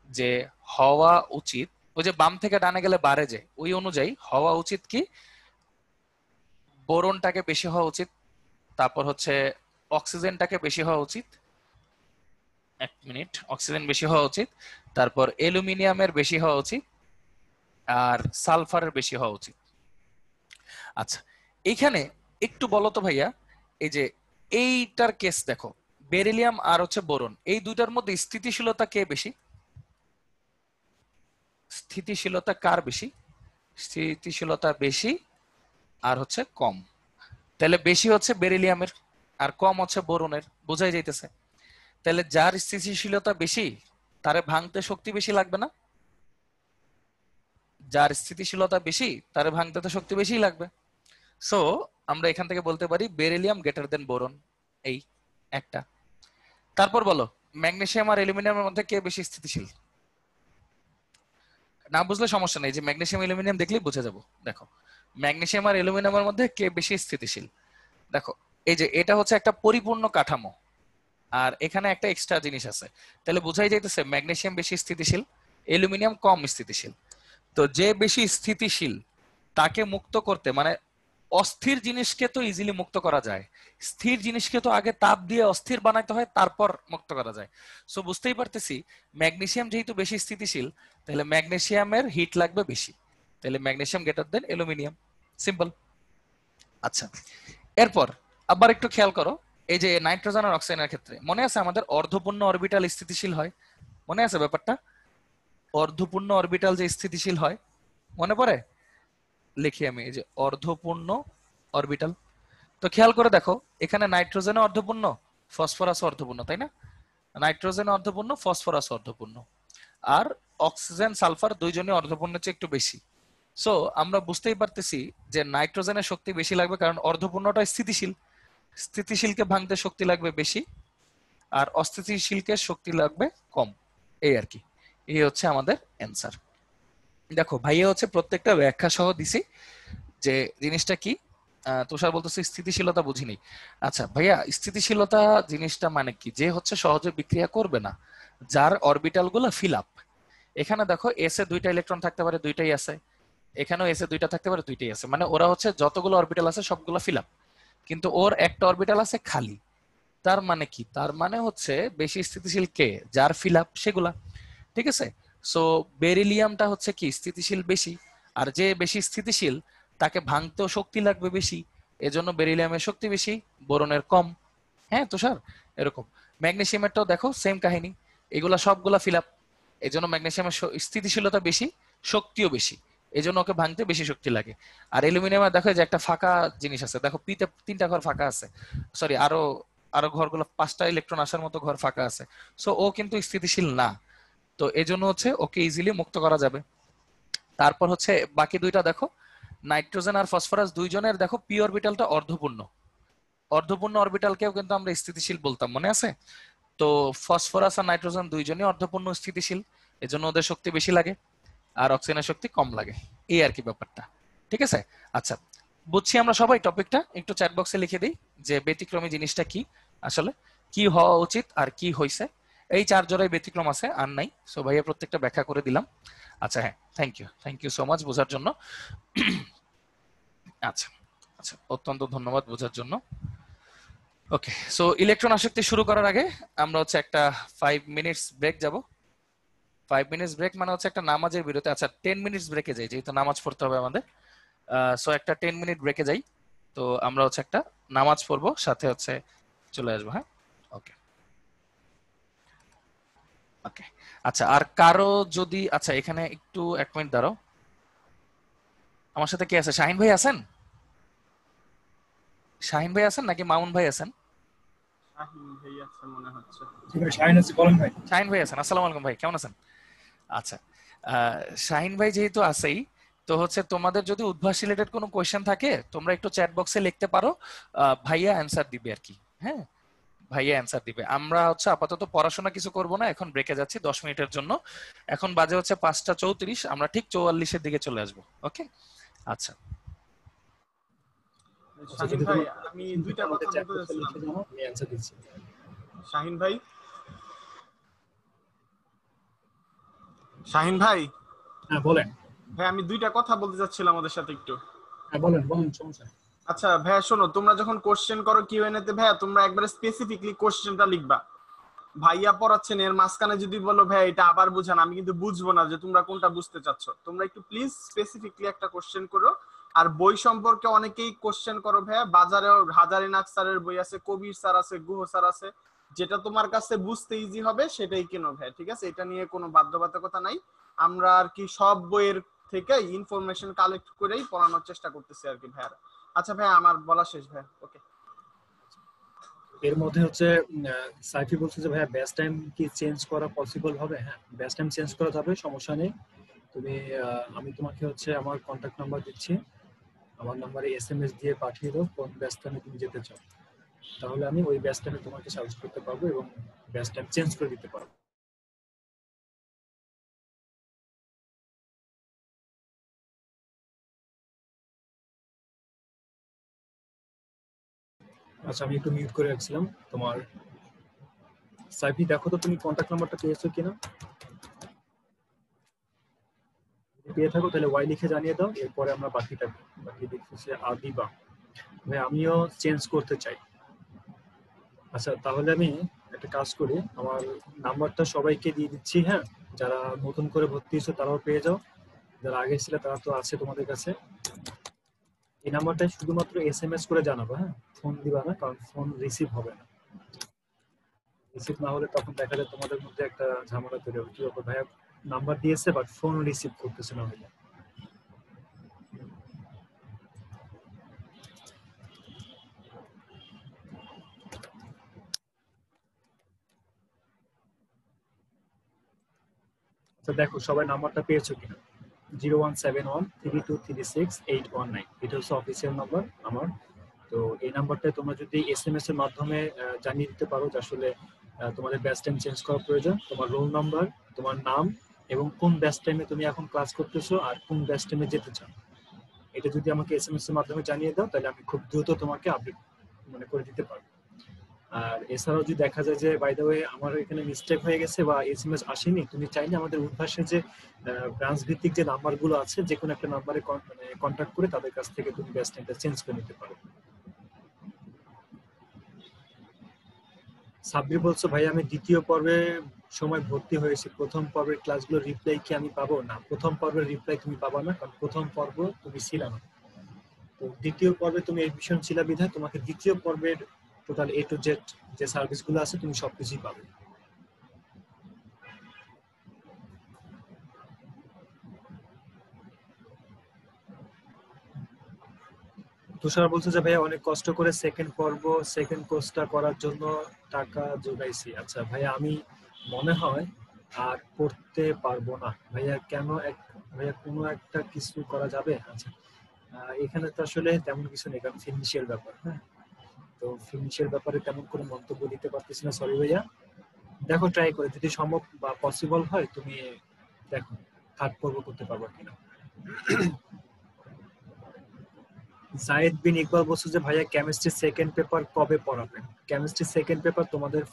যে হওয়া উচিত, ওই যে বাম থেকে ডানে গেলে বাড়ে যায়, ওই অনুযায়ী হওয়া উচিত কি? বোরনটাকে বেশি হওয়া উচিত, তারপর হচ্ছে অক্সিজেনটাকে বেশি হওয়া উচিত, 1 মিনিট, অক্সিজেন বেশি হওয়া উচিত, তারপর অ্যালুমিনিয়ামের বেশি হওয়া উচিত, আর সালফারের বেশি হওয়া উচিত। আচ্ছা, এইখানে একটু বলো তো ভাইয়া, এই যে এইটার কেস দেখো, বেরিলিয়াম আর হচ্ছে বোরন, এই দুইটার মধ্যে স্থিতিশীলতা কে বেশি? স্থিতিশীলতা কার বেশি? স্থিতিশীলতা বেশি আর হচ্ছে কম। তাহলে বেশি হচ্ছে বেরিলিয়ামের আর কম হচ্ছে বোরনের, বোঝাই যাইতেছে। তাহলে যার স্থিতিশীলতা বেশি তারে ভাঙতে শক্তি বেশি লাগবে না? যার স্থিতিশীলতা বেশি তারে ভাঙতে তো শক্তি বেশি লাগবে। সো আমরা এখান থেকে বলতে পারি বেরিলিয়াম গ্রেটার দেন বোরন, এই একটা। তারপর বলো ম্যাগনেসিয়াম আর অ্যালুমিনিয়ামের মধ্যে কে বেশি স্থিতিশীল? না বুঝলে সমস্যা নেই, যে ম্যাগনেসিয়াম অ্যালুমিনিয়াম দেখলেই বুঝে যাবো। দেখো ম্যাগনেসিয়াম আর অ্যালুমিনিয়ামের মধ্যে কে বেশি স্থিতিশীল। দেখো এই যে এটা হচ্ছে একটা পরিপূর্ণ কাঠামো, আর এখানে একটা এক্সট্রা জিনিস আছে, তাহলে বোঝাই যাইতেছে ম্যাগনেসিয়াম বেশি স্থিতিশীল, অ্যালুমিনিয়াম কম স্থিতিশীল। তো যে বেশি স্থিতিশীল তাকে মুক্ত করতে, মানে অস্থির জিনিসকে তো ইজিলি মুক্ত করা যায়, স্থির জিনিসকে তো আগে তাপ দিয়ে অস্থির বানাইতে হয়, তারপর মুক্ত করা যায়। সো বুঝতেই পারতেছি ম্যাগনেসিয়াম যেহেতু বেশি স্থিতিশীল, তাহলে ম্যাগনেসিয়ামের হিট লাগবে বেশি, তাহলে magnesium greater than aluminium. Simple. আচ্ছা, এরপর আবার একটু খেয়াল করো, এই যে নাইট্রোজেন আর অক্সিজেনের ক্ষেত্রে মনে আছে আমাদের অর্ধপূর্ণ অরবিটাল স্থিতিশীল হয়, মনে আছে ব্যাপারটা? অর্ধপূর্ণ অরবিটাল যে স্থিতিশীল হয়, মনে পড়ে? লিখি আমি, এই যে অর্ধপূর্ণ অরবিটাল। তো খেয়াল করে দেখো, এখানে নাইট্রোজেন অর্ধপূর্ণ, ফসফরাস অর্ধপূর্ণ, তাই না? নাইট্রোজেন অর্ধপূর্ণ, ফসফরাস অর্ধপূর্ণ, আর অক্সিজেন সালফার দুইজনই অর্ধপূর্ণের চেয়ে একটু বেশি। সো আমরা বুঝতেই পারতেছি যে নাইট্রোজেনের শক্তি বেশি লাগবে, কারণ অর্ধপূর্ণটা স্থিতিশীল, স্থিতিশীলকে ভাঙতে শক্তি লাগবে বেশি, আর অস্থিতিশীলকে শক্তি লাগবে কম। এই আর কি, এই হচ্ছে আমাদের অ্যান্সার। দেখো ভাইয়া হচ্ছে প্রত্যেকটা ব্যাখ্যা সহ দিছি যে জিনিসটা কি। তুষার বলতেছে স্থিতিশীলতা বুঝিনি। আচ্ছা ভাইয়া, স্থিতিশীলতা জিনিসটা মানে কি? যে হচ্ছে সহজে বিক্রিয়া করবে না, যার অরবিটাল গুলো ফিল আপ। এখানে দেখো এস এ দুইটা ইলেকট্রন থাকতে পারে, দুইটাই আছে, এখানেও এস এ দুইটা থাকতে পারে, দুইটাই আছে, মানে ওরা হচ্ছে যতগুলো অরবিটাল আছে সবগুলো ফিল আপ, কিন্তু ওর একটা অরবিটাল আছে খালি। তার মানে কি? তার মানে হচ্ছে বেশি স্থিতিশীল কে? যার ফিল আপ সেগুলা। ঠিক আছে। সো বেরিলিয়ামটা হচ্ছে কি স্থিতিশীল বেশি, আর যে বেশি স্থিতিশীল তাকে ভাঙতেও শক্তি লাগবে বেশি, এজন্য বেরিলিয়ামের শক্তি বেশি, বোরনের কম। হ্যাঁ তুষার, এরকম। ম্যাগনেসিয়ামেরটাও দেখো সেম কাহিনী, এগুলা সবগুলা ফিল আপ, এজন্য ম্যাগনেসিয়ামের স্থিতিশীলতা বেশি, শক্তিও বেশি, এজন্য ওকে ভাঙতে বেশি শক্তি লাগে। আর অ্যালুমিনিয়ামে দেখো যে একটা ফাঁকা জিনিস আছে, দেখো পিতে তিনটা ঘর ফাঁকা আছে, সরি আরো আরো ঘরগুলো পাঁচটা ইলেকট্রন আসার মতো ঘর ফাঁকা আছে। সো ও কিন্তু স্থিতিশীল না, তো এজন্য হচ্ছে ওকে ইজিলি মুক্ত করা যাবে। তারপর হচ্ছে বাকি দুইটা দেখো, নাইট্রোজেন আর ফসফরাস দুইজনের দেখো পি অরবিটালটা অর্ধপূর্ণ, অর্ধপূর্ণ অরবিটালকেও কিন্তু আমরা স্থিতিশীল বলতাম, মনে আছে? তো ফসফরাস আর নাইট্রোজেন দুইজনই অর্ধপূর্ণ স্থিতিশীল, এজন্য ওদের শক্তি বেশি লাগে, আর অক্সিজেনের শক্তি কম লাগে। এই আর কি ব্যাপারটা। ঠিক আছে। আচ্ছা, বুঝছি আমরা সবাই টপিকটা। একটু চ্যাট বক্সে লিখে দিই যে ব্যতিক্রমী জিনিসটা কি, আসলে কি হওয়া উচিত আর কি হয়েছে। এই চার জোড়ায় ব্যতিক্রম আছে, আর নাই। সো ভাইয়া প্রত্যেকটা ব্যাখ্যা করে দিলাম। আচ্ছা হ্যাঁ, থ্যাংক ইউ সো মাচ বোঝার জন্য। আচ্ছা আচ্ছা, অত্যন্ত ধন্যবাদ বোঝার জন্য। ওকে, সো ইলেকট্রন আসক্তি শুরু করার আগে আমরা হচ্ছে একটা 5 মিনিটস ব্রেক যাব। 5 মিনিটস ব্রেক মানে হচ্ছে একটা নামাজের বিরতি। আচ্ছা 10 মিনিটস ব্রেকে যাই, যেহেতু নামাজ পড়তে হবে আমাদের। সো একটা 10 মিনিট ব্রেকে যাই, তো আমরা হচ্ছে একটা নামাজ পড়বো, সাথে হচ্ছে চলে আসবো। হ্যাঁ, ওকে ওকে। আচ্ছা, আর কারো যদি, আচ্ছা এখানে একটু 1 মিনিট দাঁড়াও, আমার সাথে কে আছে? শাহিন ভাই আছেন? শাহিন ভাই আছেন নাকি মামুন ভাই আছেন? শাহিন ভাই আছে মনে হচ্ছে। ঠিক আছে, শাহিন আছে, বলেন ভাই। শাহিন ভাই আছেন। আসসালামু আলাইকুম ভাই, কেমন আছেন? আচ্ছা, শাহিন ভাই যেহেতু আছেই, তো হচ্ছে তোমাদের যদি উদ্ভাস রিলেটেড কোনো কোয়েশ্চেন থাকে তোমরা একটু চ্যাট বক্সে লিখতে পারো, ভাইয়া অ্যান্সার দিবে আর কি। হ্যাঁ, ভাইয়া অ্যান্সার দিবে। আমরা হচ্ছে আপাতত পড়াশোনা কিছু করব না, এখন ব্রেকে যাচ্ছি 10 মিনিটের জন্য। এখন বাজে হচ্ছে 5টা 34, আমরা ঠিক 44-এর দিকে চলে আসবো। ওকে, আচ্ছা। শাহিন ভাই, আমি দুইটা কথা বলতে যাচ্ছিলাম। আমি অ্যানসার দিচ্ছি। শাহিন ভাই, শাহিন ভাই, হ্যাঁ বলেন। ভাই আমি দুইটা কথা বলতে যাচ্ছিলাম আমাদের সাথে একটু। হ্যাঁ বলেন বলেন, সমস্যা নেই। আচ্ছা ভাইয়া শোনো, তোমরা যখন কোশ্চেন করো কিউএনএ তে ভাইয়া, তোমরা একবারে স্পেসিফিকলি কোশ্চেনটা লিখবা। ভাইয়া পড়াচ্ছেন, এর মাঝখানে যদি বলো ভাইয়া এটা আবার বুঝান, আমি কিন্তু বুঝবো না যে তোমরা কোনটা বুঝতে চাচ্ছ। তোমরা একটু প্লিজ স্পেসিফিকলি একটা কোশ্চেন করো। আর বই সম্পর্কে অনেকেই কোশ্চেন করো ভাইয়া, বাজারেও হাজারিনাগ স্যারের বই আছে, কবির স্যার আছে, গুহ স্যার আছে, যেটা তোমার কাছে বুঝতে ইজি হবে সেটাই কেনো ভাইয়া। ঠিক আছে, এটা নিয়ে কোনো বাধ্যবাধকতা নাই। আমরা আর কি সব বইয়ের থেকে ইনফরমেশন কালেক্ট করেই পড়ানোর চেষ্টা করতেছি আর কি ভাইয়া। আচ্ছা ভাইয়া, আমার বলা শেষ ভাইয়া। ওকে। এর মধ্যে হচ্ছে সাইফি বলছে যে ভাইয়া বেস্ট টাইম কি চেঞ্জ করা পসিবল হবে? হ্যাঁ, বেস্ট টাইম চেঞ্জ করা যাবে, সমস্যা নেই। তুমি আমি তোমাকে হচ্ছে আমার কন্ট্যাক্ট নাম্বার দিচ্ছি, আমার নাম্বারে এসএমএস দিয়ে পাঠিয়ে দাও কোন বেস্ট টাইমে তুমি যেতে চাও, তাহলে আমি ওই বেস্ট টাইমে তোমাকে সাজেস্ট করতে পারবো এবং বেস্ট টাইম চেঞ্জ করে দিতে পারবো। আচ্ছা, আমি একটু মিউট করে রাখছিলাম তোমার। সাইফি দেখো তো তুমি কন্ট্যাক্ট নাম্বারটা পেয়েছো কিনা। পেয়ে থাকো তাহলে ওয়াই লিখে জানিয়ে দাও, এরপরে আমরা বাকি দেখতেছি আদিবা। ভাই আমিও চেঞ্জ করতে চাই। আচ্ছা তাহলে আমি একটা কাজ করি, আমার নাম্বারটা সবাইকে দিয়ে দিচ্ছি, হ্যাঁ, যারা নতুন করে ভর্তি হয়েছে তারাও পেয়ে যাও, যারা আগে ছিল তারা তো আছে তোমাদের কাছে। এই নাম্বারটায় শুধুমাত্র এসএমএস করে জানাবো, হ্যাঁ, ফোন দিবা না, কারণ ফোন রিসিভ হবে না। রিসিভ না হলে তখন দেখা যায় তোমাদের মধ্যে একটা ঝামেলা তৈরি হবে, কি ব্যাপার ভাইয়া নাম্বার দিয়েছে বাট ফোন রিসিভ করতেছে না ভাইয়া। তো দেখো সবাই নাম্বারটা পেয়েছো কিনা, 017132368119, এটা হচ্ছে অফিসিয়াল নাম্বার আমার। তো এই নাম্বারটায় তোমরা যদি এসএমএস এর মাধ্যমে জানিয়ে দিতে পারো যে আসলে তোমাদের ব্যাচ টাইম চেঞ্জ করা প্রয়োজন, তোমার রোল নাম্বার, তোমার নাম এবং কোন ব্যাচ টাইমে তুমি এখন ক্লাস করতেছো আর কোন ব্যাচ টাইমে যেতে চাও, এটা যদি আমাকে এসএমএস এর মাধ্যমে জানিয়ে দাও তাহলে আমি খুব দ্রুত তোমাকে আপডেট করে দিতে পারবো। আর এছাড়াও যদি দেখা যায় যে বাই দ্য ওয়ে আমার এখানে মিস্টেক হয়ে গেছে বা এসএমএস আসেনি, তুমি চাইলে আমাদের উদ্ভাসে যে ব্রাঞ্চ ভিত্তিক যে নাম্বারগুলো আছে যে কোনো একটা নাম্বারে কন্ট্যাক্ট করে তাদের কাছ থেকে তুমি ব্যাচ টাইমটা চেঞ্জ করে নিতে পারো। সাব্বির বলছো ভাই আমি দ্বিতীয় পর্বে সময় ভর্তি হয়েছি, প্রথম পর্বের ক্লাসগুলো রিপ্লাই কি আমি পাবো? না, প্রথম পর্বের রিপ্লাই তুমি পাবা না, কারণ প্রথম পর্ব তুমি ছিলা না। তো দ্বিতীয় পর্বে তুমি এডমিশন ছিলা বিধায় তোমাকে দ্বিতীয় পর্বের টোটাল এ টু জেড যে সার্ভিসগুলো আছে তুমি সবকিছুই পাবে। তুষার বলছে যে ভাইয়া অনেক কষ্ট করে সেকেন্ড কোর্সটা করার জন্য টাকা জোগাইছি। আচ্ছা ভাইয়া আমি মনে হয় আর পড়তে পারবো না ভাইয়া, কেন ভাইয়া কোনো একটা কিছু করা যাবে? আচ্ছা এখানে তো আসলে তেমন কিছু নেই, কারণ ফিনান্সিয়াল ব্যাপার, হ্যাঁ, তো ফিনান্সিয়াল ব্যাপারে তেমন কোনো মন্তব্য দিতে পারতেছি না, সরি ভাইয়া। দেখো ট্রাই করে যদি সম্ভব বা পসিবল হয় তুমি দেখো থার্ড পর্ব করতে পারবো কিনা। জায়েদ বিন ইকবাল বলছে যে ভাইয়া কেমিস্ট্রি সেকেন্ড পেপার কবে পড়াবেন? কেমিস্ট্রি সেকেন্ড পেপার তোমাদের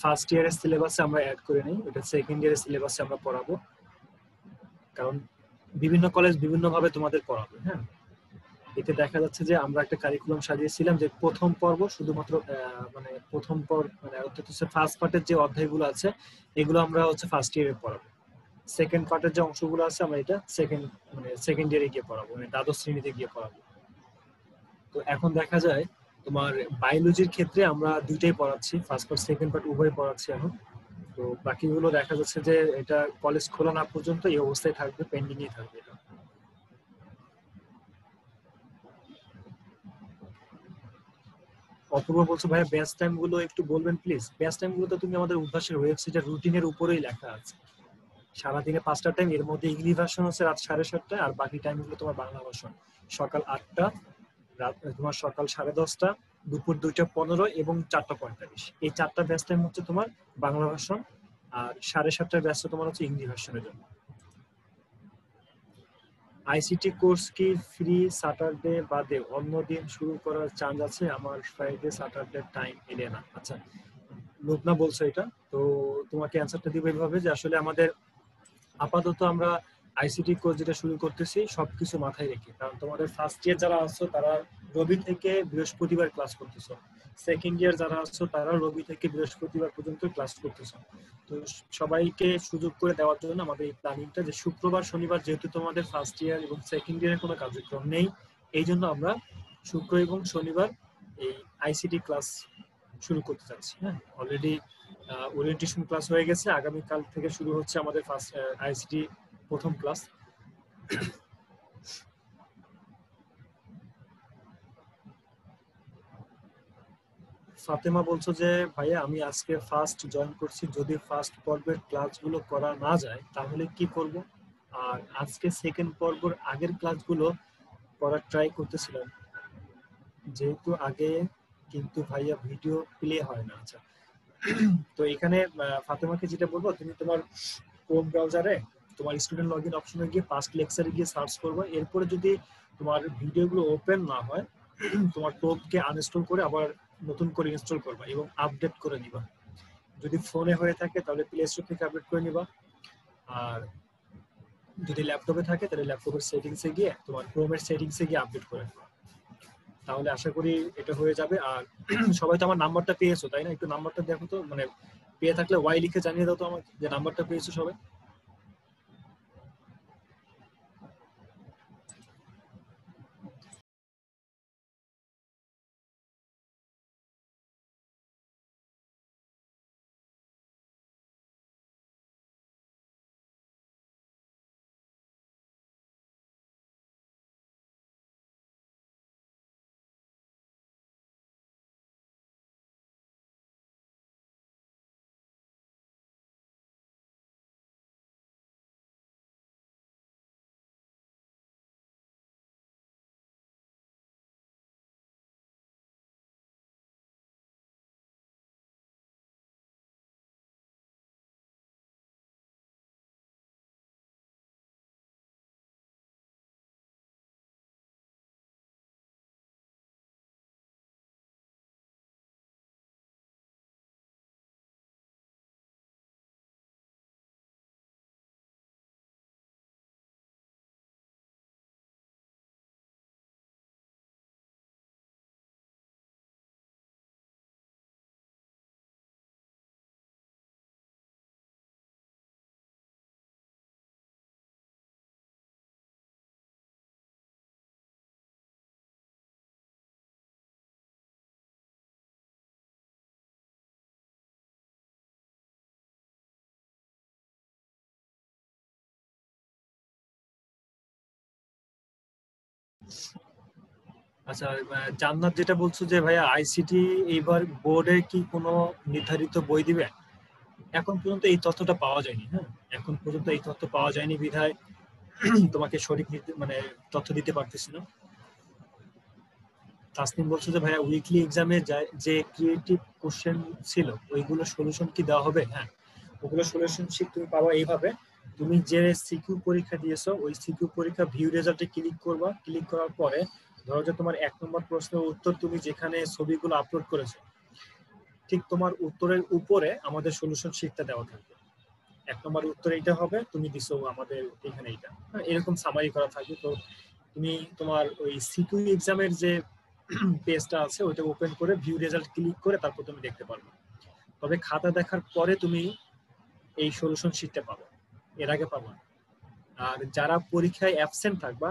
ফার্স্ট ইয়ারের সিলেবাসে আমরা অ্যাড করে নিই, এটা সেকেন্ড ইয়ারের সিলেবাসে আমরা পড়াবো, কারণ বিভিন্ন কলেজ বিভিন্ন ভাবে তোমাদের পড়াবে, হ্যাঁ। এতে দেখা যাচ্ছে যে আমরা একটা কারিকুলাম সাজিয়েছিলাম যে প্রথম পর্ব শুধুমাত্র প্রথম পর্ব অর্থাৎ হচ্ছে ফার্স্ট পার্টের যে অধ্যায়গুলো আছে এগুলো আমরা হচ্ছে ফার্স্ট ইয়ারে পড়াবো, সেকেন্ড পার্টের যে অংশগুলো আছে আমরা এটা সেকেন্ড ইয়ারে গিয়ে পড়াবো, দ্বাদশ শ্রেণীতে গিয়ে পড়াবো। তো এখন দেখা যায় তোমার বায়োলজির ক্ষেত্রে আমরা দুইটাই পড়াচ্ছি, ফার্স্ট পার্ট সেকেন্ড পার্ট উভয় পড়াচ্ছি এখন। তো বাকিগুলো দেখা যাচ্ছে যে এটা কলেজ খোলা না পর্যন্ত এই অবস্থায় থাকবে, পেন্ডিংই থাকবে এটা। অপূর্ব বলছো ভাইয়া ব্যাচ টাইম গুলো একটু বলবেন প্লিজ। ব্যাচ টাইম গুলো তো তুমি আমাদের অভ্যাসের ওয়েবসাইটের রুটিনের উপরেই লেখা আছে, সারাদিনে 5টা টাইম, এর মধ্যে ইংলিশ ভার্সন হচ্ছে রাত 7:30টায়, আর বাকি টাইমগুলো তোমার বাংলা ভার্সন সকাল 8টা, তোমার সকাল 10:30টা, দুপুর 2টা 15 এবং 4টা 45, এই 4টা ব্যাচ টাইম হচ্ছে তোমার বাংলা ভার্সন, আর 7:30টার ব্যাচটা তোমার হচ্ছে ইংলিশ ভার্সনের জন্য। আইসিটি কোর্স কি ফ্রি স্যাটারডে বাদে অন্য দিন শুরু করার চান্স আছে? আমার ফ্রাইডে স্যাটারডে টাইম এলে না। আচ্ছা লোকনা বলছো এটা, তো তোমাকে অ্যান্সারটা দিব এইভাবে যে আসলে আমাদের আপাতত আমরা আইসিটি কোর্স যেটা শুরু করতেছি সবকিছু মাথায় রেখে, কারণ তোমাদের ফার্স্ট ইয়ার যারা আছো তারা রবি থেকে বৃহস্পতিবার ক্লাস করতেছো, সেকেন্ড ইয়ার যারা আছো তারা রবি থেকে বৃহস্পতিবার পর্যন্ত ক্লাস করতেছো। তো সবাইকে সুযোগ করে দেওয়ার জন্য আমাদের এই প্ল্যানিংটা যে শুক্রবার শনিবার যেহেতু তোমাদের ফার্স্ট ইয়ার এবং সেকেন্ড ইয়ারের কোনো কার্যক্রম নেই, এই জন্য আমরা শুক্র এবং শনিবার এই আইসিটি ক্লাস শুরু করতে চাচ্ছি। হ্যাঁ, অলরেডি ওরিয়েন্টেশন ক্লাস হয়ে গেছে, আগামীকাল থেকে শুরু হচ্ছে আমাদের ফার্স্ট আইসিটি প্রথম ক্লাস। ফাতেমা বলছো যে ভাইয়া আমি আজকে ফার্স্ট জয়েন করছি, যদি ফার্স্ট পর্বের ক্লাসগুলো করা না যায় তাহলে কি করব? আর আজকে সেকেন্ড পর্বের আগের ক্লাসগুলো করার ট্রাই করতেছিলাম যেহেতু আগে, কিন্তু ভাইয়া ভিডিও প্লে হয় না। আচ্ছা তো এখানে ফাতেমাকে যেটা বলবো, তুমি তোমার ক্রোম ব্রাউজারে তোমার স্টুডেন্ট লগইন অপশনে গিয়ে ফার্স্ট লেকচারে গিয়ে সার্চ করবে, এরপরে যদি তোমার ভিডিওগুলো ওপেন না হয় তোমার ক্রোমকে আনইনস্টল করে আবার নতুন করে ইনস্টল করবা এবং আপডেট করে নিবা। যদি ফোনে হয়ে থাকে তাহলে প্লে স্টোর থেকে আপডেট করে নিবা, আর যদি ল্যাপটপে থাকে তাহলে ল্যাপটপের সেটিংসে গিয়ে তোমার ক্রোমের সেটিংসে গিয়ে আপডেট করে নেবা। তাহলে আশা করি এটা হয়ে যাবে। আর সবাই তো আমার নাম্বারটা পেয়েছো তাই না? একটু নাম্বারটা দেখো তো, মানে পেয়ে থাকলে ওয়াই লিখে জানিয়ে দাও তো আমাকে যে নাম্বারটা পেয়েছো সবাই। আচ্ছা, জান্নাত যেটা বলছো যে ভাইয়া আইসিটি এইবার বোর্ডে কি কোনো নির্ধারিত বই দিবে, এখন পর্যন্ত এই তথ্যটা পাওয়া যায়নি। হ্যাঁ, এখন পর্যন্ত এই তথ্য পাওয়া যায়নি বিধায় তোমাকে সঠিক মানে তথ্য দিতে পারতেছি না। তাসনিম বলছো যে ভাইয়া উইকলি এক্সামে যে ক্রিয়েটিভ কোশ্চেন ছিল ওইগুলো সলিউশন কি দেওয়া হবে? হ্যাঁ, ওগুলো সলিউশন শিট তুমি পাবা এইভাবে। তুমি যে সিকিউ পরীক্ষা দিয়েছো ওই সিকিউ পরীক্ষা ভিউ রেজাল্টে ক্লিক করবা। ক্লিক করার পরে ধরো যে তোমার 1 নম্বর প্রশ্নের উত্তর তুমি যেখানে ছবিগুলো আপলোড করেছো ঠিক তোমার উত্তরের উপরে আমাদের সলিউশন শিটটা দেওয়া থাকবে। 1 নম্বর উত্তর এইটা হবে, তুমি দিছো আমাদের এখানে এইটা। হ্যাঁ, এরকম সামারি করা থাকবে। তো তুমি তোমার ওই সিকিউ এক্সামের যে পেজটা আছে ওইটা ওপেন করে ভিউ রেজাল্ট ক্লিক করে তারপর তুমি দেখতে পারবে। তবে খাতা দেখার পরে তুমি এই সলিউশন শিটটা পাবে, এর আগে পাবো না। আর যারা পরীক্ষায় অ্যাবসেন্ট থাকবা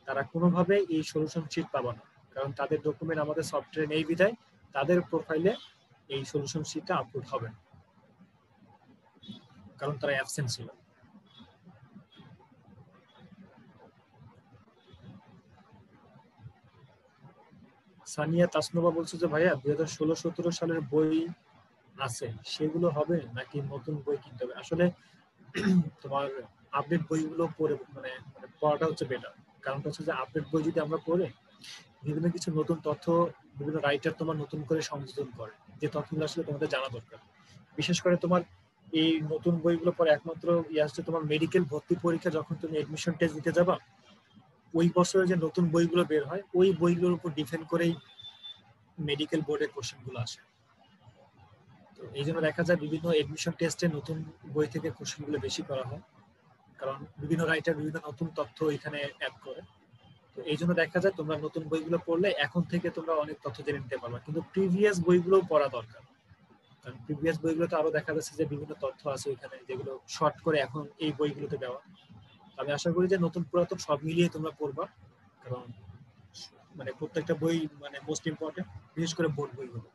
তারা কোনোভাবে এই সলিউশন শিট পাবো না, কারণ তাদের ডকুমেন্ট আমাদের সফটওয়্যারে নেই বিধায় তাদের প্রোফাইলে এই সলিউশন শিটটা আপলোড হবে না, কারণ তারা অ্যাবসেন্ট ছিল। সানিয়া তাসনোভা বলছে যে ভাইয়া 2016-17 সালের বই আছে সেগুলো হবে নাকি নতুন বই কিনতে হবে? আসলে তোমার আপডেট বইগুলো পড়ে মানে মানে পড়াটা হচ্ছে বেটার। কারণটা হচ্ছে যে আপডেট বই যদি আমরা পড়ে বিভিন্ন কিছু নতুন তথ্য বিভিন্ন রাইটার তোমার নতুন করে সংযোজন করে, যে তথ্যগুলো আসলে তোমাদের জানা দরকার। বিশেষ করে তোমার এই নতুন বইগুলো পরে একমাত্র আসছে তোমার মেডিকেল ভর্তি পরীক্ষা যখন তুমি এডমিশন টেস্ট দিতে যাবা ওই বছরে যে নতুন বইগুলো বের হয় ওই বইগুলোর উপর ডিপেন্ড করেই মেডিকেল বোর্ডের কোশ্চেন গুলো আসে। তো এই জন্য দেখা যায় বিভিন্ন এডমিশন টেস্টে নতুন বই থেকে কোশ্চেন গুলো বেশি করা হয়, কারণ বিভিন্ন রাইটার বিভিন্ন নতুন তথ্য এখানে অ্যাড করে। তো এই জন্য দেখা যায় তোমরা নতুন বইগুলো পড়লে এখন থেকে তোমরা অনেক তথ্য জেনে নিতে পারবা, কিন্তু প্রিভিয়াস বইগুলো পড়া দরকার। কারণ প্রিভিয়াস বইগুলো তো আরো দেখা যাচ্ছে যে বিভিন্ন তথ্য আছে এখানে যেগুলো শর্ট করে এখন এই বইগুলোতে দেওয়া। আমি আশা করি যে নতুন পুরাতন সব মিলিয়ে তোমরা পড়বা, কারণ মানে প্রত্যেকটা বই মানে মোস্ট ইম্পর্টেন্ট, বিশেষ করে বোর্ড বইগুলো।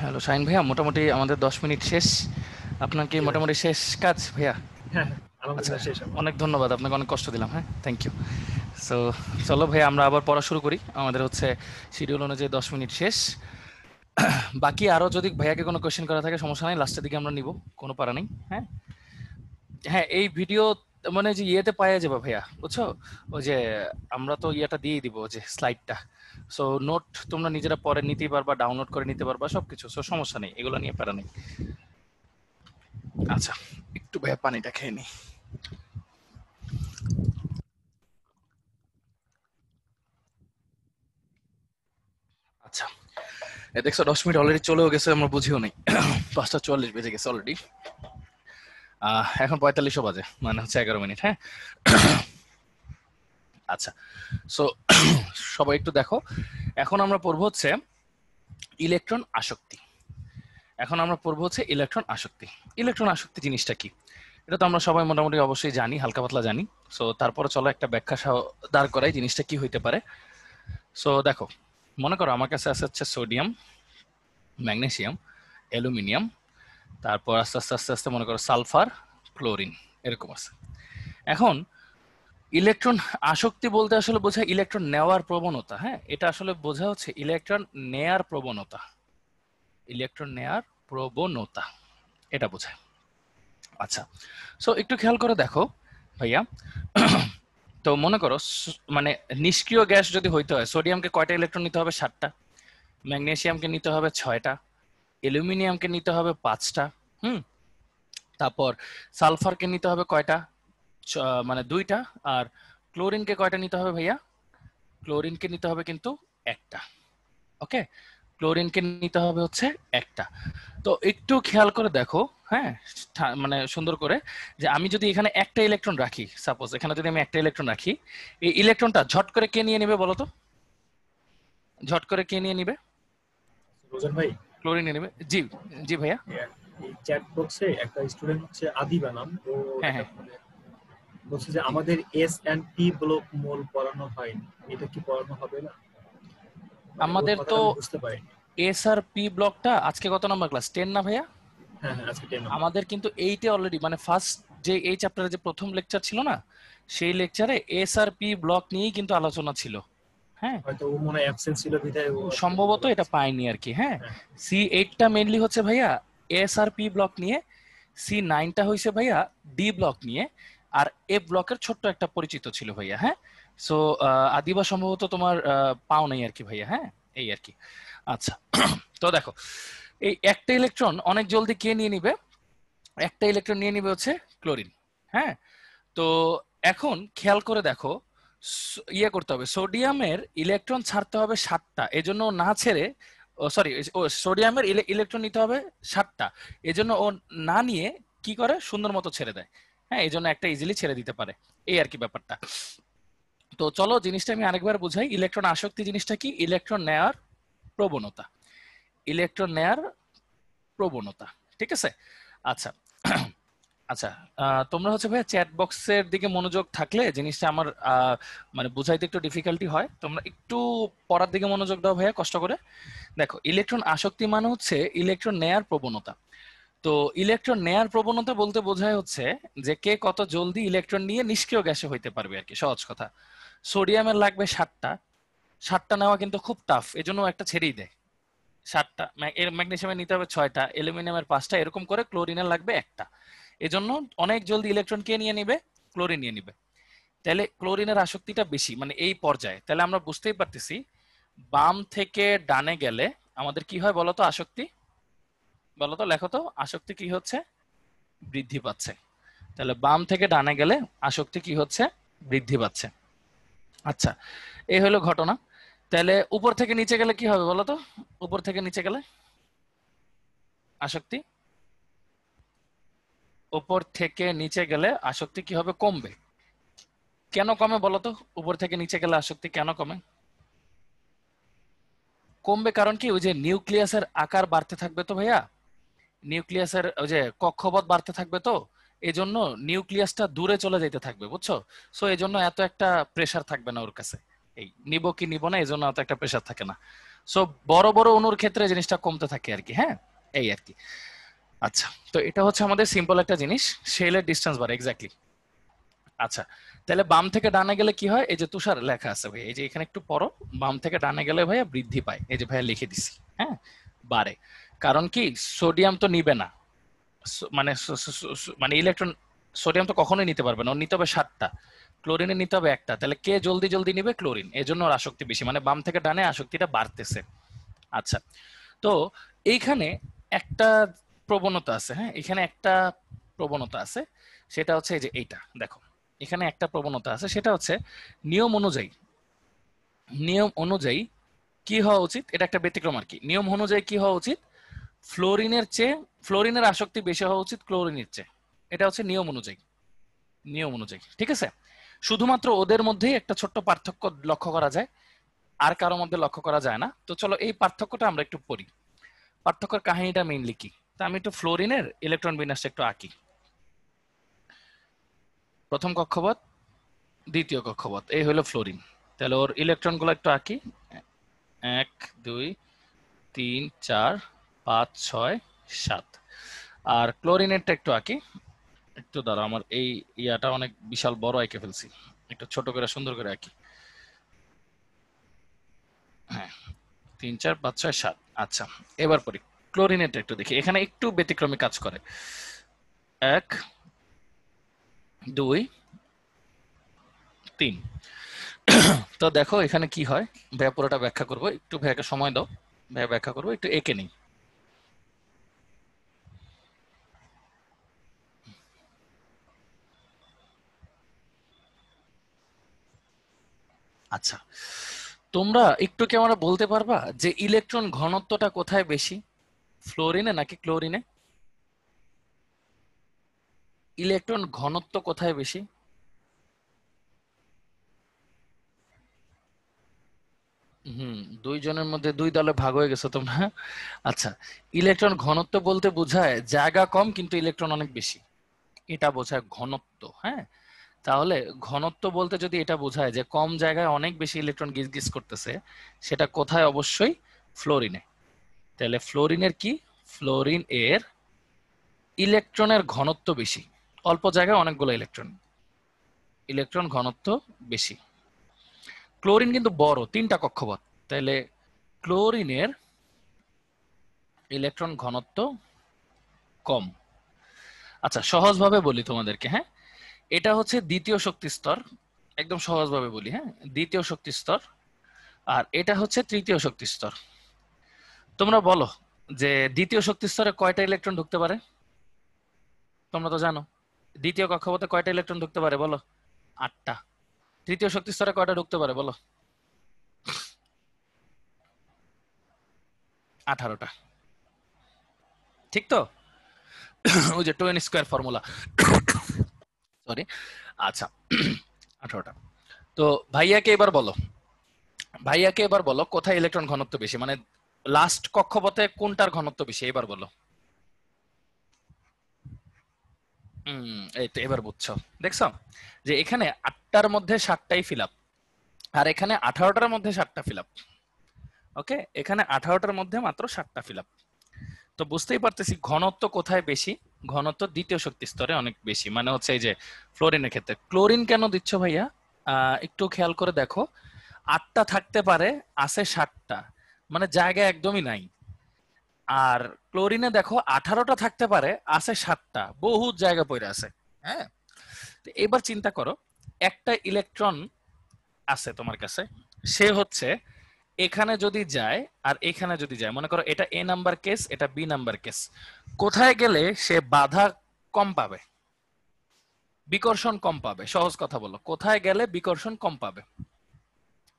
হ্যালো শাহিন ভাইয়া, মোটামুটি আমাদের 10 মিনিট শেষ। আপনার কি জি ভাই। মোটামুটি শেষ কাজ ভাইয়া? হ্যাঁ হ্যাঁ, আচ্ছা, আলহামদুলিল্লাহ শেষ আমার। অনেক ধন্যবাদ, আপনাকে অনেক কষ্ট দিলাম। হ্যাঁ, থ্যাংক ইউ। সো চলো ভাইয়া, আমরা আবার পড়া শুরু করি। আমাদের হচ্ছে শিডিউল অনুযায়ী 10 মিনিট শেষ। বাকি আরও যদি ভাইয়াকে কোনো কোয়েশ্চেন করা থাকে সমস্যা নেই, লাস্টের দিকে আমরা নিব, কোনো পারা নেই। হ্যাঁ হ্যাঁ, এই ভিডিও মানে যে ইয়েতে পাওয়া যাবে ভাইয়া, বুঝছো? ওই যে আমরা তো ইয়েটা দিয়ে দিব, যে স্লাইডটা। সো নোট তোমরা নিজেরা পরে নিতেই পারবা, ডাউনলোড করে নিতে পারবা সবকিছু। সো সমস্যা নেই, এগুলো নিয়ে প্যারা নেই। আচ্ছা, একটু ভাইয়া পানিটা খেয়ে নিই। আচ্ছা, দেখছো 10 মিনিট অলরেডি চলেও গেছে, আমরা বুঝিও নাই। 5:44 বেজে গেছে অলরেডি। এখন 45ও বাজে, মানে হচ্ছে 11 মিনিট। হ্যাঁ, আচ্ছা। সো সবাই একটু দেখো, এখন আমরা পড়বো হচ্ছে ইলেকট্রন আসক্তি। এখন আমরা পড়বো হচ্ছে ইলেকট্রন আসক্তি। ইলেকট্রন আসক্তি জিনিসটা কি, এটা তো আমরা সবাই মোটামুটি অবশ্যই জানি, হালকা পাতলা জানি। সো তারপরে চলো একটা ব্যাখ্যা দাঁড় করাই জিনিসটা কি হইতে পারে। সো দেখো, মনে করো আমার কাছে আছে হচ্ছে সোডিয়াম, ম্যাগনেসিয়াম, অ্যালুমিনিয়াম, তারপর আস্তে আস্তে আস্তে আস্তে মনে করো সালফার, ক্লোরিন, এরকম আছে। এখন ইলেকট্রন আসক্তি বলতে আসলে বোঝায় ইলেকট্রন নেওয়ার প্রবণতা। হ্যাঁ, এটা আসলে বোঝা হচ্ছে ইলেকট্রন নেয়ার প্রবণতা, ইলেকট্রন নেয়ার প্রবণতা, এটা বোঝায়। আচ্ছা, সো একটু খেয়াল করে দেখো ভাইয়া। তো মনে করো মানে নিষ্ক্রিয় গ্যাস যদি হইতে হয়, সোডিয়ামকে কয়টা ইলেকট্রন নিতে হবে? 7টা। ম্যাগনেসিয়ামকে নিতে হবে 6টা। অ্যালুমিনিয়ামকে নিতে হবে 5টা। তারপর সালফারকে নিতে হবে কয়টা? মানে 2টা। আর ক্লোরিনকে কয়টা নিতে হবে ভাইয়া? ক্লোরিনকে নিতে হবে কিন্তু 1টা। ওকে, ক্লোরিনকে নিতে হবে হচ্ছে 1টা। তো একটু খেয়াল করে দেখো, হ্যাঁ, মানে সুন্দর করে, যে আমি যদি এখানে একটা ইলেকট্রন রাখি, সাপোজ এখানে যদি আমি একটা ইলেকট্রন রাখি, এই ইলেকট্রনটা ঝট করে কে নিয়ে নেবে বলো তো? ঝট করে কে নিয়ে নিবে? রোজন ভাই, ক্লোরিন নিয়ে নেবে। জি, জি ভাইয়া। এই চ্যাট বক্সে একটা স্টুডেন্ট হচ্ছে আদিবা নাম, ও হ্যাঁ একটা হ্যাঁ, বলছে যে আমাদের এস এন্ড পি ব্লক মোল পড়ানো হয়নি, এটা কি পড়ানো হবে না? মানে ওর আমাদের তো কথাটা আমি বুঝতে পারিনি। এস আর পি ব্লকটা আজকে কত নাম্বার ক্লাস? 10 না ভাইয়া? হ্যাঁ হ্যাঁ, আজকে 10 নাম্বার। আমাদের কিন্তু এইটে অলরেডি, মানে ফার্স্ট যে এই চ্যাপ্টারে যে প্রথম লেকচার ছিল না, সেই লেকচারে এস আর পি ব্লক নিয়েই কিন্তু আলোচনা ছিল। হ্যাঁ, হয়তো ও মনে হয় অ্যাবসেন্ট ছিল বিধায় ও আজকে বলতে সম্ভবত এটা পারতেছে না। পাইনি আর কি। হ্যাঁ, হ্যাঁ, C8টা মেইনলি হচ্ছে ভাইয়া এস আর পি ব্লক নিয়ে, C9টা হয়েছে ভাইয়া ডি ব্লক নিয়ে, আর এ ব্লকের ছোট্ট একটা পরিচিত ছিল ভাইয়া। হ্যাঁ, সো আদিবা সম্ভবত তোমার পাও নাই আর কি ভাইয়া। হ্যাঁ, এই আর কি। আচ্ছা, তো দেখো, এই একটা ইলেকট্রন অনেক জলদি কে নিয়ে নিবে? একটা ইলেকট্রন নিয়ে নিবে হচ্ছে ক্লোরিন। হ্যাঁ, তো এখন খেয়াল করে দেখো, ইয়ে করতে হবে, সোডিয়ামের ইলেকট্রন ছাড়তে হবে 7টা, এজন্য ও না ছেড়ে, ও সরি, ও সোডিয়ামের ইলেকট্রন নিতে হবে 7টা, এজন্য ও না নিয়ে কি করে, সুন্দর মতো ছেড়ে দেয়। হ্যাঁ, এই জন্য একটা ইজিলি ছেড়ে দিতে পারে, এই আর কি ব্যাপারটা। তো চলো জিনিসটা আমি আরেকবার বুঝাই। ইলেকট্রন আসক্তি জিনিসটা কি? ইলেকট্রন নেয়ার প্রবণতা, ইলেকট্রন নেয়ার প্রবণতা, ঠিক আছে? আচ্ছা, আচ্ছা, তোমরা হচ্ছে ভাই চ্যাট বক্সের দিকে মনোযোগ থাকলে জিনিসটা আমার মানে বুঝাইতে একটু ডিফিকাল্টি হয়। তোমরা একটু পড়ার দিকে মনোযোগ দাও ভাইয়া, কষ্ট করে। দেখো, ইলেকট্রন আসক্তি মানে হচ্ছে ইলেকট্রন নেয়ার প্রবণতা। তো ইলেকট্রন নেয়ার প্রবণতা বলতে বোঝায় হচ্ছে যে কে কত জলদি ইলেকট্রন নিয়ে নিষ্ক্রিয় গ্যাসে হইতে পারবে আর কি, সহজ কথা। সোডিয়ামের লাগবে 7টা, 7টা নেওয়া কিন্তু খুব টাফ, এজন্য একটা ছেড়েই দেয়। 7টা। ম্যাগনেসিয়ামের নিতে হবে 6টা, অ্যালুমিনিয়ামের 5টা, এরকম করে ক্লোরিনের লাগবে 1টা। এজন্য অনেক জলদি ইলেকট্রন কে নিয়ে নিবে? ক্লোরিন নিয়ে নিবে। তাহলে ক্লোরিনের আসক্তিটা বেশি, মানে এই পর্যায়ে। তাহলে আমরা বুঝতেই পারতেছি বাম থেকে ডানে গেলে আমাদের কি হয় বলতো? আসক্তি, বলতো, লেখো তো, আসক্তি কি হচ্ছে? বৃদ্ধি পাচ্ছে। তাহলে বাম থেকে ডানে গেলে আসক্তি কি হচ্ছে? বৃদ্ধি পাচ্ছে। আচ্ছা, এই হলো ঘটনা। তাহলে উপর থেকে নিচে গেলে কি হবে বলতো? উপর থেকে নিচে গেলে আসক্তি, উপর থেকে নিচে গেলে আসক্তি কি হবে? কমবে। কেন কমে বলতো? উপর থেকে নিচে গেলে আসক্তি কেন কমে? কমবে কারণ কি? ওই যে নিউক্লিয়াসের আকার বাড়তে থাকবে তো ভাইয়া, নিউক্লিয়াসের ওই যে কক্ষপথ বাড়তে থাকবে, তো এই জন্য নিউক্লিয়াসটা দূরে চলে যেতে থাকবে, বুঝছো? সো এই জন্য এত একটা প্রেসার থাকবে না ওর কাছে, এই নিব কি নিব না, এই জন্য এত একটা প্রেসার থাকে না। সো বড় বড় অণুর ক্ষেত্রে জিনিসটা কমতে থাকে আর কি। হ্যাঁ, এই আর কি। আচ্ছা, তো এটা হচ্ছে আমাদের সিম্পল একটা জিনিস, শেলের ডিস্টেন্স বাড়ে, এক্স্যাক্টলি। আচ্ছা, তাহলে বাম থেকে ডানে গেলে কি হয়? এই যে তুষার লেখা আছে ভাই, এই যে এখানে একটু পড়ো, বাম থেকে ডানে গেলে ভাইয়া বৃদ্ধি পায়, এই যে ভাইয়া লিখে দিছি। হ্যাঁ, বাড়ে। কারণ কি? সোডিয়াম তো নিবে না, মানে মানে ইলেকট্রন, সোডিয়াম তো কখনোই নিতে পারবে না, ওর নিতে হবে 7টা, ক্লোরিনের নিতে হবে 1টা। তাহলে কে জলদি জলদি নিবে? ক্লোরিন, এই জন্য ওর আসক্তি বেশি, মানে বাম থেকে ডানে আসক্তিটা বাড়তেছে। আচ্ছা, তো এইখানে একটা প্রবণতা আছে। হ্যাঁ, এখানে একটা প্রবণতা আছে, সেটা হচ্ছে এই যে এইটা দেখো, এখানে একটা প্রবণতা আছে, সেটা হচ্ছে নিয়ম অনুযায়ী, নিয়ম অনুযায়ী কি হওয়া উচিত, এটা একটা ব্যতিক্রম আর কি, নিয়ম অনুযায়ী কি হওয়া উচিত, ফ্লোরিনের আসক্তি বেশি হওয়া উচিত ক্লোরিনের চেয়ে। এটা হচ্ছে নিয়ম অনুযায়ী, ঠিক আছে। শুধুমাত্র ওদের মধ্যেই একটা ছোট্ট পার্থক্য লক্ষ্য করা যায়, আর কারো মধ্যে লক্ষ্য করা যায় না। তো চলো এই পার্থক্যটা আমরা একটু পড়ি, পার্থক্যের কাহিনীটা মেইনলি কি। তা আমি একটু ফ্লোরিনের ইলেকট্রন বিন্যাসটা একটু আঁকি। প্রথম কক্ষপথ, দ্বিতীয় কক্ষপথ, এই হলো ফ্লোরিন। তাহলে ওর ইলেকট্রন গুলো একটু আঁকি, 1 2 3 4 5 6 7। আর ক্লোরিনেরটা একটু আঁকি, একটু দাঁড়া, আমার এই ইয়াটা অনেক বিশাল বড় এঁকে ফেলছি, একটু ছোট করে সুন্দর করে আঁকি। হ্যাঁ, 3 4 5 6 7। আচ্ছা, এবার পড়ি ক্লোরিনেরটা একটু দেখি, এখানে একটু ব্যতিক্রমী কাজ করে। 1 2 3। তো দেখো এখানে কি হয়, ভাইয়া পুরোটা ব্যাখ্যা করবো, একটু ভাইয়াকে সময় দাও, ভাইয়া ব্যাখ্যা করবো, একটু এঁকে নিই। আচ্ছা, তোমরা একটু কি আমরা বলতে পারবা যে ইলেকট্রন ঘনত্বটা কোথায় বেশি, ফ্লোরিনে নাকি ক্লোরিনে? ইলেকট্রন ঘনত্ব কোথায় বেশি? হুম, দুইজনের মধ্যে দুই দলে ভাগ হয়ে গেছো তোমরা। আচ্ছা, ইলেকট্রন ঘনত্ব বলতে বোঝায় জায়গা কম কিন্তু ইলেকট্রন অনেক বেশি, এটা বোঝায় ঘনত্ব। হ্যাঁ, তাহলে ঘনত্ব বলতে যদি এটা বোঝায় যে কম জায়গায় অনেক বেশি ইলেকট্রন গিজ গিজ করতেছে, সেটা কোথায়? অবশ্যই ফ্লোরিনে। তাহলে ফ্লোরিনের কি, ফ্লোরিন এর ইলেকট্রনের ঘনত্ব বেশি, অল্প জায়গায় অনেকগুলো ইলেকট্রন ঘনত্ব বেশি। ক্লোরিন কিন্তু বড়, 3টা কক্ষপথ, তাহলে ক্লোরিনের ইলেকট্রন ঘনত্ব কম। আচ্ছা, সহজভাবে বলি তোমাদেরকে, হ্যাঁ, এটা হচ্ছে দ্বিতীয় শক্তি স্তর, একদম সহজভাবে বলি, হ্যাঁ, দ্বিতীয় শক্তি স্তর, আর এটা হচ্ছে তৃতীয় শক্তি স্তর। তোমরা বলো যে দ্বিতীয় শক্তি স্তরে কয়টা ইলেকট্রন ঢুকতে পারে? তোমরা তো জানো দ্বিতীয় কক্ষপথে কয়টা ইলেকট্রন ঢুকতে পারে, বলো। 8টা। তৃতীয় শক্তি স্তরে কয়টা ঢুকতে পারে, বলো। 18টা। ঠিক তো? ওই যে 2n স্কয়ার ফর্মুলা, সরি। আচ্ছা, 18টা। তো ভাইয়াকে এবার বলো কোথায় ইলেকট্রন ঘনত্ব বেশি, মানে লাস্ট কক্ষপথে কোনটার ঘনত্ব বেশি, এবার বলো। এই তো এবার বুঝছো, দেখছো যে এখানে 8টার মধ্যে 7টাই ফিল আপ, আর এখানে 18টার মধ্যে 7টা ফিল আপ। ওকে, এখানে 18টার মধ্যে মাত্র 7টা ফিল আপ। তো বুঝতেই পারতেছি ঘনত্ব কোথায় বেশি, ঘনত্ব দ্বিতীয় শক্তি স্তরে অনেক বেশি, মানে হচ্ছে এই যে ফ্লোরিনের ক্ষেত্রে। ক্লোরিন কেন দিচ্ছ ভাইয়া, একটু খেয়াল করে দেখো, 8টা থাকতে পারে, আছে 7টা, মানে জায়গা একদমই নাই। আর ক্লোরিনে দেখো 18টা থাকতে পারে, আছে 7টা, বহু জায়গা পড়ে আছে। হ্যাঁ, তো এবার চিন্তা করো, একটা ইলেকট্রন আছে তোমার কাছে, সে হচ্ছে এখানে যদি যায় আর এখানে যদি যায়, মনে করো এটা এ নাম্বার কেস, এটা বি নাম্বার কেস, কোথায় গেলে সে বাধা কম পাবে, বিকর্ষণ কম পাবে? সহজ কথা বলো, কোথায় গেলে বিকর্ষণ কম পাবে?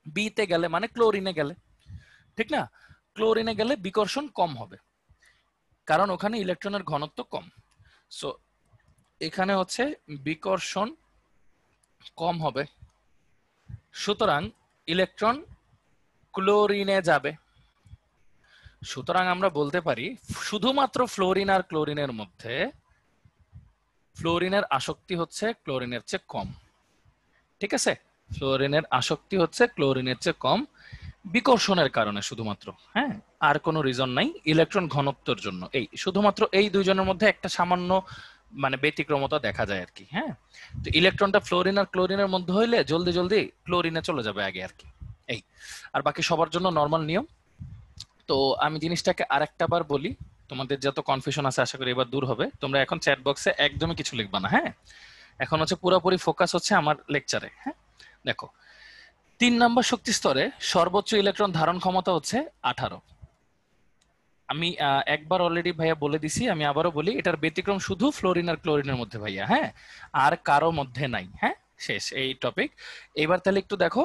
বি তে গেলে, মানে ক্লোরিনে গেলে, ঠিক না? ক্লোরিনে গেলে বিকর্ষণ কম হবে, কারণ ওখানে ইলেকট্রনের ঘনত্ব কম। সো এখানে হচ্ছে বিকর্ষণ কম হবে, সুতরাং ইলেকট্রন ক্লোরিনে যাবে। সুতরাং আমরা বলতে পারি শুধুমাত্র ফ্লোরিন আর ক্লোরিনের মধ্যে ফ্লোরিনের আসক্তি হচ্ছে ক্লোরিনের চেয়ে কম, ঠিক আছে? ফ্লোরিনের আসক্তি হচ্ছে ক্লোরিনের চেয়ে কম বিকর্ষণের কারণে শুধুমাত্র, হ্যাঁ, আর কোনো রিজন নাই, ইলেকট্রন ঘনত্বের জন্য। এই শুধুমাত্র এই দুইজনের মধ্যে একটা সামান্য মানে ব্যতিক্রমতা দেখা যায় আর কি। হ্যাঁ, তো ইলেকট্রনটা ফ্লোরিন আর ক্লোরিনের মধ্যে হইলে জলদি জলদি ক্লোরিনে চলে যাবে আগে আর কি, এই। আর বাকি সবার জন্য নর্মাল নিয়ম। তো আমি জিনিসটাকে আরেকটা বার বলি, তোমাদের যত কনফিউশন আছে আশা করি এবার দূর হবে। তোমরা এখন চ্যাট বক্সে একদমই কিছু লিখবা না, হ্যাঁ, এখন হচ্ছে পুরোপুরি ফোকাস হচ্ছে আমার লেকচারে। হ্যাঁ, দেখো 3 নম্বর শক্তি স্তরে সর্বোচ্চ ইলেকট্রন ধারণ ক্ষমতা হচ্ছে 18। আমি একবার অলরেডি ভাইয়া বলে দিছি, আমি আবারও বলি, এটার ব্যতিক্রম শুধু ফ্লোরিন আর ক্লোরিনের মধ্যে ভাইয়া, হ্যাঁ, আর কারো মধ্যে নাই। হ্যাঁ, শেষ এই টপিক। এবার তাহলে একটু দেখো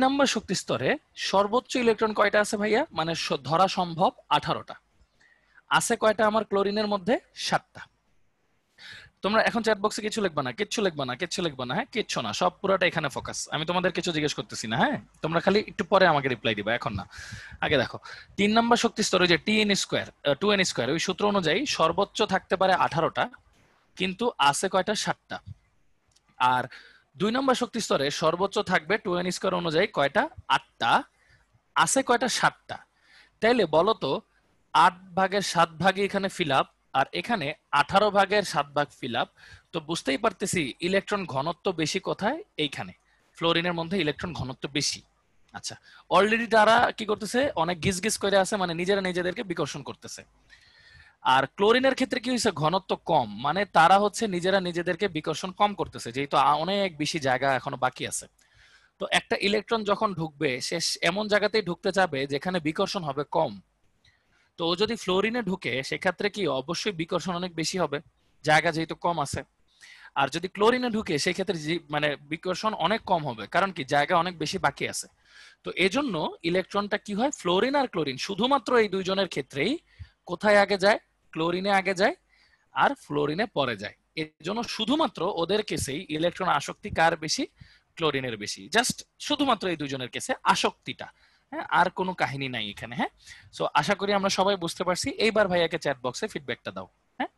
নম্বর শক্তি স্তরে সর্বোচ্চ ইলেকট্রন কয়টা আছে ভাইয়া, মানে ধরা সম্ভব 18টা। আছে কয়টা আমার ক্লোরিনের মধ্যে? 7টা। তোমরা এখন চ্যাট বক্সে কিছু লিখবা না, কিচ্ছু লিখবা না, কিচ্ছু লিখবা না, হ্যাঁ, কিচ্ছু না, সব পুরোটা এখানে ফোকাস। আমি তোমাদের কিছু জিজ্ঞেস করতেছি না, হ্যাঁ, তোমরা খালি একটু পরে আমাকে রিপ্লাই দিবা, এখন না। আগে দেখো 3 নম্বর শক্তি স্তরে যে T N square 2n square, ওই সূত্র অনুযায়ী সর্বোচ্চ থাকতে পারে 18টা, কিন্তু আছে কয়টা? 7টা। আর 2 নম্বর শক্তি স্তরে সর্বোচ্চ থাকবে 2n স্কোয়ার অনুযায়ী কয়টা? 8টা। আছে কয়টা? 7টা। তাইলে বলো তো 8 ভাগের 7 ভাগে এখানে ফিল আপ, আর এখানে 18 ভাগের 7 ভাগ ফিল আপ। তো বুঝতেই পারতেছি ইলেকট্রন ঘনত্ব বেশি কোথায়? এইখানে ফ্লোরিনের মধ্যে ইলেকট্রন ঘনত্ব বেশি। আচ্ছা, অলরেডি তারা কি করতেছে? অনেক গিজ গিজ করে আছে, মানে নিজেরা নিজেদেরকে বিকর্ষণ করতেছে। আর ক্লোরিনের ক্ষেত্রে কি হয়েছে? ঘনত্ব কম, মানে তারা হচ্ছে নিজেরা নিজেদেরকে বিকর্ষণ কম করতেছে, যেহেতু অনেক বেশি জায়গা এখনো বাকি আছে। তো একটা ইলেকট্রন যখন ঢুকবে, সে এমন জায়গাতেই ঢুকতে যাবে যেখানে বিকর্ষণ হবে কম। তো ও যদি ফ্লোরিনে ঢুকে, সেক্ষেত্রে কি অবশ্যই বিকর্ষণ অনেক বেশি হবে, জায়গা যেহেতু কম আছে। আর যদি ক্লোরিনে ঢুকে, সেই ক্ষেত্রে মানে বিকর্ষণ অনেক কম হবে, কারণ কি জায়গা অনেক বেশি বাকি আছে। তো এজন্য ইলেকট্রনটা কি হয়? ফ্লোরিন আর ক্লোরিন শুধুমাত্র এই দুইজনের ক্ষেত্রেই কোথায় আগে যায়? ক্লোরিনে আগে যায়, আর ফ্লোরিনে পরে যায়। এর জন্য শুধুমাত্র ওদের কেসেই ইলেকট্রন আসক্তি কার বেশি? ক্লোরিনের বেশি। জাস্ট শুধুমাত্র এই দুজনের কেসে আসক্তিটা, হ্যাঁ, আর কোনো কাহিনী নাই এখানে। হ্যাঁ, সো আশা করি আমরা সবাই বুঝতে পারছি। এইবার ভাইয়াকে চ্যাট বক্সে ফিডব্যাকটা দাও। হ্যাঁ,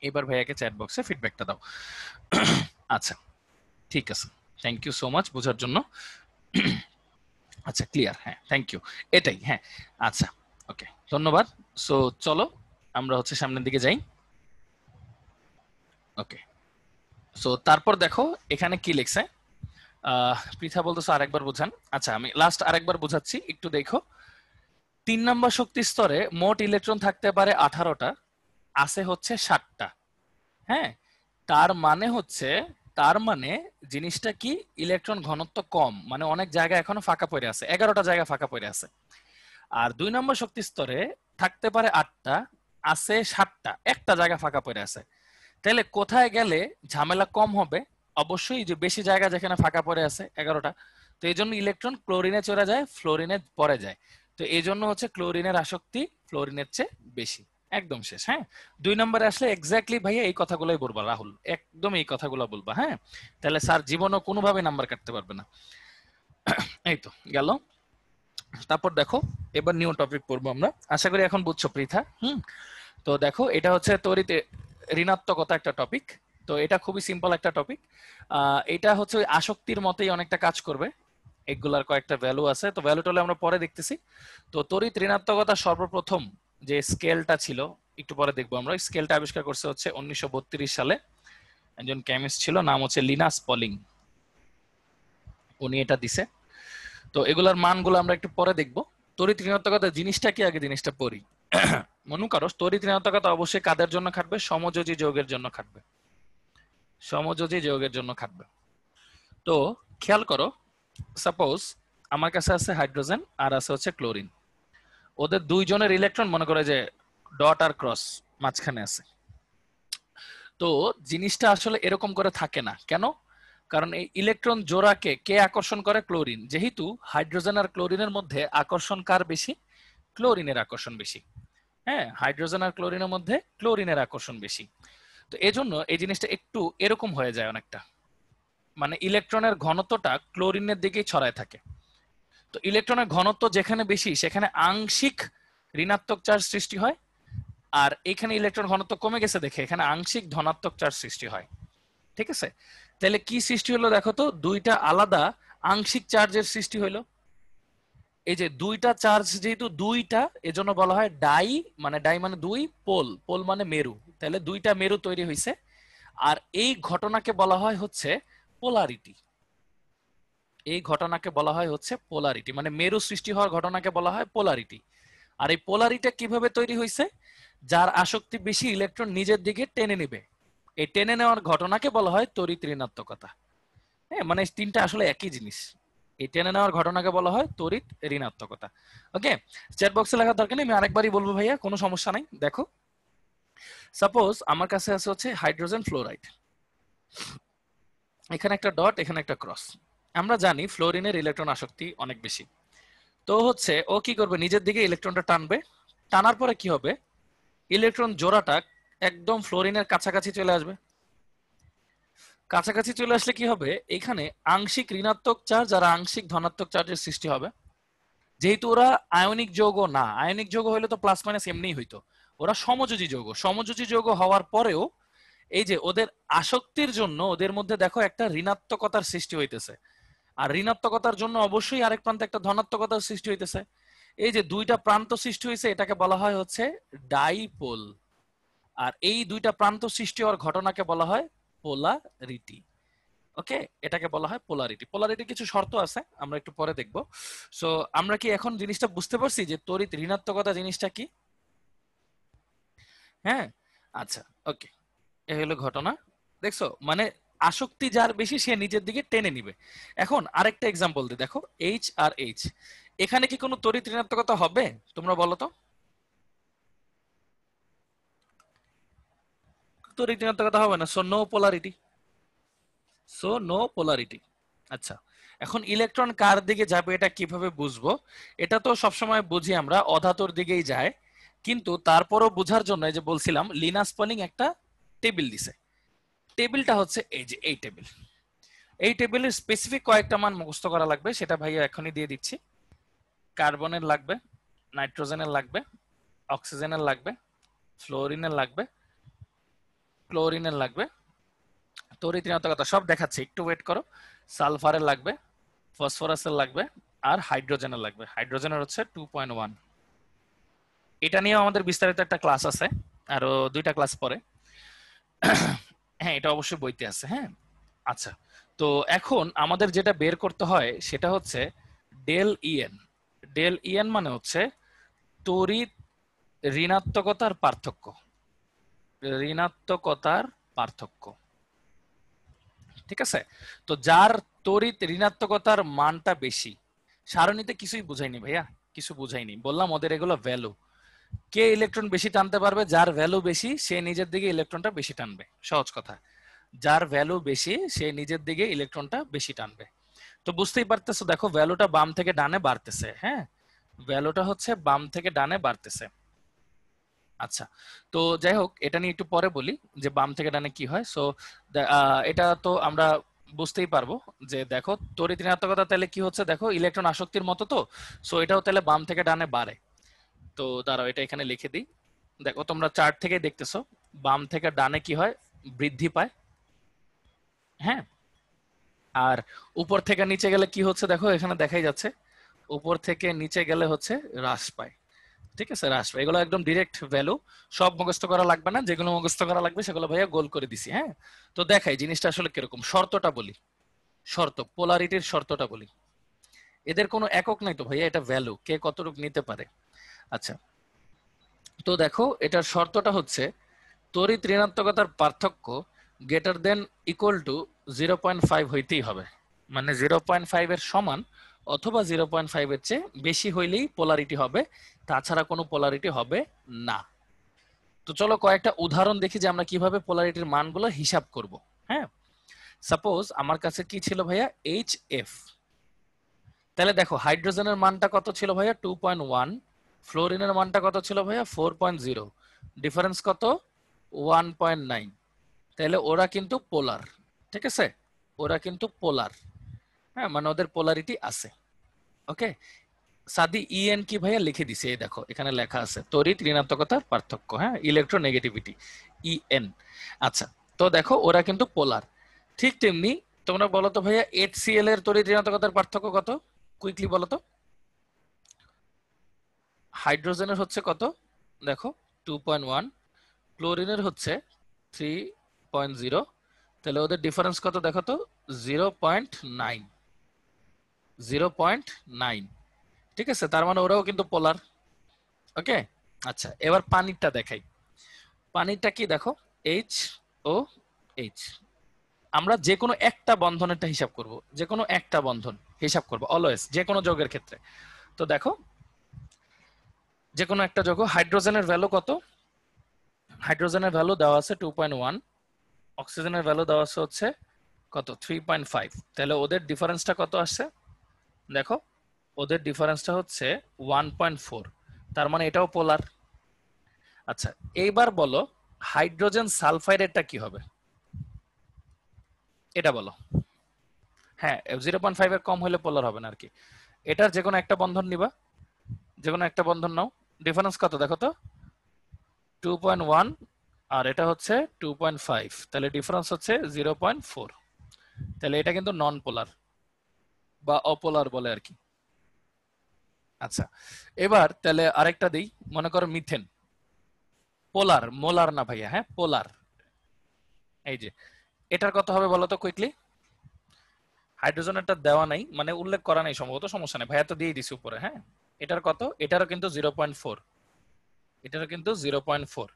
এইবার ভাইয়াকে চ্যাট বক্সে ফিডব্যাকটা দাও। আচ্ছা, ঠিক আছে, থ্যাংক ইউ সো মাচ বোঝার জন্য। আচ্ছা, ক্লিয়ার, হ্যাঁ, থ্যাংক ইউ, এটাই, হ্যাঁ। আচ্ছা, ওকে, ধন্যবাদ। সো চলো আমরা হচ্ছে সামনের দিকে যাই। ওকে, সো তারপর দেখো এখানে কি লিখছে। পৃথা বলতেছে আরেকবার বোঝান। আচ্ছা, আমি লাস্ট আরেকবার বোঝাচ্ছি, একটু দেখো। 3 নম্বর শক্তি স্তরে মোট ইলেকট্রন থাকতে পারে 18টা, আছে হচ্ছে 7টা। হ্যাঁ, তার মানে জিনিসটা কি? ইলেকট্রন ঘনত্ব কম, মানে অনেক জায়গা এখনো ফাঁকা পড়ে আছে, 11টা জায়গা ফাঁকা পড়ে আছে। আর 2 নম্বর শক্তি স্তরে থাকতে পারে 8টা, আছে 7টা, একটা জায়গা ফাঁকা পড়ে আছে। তাহলে কোথায় গেলে ঝামেলা কম হবে? অবশ্যই যে বেশি জায়গা যেখানে ফাঁকা পড়ে আছে 11টা। তো এই জন্য ইলেকট্রন ক্লোরিনে চলে যায়, ফ্লোরিনে পরে যায়। তো এই জন্য হচ্ছে ক্লোরিনের আসক্তি ফ্লোরিনের চেয়ে বেশি। একদম শেষ। হ্যাঁ, 2 নম্বরে আসলে এক্স্যাক্টলি ভাইয়া এই কথাগুলোই বলবা রাহুল, একদম এই কথাগুলো বলবা। হ্যাঁ, তাহলে স্যার জীবনও কোনোভাবে নাম্বার কাটতে পারবে না। এই তো গেল। তারপর দেখো এবার নিউ টপিক পড়বো আমরা। আশা করি এখন বুঝছো পৃথা। তো দেখো এটা হচ্ছে তড়িৎ ঋণাত্মকতা একটা টপিক। তো এটা খুবই সিম্পল একটা টপিক। এটা হচ্ছে ওই আসক্তির মতেই অনেকটা কাজ করবে। এগুলার কয়েকটা ভ্যালু আছে, তো ভ্যালু টলে আমরা পরে দেখতেছি। তো তড়িৎ ঋণাত্মকতা সর্বপ্রথম যে স্কেলটা ছিল, একটু পরে দেখবো আমরা। স্কেলটা আবিষ্কার করছে হচ্ছে 1932 সালে একজন কেমিস্ট ছিল, নাম হচ্ছে লিনাস পলিং, উনি এটা দিছে। তো এগুলার মানগুলো আমরা একটু পরে দেখবো। তড়িৎ ঋণাত্মকতা জিনিসটা কি, আগে জিনিসটা পড়ি। মনে করো তড়িৎ ঋণাত্মকতা অবশ্যই কাদের জন্য খাটবে? সমযোজী যৌগের জন্য খাটবে, সমযোজী যৌগের জন্য খাটবে। তো খেয়াল করো, সাপোজ আমার কাছে আছে হাইড্রোজেন আর আছে হচ্ছে ক্লোরিন। ওদের দুইজনের ইলেকট্রন মনে করে যে ডট আর ক্রস মাঝখানে আছে। তো জিনিসটা আসলে এরকম করে থাকে না। কেন? কারণ এই ইলেকট্রন জোড়াকে কে আকর্ষণ করে? ক্লোরিন। যেহেতু হাইড্রোজেন আর ক্লোরিনের মধ্যে আকর্ষণ কার বেশি? ক্লোরিনের আকর্ষণ বেশি। হ্যাঁ, হাইড্রোজেন আর ক্লোরিনের মধ্যে ক্লোরিনের আকর্ষণ বেশি। তো এজন্য এই জিনিসটা একটু এরকম হয়ে যায় অনেকটা, মানে ইলেকট্রনের ঘনত্বটা ক্লোরিনের দিকেই ছড়ায় থাকে। তো ইলেকট্রনের ঘনত্ব যেখানে বেশি সেখানে আংশিক ঋণাত্মক চার্জ সৃষ্টি হয়, আর এখানে ইলেকট্রন ঘনত্ব কমে গেছে দেখে এখানে আংশিক ধনাত্মক চার্জ সৃষ্টি হয়। ঠিক আছে, তাহলে কি সৃষ্টি হলো দেখো তো? দুইটা আলাদা আংশিক চার্জের সৃষ্টি হলো। এই যে দুইটা চার্জ যেহেতু দুইটা, এজন্য বলা হয় ডাই, মানে ডাই মানে দুই, পোল, পোল মানে মেরু, তাহলে দুইটা মেরু তৈরি হয়েছে। আর এই ঘটনাকে বলা হয় হচ্ছে পোলারিটি। এই ঘটনাকে বলা হয় হচ্ছে পোলারিটি, মানে মেরু সৃষ্টি হওয়ার ঘটনাকে বলা হয় পোলারিটি। আর এই পোলারিটি কিভাবে তৈরি হয়েছে? যার আসক্তি বেশি ইলেকট্রন নিজের দিকে টেনে নেবে, এই টেনে নেওয়ার ঘটনাকে বলা হয় তড়িৎ ঋণাত্মকতা। হ্যাঁ, মানে তিনটা আসলে একই জিনিস। এই টেনে নেওয়ার ঘটনাকে বলা হয় তড়িৎ ঋণাত্মকতা। ওকে, চ্যাট বক্সে লেখার দরকার নেই, আমি আরেকবারই বলবো ভাইয়া, কোনো সমস্যা নাই। দেখো সাপোজ আমার কাছে আছে হচ্ছে হাইড্রোজেন ফ্লোরাইড, এখানে একটা ডট, এখানে একটা ক্রস। আমরা জানি ফ্লোরিনের ইলেকট্রন আসক্তি অনেক বেশি। তো হচ্ছে ও কি করবে, নিজের দিকে ইলেকট্রনটা টানবে, টানার পরে কি হবে, ইলেকট্রন জোড়াটা একদম ফ্লোরিনের কাছাকাছি চলে আসবে। কাছাকাছি চলে আসলে কি হবে, এখানে আংশিক ঋণাত্মক চার্জ আর আংশিক ধনাত্মক চার্জের সৃষ্টি হবে। যেহেতু ওরা আয়নিক যৌগ না, আয়নিক যৌগ হলে তো প্লাস মাইনাস এমনিই হইতো, ওরা সমযোজী যৌগ। সমযোজী যৌগ হওয়ার পরেও এই যে ওদের আসক্তির জন্য ওদের মধ্যে দেখো একটা ঋণাত্মকতার সৃষ্টি হইতেছে, আর ঋণাত্মকতার জন্য অবশ্যই আরেক প্রান্তে একটা ধনাত্মকতার সৃষ্টি হইতেছে। এই যে দুইটা প্রান্ত সৃষ্টি হয়েছে এটাকে বলা হয় হচ্ছে ডাইপোল, আর এই দুইটা প্রান্ত সৃষ্টি হওয়ার ঘটনাকে বলা হয় পোলারিটি। ওকে, এটাকে বলা হয় পোলারিটি। পোলারিটির কিছু শর্ত আছে, আমরা একটু পরে দেখব। সো আমরা কি এখন জিনিসটা বুঝতে পারছি যে তড়িৎ ঋণাত্মকতা জিনিসটা কি? হ্যাঁ, আচ্ছা, ওকে, এ হলো ঘটনা। দেখছো, মানে আসক্তি যার বেশি সে নিজের দিকে টেনে নিবে। এখন আরেকটা এক্সাম্পল দিই, দেখো এইচ আর এইচ, এখানে কি কোনো তড়িৎ ঋণাত্মকতা হবে তোমরা বলো তো? তড়িৎ ঋণাত্মকতা হবে না, so no polarity. So no polarity. আচ্ছা, এখন ইলেকট্রন কার দিকে যাবে এটা কিভাবে বুঝবো? এটা তো সবসময় বুঝি আমরা অধাতুর দিকেই যায়, কিন্তু তারপরও বোঝার জন্য এই যে বলছিলাম লিনাস পলিং একটা টেবিল দিছে। টেবিলটা হচ্ছে এই যে এই টেবিল। এই টেবিলের স্পেসিফিক কয়েকটা মান মুখস্থ করা লাগবে, সেটা ভাইয়া এখনই দিয়ে দিচ্ছি। কার্বনের লাগবে, নাইট্রোজেনের লাগবে, অক্সিজেনের লাগবে, ফ্লোরিনের লাগবে, ক্লোরিনের লাগবে, তড়িৎ ঋণাত্মকতা সব দেখাচ্ছে, একটু ওয়েট করো। সালফারের লাগবে, ফসফরাসের লাগবে, আর হাইড্রোজেনের লাগবে। হাইড্রোজেনের হচ্ছে 2.1। এটা নিয়ে আমাদের বিস্তারিত একটা ক্লাস আছে, আরো 2টা ক্লাস পরে। হ্যাঁ, এটা অবশ্যই বইতে আছে। হ্যাঁ, আচ্ছা, তো এখন আমাদের যেটা বের করতে হয় সেটা হচ্ছে ডেল ইএন। ডেল ইএন মানে হচ্ছে তড়িৎ ঋণাত্মকতার পার্থক্য। ঋণাত্মকতার পার্থক্য, ঠিক আছে? তো যার তড়িৎ ঋণাত্মকতার মানটা বেশি, সারণীতে কিছুই বুঝাইনি ভাইয়া, কিছু বুঝাইনি, বললাম ওদের এগুলো ভ্যালু। কে ইলেকট্রন বেশি টানতে পারবে, যার ভ্যালু বেশি সে নিজের দিকে ইলেকট্রনটা বেশি টানবে, সহজ কথা। যার ভ্যালু বেশি সে নিজের দিকে ইলেকট্রনটা বেশি টানবে। তো বুঝতেই পারতেছো, দেখো ভ্যালুটা বাম থেকে ডানে বাড়তেছে। হ্যাঁ, ভ্যালুটা হচ্ছে বাম থেকে ডানে বাড়তেছে। আচ্ছা, তো যাই হোক, এটা নিয়ে একটু পরে বলি যে বাম থেকে ডানে কি হয়। সো এটা তো আমরা বুঝতেই পারবো যে দেখো তড়িৎ ঋণাত্মকতা তাহলে কি হচ্ছে, দেখো ইলেকট্রন আসক্তির মতো। তো সো এটাও তাহলে বাম থেকে ডানে বাড়ে। তো দাঁড়াও, এটা এখানে লিখে দিই। দেখো তোমরা চার্ট থেকে দেখতেছো বাম থেকে ডানে কি হয়, বৃদ্ধি পায়। হ্যাঁ, আর উপর থেকে নিচে গেলে কি হচ্ছে, দেখো এখানে দেখাই যাচ্ছে, উপর থেকে নিচে গেলে হচ্ছে হ্রাস পায়। ঠিক আছে, হ্রাস পায়। এগুলো একদম ডিরেক্ট ভ্যালু, সব মুখস্থ করা লাগবে না, যেগুলো মুখস্থ করা লাগবে সেগুলো ভাইয়া গোল করে দিছি। হ্যাঁ, তো দেখাই জিনিসটা আসলে কিরকম, শর্তটা বলি। শর্ত, পোলারিটির শর্তটা বলি। এদের কোনো একক নাই তো ভাইয়া, এটা ভ্যালু, কে কতটুকু নিতে পারে। আচ্ছা, তো দেখো এটার শর্তটা হচ্ছে তড়িৎ ঋণাত্মকতার পার্থক্য গ্রেটার দেন ইকুয়াল টু 0.5 হইতেই হবে। মানে 0.5 এর সমান অথবা 0.5 এর চেয়ে বেশি হইলেই পোলারিটি হবে, তাছাড়া কোনো পোলারিটি হবে না। তো চলো কয়েকটা উদাহরণ দেখি যে আমরা কিভাবে পোলারিটির মানগুলো হিসাব করব। হ্যাঁ, সাপোজ আমার কাছে কি ছিল ভাইয়া, এইচ এফ। তাহলে দেখো হাইড্রোজেনের মানটা কত ছিল ভাইয়া, 2.1। ফ্লোরিনের মানটা কত ছিল ভাইয়া, 4.0। ডিফারেন্স কত, 1.9। তাহলে ওরা কিন্তু পোলার। ঠিক আছে, ওরা কিন্তু পোলার। হ্যাঁ, মানে ওদের পোলারিটি আছে। ওকে, সাদি ইএন কি ভাইয়া লিখে দিছে, এই দেখো এখানে লেখা আছে তড়িৎ ঋণাত্মকতার পার্থক্য। হ্যাঁ, ইলেকট্রোনেগেটিভিটি, ইএন। আচ্ছা, তো দেখো ওরা কিন্তু পোলার। ঠিক তেমনি তোমরা বলো তো ভাইয়া HCl এর তড়িৎ ঋণাত্মকতার পার্থক্য কত, কুইকলি বলো তো। হাইড্রোজেনের হচ্ছে কত, দেখো 2.1, ক্লোরিনের হচ্ছে 3.0। তাহলে ওদের ডিফারেন্স কত দেখো তো, 0.9। 0.9, ঠিক আছে, তার মানে ওরাও কিন্তু পোলার। ওকে, আচ্ছা, এবার পানিরটা দেখাই। পানিরটা কি দেখো, এইচ ও এইচ। আমরা যে কোনো একটা বন্ধনেরটা হিসাব করব, যে কোনো একটা বন্ধন হিসাব করব অলওয়েজ, যে কোনো যৌগের ক্ষেত্রে। তো দেখো যে কোনো একটা যৌগ, হাইড্রোজেনের ভ্যালু কত, হাইড্রোজেনের ভ্যালু দেওয়া আছে 2.1, অক্সিজেনের ভ্যালু দেওয়া আছে হচ্ছে কত 3.5, তাহলে ওদের ডিফারেন্সটা কত আসছে দেখো, ওদের ডিফারেন্সটা হচ্ছে 1.4, তার মানে এটাও পোলার। আচ্ছা এইবার বলো হাইড্রোজেন সালফাইডেরটা কি হবে এটা বলো। হ্যাঁ 0.5 এর কম হলে পোলার হবে না আর কি। এটার যে কোনো একটা বন্ধন নিবা, যে কোনো একটা বন্ধন নাও, ডিফারেন্স কত দেখো তো 2.1 আর এটা হচ্ছে 2.5, তাহলে ডিফারেন্স হচ্ছে 0.4, তাহলে এটা কিন্তু নন পোলার বা অপোলার বলে আর কি। আচ্ছা এবার তাহলে আরেকটা দিই, মনে করো মিথেন, পোলার, মোলার না ভাইয়া, হ্যাঁ পোলার। এই যে এটার কত হবে বলো তো কুইকলি, হাইড্রোজেনেরটা দেওয়া নাই মানে উল্লেখ করা নাই সম্ভবত, সমস্যা নেই ভাইয়া তো দিয়ে দিছি উপরে। হ্যাঁ এটার কত, এটারও কিন্তু 0.4, এটারও কিন্তু 0.4,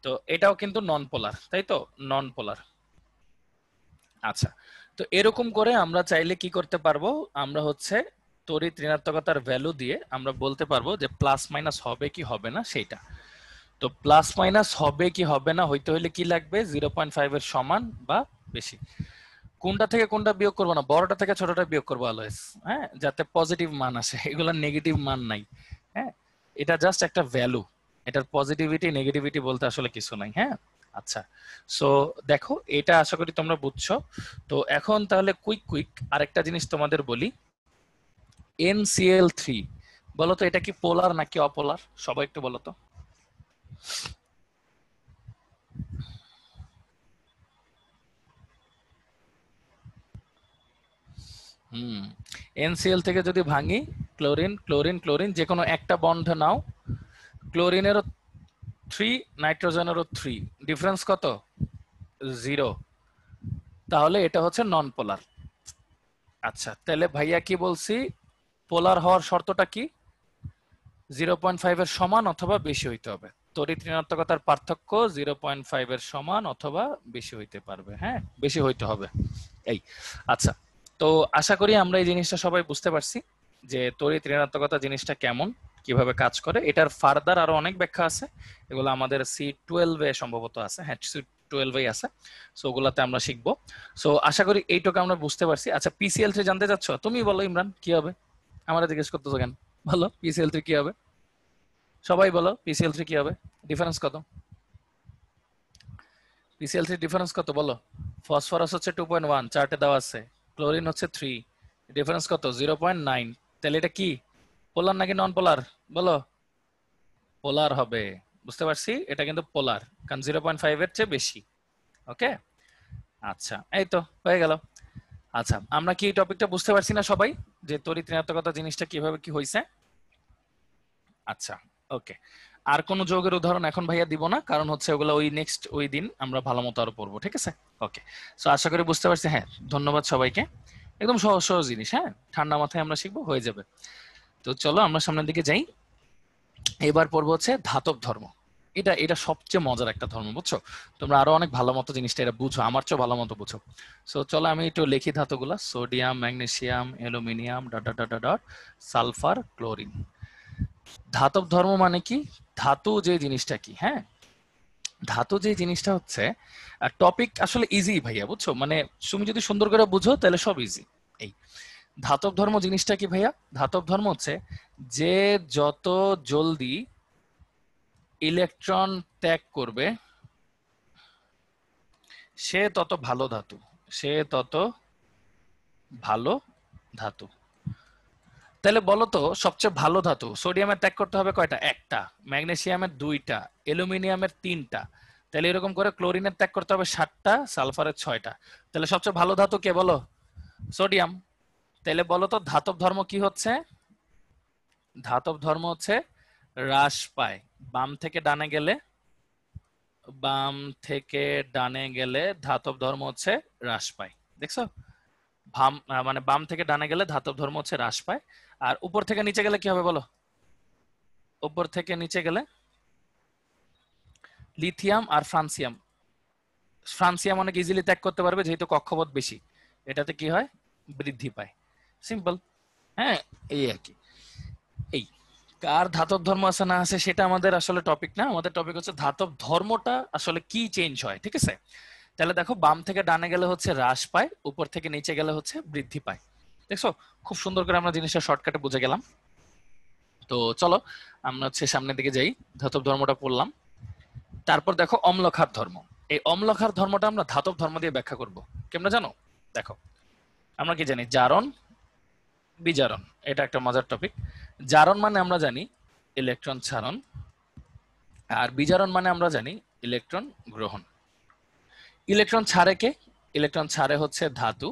তো এটাও কিন্তু নন পোলার, তাই তো নন পোলার। আচ্ছা তো এরকম করে আমরা চাইলে কি করতে পারবো, আমরা হচ্ছে তড়িৎ ঋণাত্মকতার ভ্যালু দিয়ে আমরা বলতে পারবো যে প্লাস মাইনাস হবে কি হবে না সেইটা। তো প্লাস মাইনাস হবে কি হবে না হইতে হইলে কি লাগবে, 0.5 এর সমান বা বেশি। কোনটা থেকে কোনটা বিয়োগ করবো না, বড়টা থেকে ছোটটা বিয়োগ করবো অলওয়েজ, হ্যাঁ যাতে পজিটিভ মান আসে, এগুলো নেগেটিভ মান নাই। হ্যাঁ এটা জাস্ট একটা ভ্যালু, এটার পজিটিভিটি নেগেটিভিটি বলতে আসলে কিছু নাই। হ্যাঁ আচ্ছা সো দেখো এটা আশা করি তোমরা বুঝছো। তো এখন তাহলে কুইক কুইক আরেকটা জিনিস তোমাদের বলি, NCl3 বলো তো এটা কি পোলার নাকি অপোলার, সবাই একটু বলো তো। হুম NCl থেকে যদি ভাঙি, ক্লোরিন ক্লোরিন ক্লোরিন যে কোনো একটা বন্ড নাও, ক্লোরিনেরও 3 নাইট্রোজেনেরও 3, ডিফারেন্স কত 0, তাহলে এটা হচ্ছে নন পোলার। আচ্ছা তাহলে ভাইয়া কি বলছি, পোলার হওয়ার শর্তটা কি, 0.5 এর সমান অথবা বেশি হইতে হবে, তড়িৎ ঋণাত্মকতার পার্থক্য 0.5 এর সমান অথবা বেশি হইতে পারবে, হ্যাঁ বেশি হইতে হবে এই। আচ্ছা তো আশা করি আমরা এই জিনিসটা সবাই বুঝতে পারছি যে তড়িৎ ঋণাত্মকতা জিনিসটা কেমন, কিভাবে কাজ করে। এটার ফার্দার আরো অনেক ব্যাখ্যা আছে, এগুলো আমাদের C12 এ সম্ভবত আছে, হ্যাঁ C12 এ আছে, সো ওগুলাতে আমরা শিখবো। সো আশা করি এইটুকু আমরা বুঝতে পারছি। আচ্ছা PCl3 জানতে চাচ্ছ, তুমি বলো ইমরান কি হবে, আমরা জিজ্ঞেস করতেছো কেন, বলো PCl3 কি হবে, সবাই বলো PCl3 কি হবে, ডিফারেন্স কত, PCl3 ডিফারেন্স কত বলো। ফসফরাস হচ্ছে 2.1 চার্টে দেওয়া আছে, ক্লোরিন হচ্ছে 3, ডিফারেন্স কত 0.9, তাহলে এটা কি পোলার নাকি নন পোলার বলো, পোলার হবে। বুঝতে পারছি এটা কিন্তু পোলার, কারণ 0.5 এর চেয়ে বেশি। ওকে আচ্ছা এই তো হয়ে গেল। আচ্ছা আমরা কি এই টপিকটা বুঝতে পারছি না সবাই, যে তড়িৎ ঋণাত্মকতা জিনিসটা কিভাবে কি হয়েছে। আচ্ছা ওকে, আর কোন যৌগের উদাহরণ এখন ভাইয়া দিব না, কারণ হচ্ছে ওগুলো ওই নেক্সট ওই দিন আমরা ভালো মতো আরো পড়বো, ঠিক আছে। ওকে সো আশা করি বুঝতে পারছি। হ্যাঁ ধন্যবাদ সবাইকে, একদম সহজ সহজ জিনিস, হ্যাঁ ঠান্ডা মাথায় আমরা শিখবো, হয়ে যাবে। তো চলো আমরা সামনের দিকে যাই। এবার পড়বো হচ্ছে ধাতব ধর্ম। এটা এটা সবচেয়ে মজার একটা ধর্ম, বুঝছো তোমরা আরো অনেক ভালো মতো জিনিসটা এটা বুঝো, আমার চেয়ে ভালো মতো বুঝো। সো চলো আমি একটু লিখি ধাতুগুলা, sodium magnesium aluminium dot dot dot dot sulphur chlorine. ধাতব ধর্ম মানে কি, ধাতু যে জিনিসটা কি, হ্যাঁ ধাতু যে জিনিসটা হচ্ছে, টপিক আসলে ইজি ভাইয়া বুঝছো, মানে তুমি যদি সুন্দর করে বুঝো তাহলে সব ইজি। এই ধাতব ধর্ম জিনিসটা কি ভাইয়া, ধাতব ধর্ম হচ্ছে যে যত জলদি ইলেকট্রন ত্যাগ করবে সে তত ভালো ধাতু, সে তত ভালো ধাতু। তাহলে বলো তো সবচেয়ে ভালো ধাতু, সোডিয়ামের ত্যাগ করতে হবে কয়টা, একটা, ম্যাগনেসিয়ামের 2টা, অ্যালুমিনিয়ামের 3টা, তাহলে এরকম করে ক্লোরিনের ত্যাগ করতে হবে 7টা, সালফারের 6টা, তাহলে সবচেয়ে ভালো ধাতু কে বলো, সোডিয়াম। তাহলে বলো তো ধাতব ধর্ম কি হচ্ছে, ধাতব ধর্ম হচ্ছে হ্রাস পায়, বাম থেকে ডানে গেলে, বাম থেকে ডানে গেলে ধাতব ধর্ম হচ্ছে হ্রাস পায়, দেখছো মানে বাম থেকে ডানে গেলে ধাতব ধর্ম হচ্ছে হ্রাস পায়। আর উপর থেকে নিচে গেলে কি হবে বলো, উপর থেকে নিচে গেলে লিথিয়াম আর ফ্রান্সিয়াম, ফ্রান্সিয়াম অনেক ইজিলি ত্যাগ করতে পারবে যেহেতু কক্ষপথ বেশি, এটাতে কি হয় বৃদ্ধি পায়, সিম্পল। হ্যাঁ এই আর কি। এই কার ধাতব ধর্ম আছে না আছে সেটা আমাদের আসলে টপিক না, আমাদের টপিক হচ্ছে ধাতব ধর্মটা আসলে কি চেঞ্জ হয়, ঠিক আছে। তাহলে দেখো বাম থেকে ডানে গেলে হচ্ছে হ্রাস পায়, উপর থেকে নিচে গেলে হচ্ছে বৃদ্ধি পায়। দেখছো খুব সুন্দর করে আমরা জিনিসটা শর্টকাটে বুঝে গেলাম। তো চলো আমরা হচ্ছে সামনের দিকে যাই, ধাতব ধর্মটা পড়লাম। তারপর দেখো অম্লক্ষার ধর্ম। এই অম্লক্ষার ধর্মটা আমরা ধাতব ধর্ম দিয়ে ব্যাখ্যা করব। কেমন জানো? দেখো আমরা কি জানি, জারণ বিজারণ, এটা একটা মজার টপিক। জারণ মানে আমরা জানি ইলেকট্রন ছাড়ন, আর বিজারণ মানে আমরা জানি ইলেকট্রন গ্রহণ। ইলেকট্রন ছাড়ে কে? ইলেকট্রন ছাড়ে হচ্ছে ধাতু,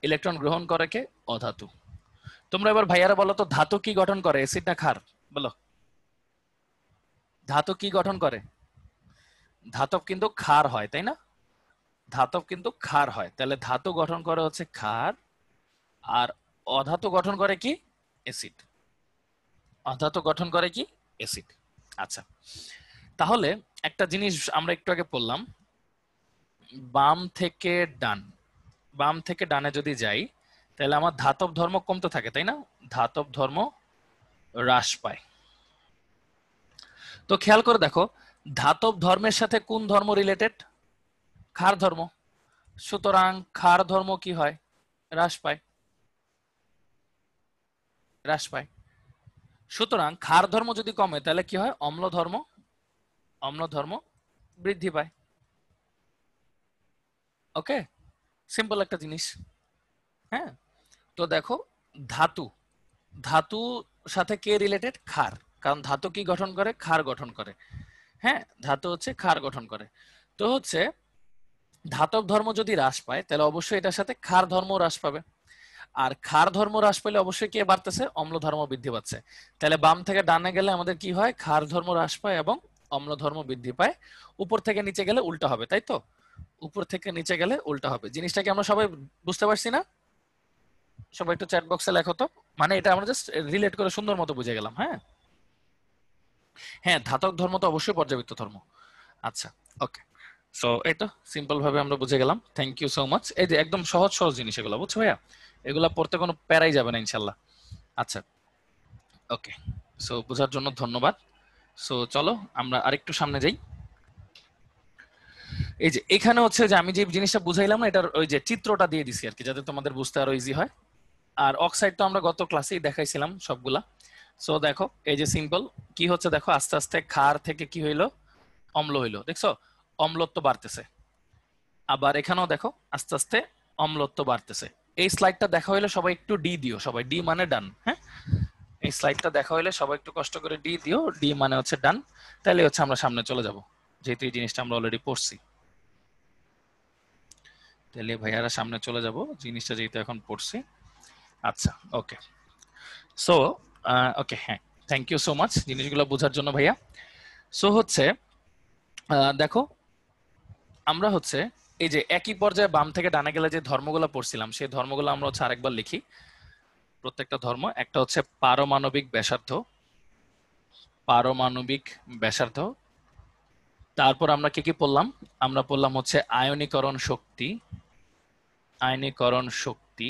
ইলেকট্রন গ্রহণ করে কে? অধাতু। তোমরা এবার ভাইয়ারা বলো তো, ধাতু কি গঠন করে, অ্যাসিড না ক্ষার? বলো, ধাতু কি গঠন করে? ধাতব কিন্তু ক্ষার হয়, তাই না? ধাতব কিন্তু ক্ষার হয়, তাহলে ধাতু গঠন করে হচ্ছে ক্ষার, আর অধাতু গঠন করে কি? অ্যাসিড। অধাতু গঠন করে কি? অ্যাসিড। আচ্ছা, তাহলে একটা জিনিস আমরা একটু আগে পড়লাম, বাম থেকে ডান, বাম থেকে ডানে যদি যাই তাহলে আমার ধাতব ধর্ম কমতে থাকে, তাই না? ধাতব ধর্ম হ্রাস পায়। তো খেয়াল করে দেখো, ধাতব ধর্মের সাথে কোন ধর্ম রিলেটেড? ক্ষার ধর্ম। সুতরাং ক্ষার ধর্ম কি হয়? হ্রাস পায়, হ্রাস পায়। সুতরাং ক্ষার ধর্ম যদি কমে তাহলে কি হয়? অম্ল ধর্ম, অম্ল ধর্ম বৃদ্ধি পায়। ওকে, সিম্পল একটা জিনিস। হ্যাঁ, তো দেখো ধাতু, ধাতু সাথে কে রিলেটেড? ক্ষার। কারণ ধাতু কি গঠন করে? ক্ষার গঠন করে। হ্যাঁ, ধাতু হচ্ছে ক্ষার গঠন করে। তো হচ্ছে ধাতব ধর্ম যদি হ্রাস পায় তাহলে অবশ্যই এটার সাথে ক্ষার ধর্ম হ্রাস পাবে, আর ক্ষার ধর্ম হ্রাস পেলে অবশ্যই কে বাড়তেছে? অম্ল ধর্ম বৃদ্ধি পাচ্ছে। তাহলে বাম থেকে ডানে গেলে আমাদের কি হয়? ক্ষার ধর্ম হ্রাস পায় এবং অম্ল ধর্ম বৃদ্ধি পায়। উপর থেকে নিচে গেলে উল্টা হবে, তাই তো? উপর থেকে নিচে গেলে উল্টা হবে। জিনিসটাকে আমরা সবাই বুঝতে পারছি না? সবাই একটু চ্যাট বক্সে লেখো তো, মানে এটা আমরা জাস্ট রিলেট করে সুন্দর মতো বুঝে গেলাম। হ্যাঁ হ্যাঁ, ধাতব ধর্ম তো অবশ্যই পর্যাবৃত্ত ধর্ম। আচ্ছা, ওকে। সো এই তো সিম্পল ভাবে আমরা বুঝে গেলাম। Thank you so much. এই যে একদম সহজ সহজ জিনিস এগুলো, বুঝছো ভাইয়া? এগুলা পড়তে কোনো প্যারাই যাবে না ইনশাল্লাহ। আচ্ছা, ওকে। সো বোঝার জন্য ধন্যবাদ। সো চলো আমরা আরেকটু সামনে যাই। এই যে এখানে হচ্ছে যে আমি যে জিনিসটা বুঝাইলাম না, এটার ওই যে চিত্রটা দিয়ে দিছি আর কি, যাতে তোমাদের বুঝতে আরো ইজি হয়। আর অক্সাইড তো আমরা গত ক্লাসেই দেখাইছিলাম সবগুলা। সো দেখো এই যে সিম্পল কি হচ্ছে, দেখো আস্তে আস্তে ক্ষার থেকে কি হইলো? অম্ল হইলো। দেখছো অম্লত্ব বাড়তেছে। আবার এখানেও দেখো আস্তে আস্তে অম্লত্ব বাড়তেছে। এই স্লাইডটা দেখা হইলে সবাই একটু ডি দিও, সবাই ডি মানে ডান। হ্যাঁ, এই স্লাইডটা দেখা হইলে সবাই একটু কষ্ট করে ডি দিও, ডি মানে হচ্ছে ডান। তাহলে হচ্ছে আমরা সামনে চলে যাব, যেহেতু এই জিনিসটা আমরা অলরেডি পড়ছি। তাহলে ভাইয়ারা সামনে চলে যাব, জিনিসটা যেহেতু এখন পড়ছি। আচ্ছা, ওকে। সো ওকে, হ্যাঁ, থ্যাংক ইউ সো মাচ জিনিসগুলো বোঝার জন্য ভাইয়া। সো হচ্ছে দেখো আমরা হচ্ছে এই যে একই পর্যায়ে বাম থেকে ডানে গেলে যে ধর্মগুলো পড়ছিলাম, সেই ধর্মগুলো আমরা হচ্ছে আরেকবার লিখি। প্রত্যেকটা ধর্ম, একটা হচ্ছে পারমাণবিক ব্যাসার্ধ, পারমাণবিক ব্যাসার্ধ। তারপর আমরা কি কি পড়লাম? আমরা পড়লাম হচ্ছে আয়নীকরণ শক্তি, আয়নীকরণ শক্তি।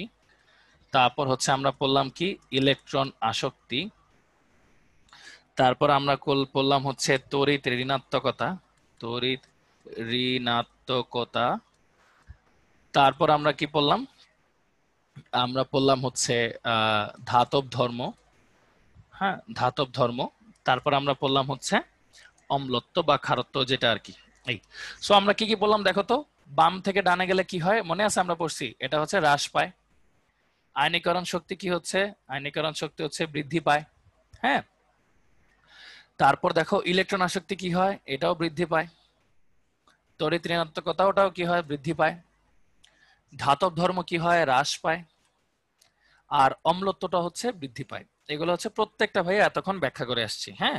তারপর হচ্ছে আমরা পড়লাম কি? ইলেকট্রন আসক্তি। তারপর আমরা পড়লাম হচ্ছে তড়িৎ ঋণাত্মকতা, তড়িৎ ঋণাত্মকতা। তারপর আমরা কি পড়লাম? আমরা পড়লাম হচ্ছে ধাতব ধর্ম। হ্যাঁ, ধাতব ধর্ম। তারপর আমরা পড়লাম হচ্ছে অম্লত্ব বা ক্ষারত্ব, যেটা আর কি। এই সো আমরা কি কি বললাম দেখো তো, বাম থেকে ডানে গেলে কি হয় মনে আছে? আমরা পড়ছি এটা হচ্ছে হ্রাস পায়। আয়নীকরণ শক্তি কি হচ্ছে? আয়নীকরণ শক্তি হচ্ছে বৃদ্ধি পায়। হ্যাঁ, তারপর দেখো ইলেকট্রন আসক্তি কি হয়? এটাও বৃদ্ধি পায়। তড়িৎ ঋণাত্মকতা, ওটাও কি হয়? বৃদ্ধি পায়। ধাতব ধর্ম কি হয়? হ্রাস পায়। আর অম্লত্বটা হচ্ছে বৃদ্ধি পায়। এগুলো হচ্ছে প্রত্যেকটা ভাই এতক্ষণ ব্যাখ্যা করে আসছি। হ্যাঁ,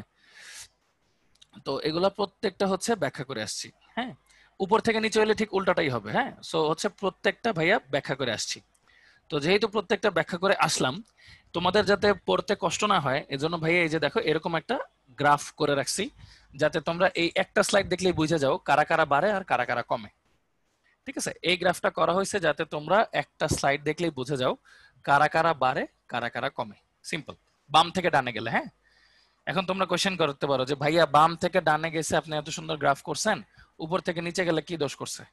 তো এগুলা প্রত্যেকটা হচ্ছে ব্যাখ্যা করে আসছি। হ্যাঁ, উপর থেকে নিচে হলে ঠিক উল্টাটাই হবে। হ্যাঁ, সো হচ্ছে প্রত্যেকটা ভাইয়া ব্যাখ্যা করে আসছি। তো যেহেতু প্রত্যেকটা ব্যাখ্যা করে আসলাম, তোমাদের যাতে পড়তে কষ্ট না হয় এজন্য ভাইয়া এই যে দেখো এরকম একটা গ্রাফ করে রাখছি, যাতে তোমরা এই একটা স্লাইড দেখলেই বুঝে যাও কারা কারা বাড়ে আর কারা কারা কমে। ঠিক আছে, এই গ্রাফটা করা হয়েছে যাতে তোমরা একটা স্লাইড দেখলেই বুঝে যাও কারা কারা বাড়ে কারা কারা কমে। সিম্পল, বাম থেকে ডানে গেলে। হ্যাঁ, এখন তোমরা কোশ্চেন করতে পারো যে ভাইয়া বাম থেকে ডানে গেছে, আপনি এত সুন্দর গ্রাফ করছেন, উপর থেকে নিচে গেলে কি দোষ করছে?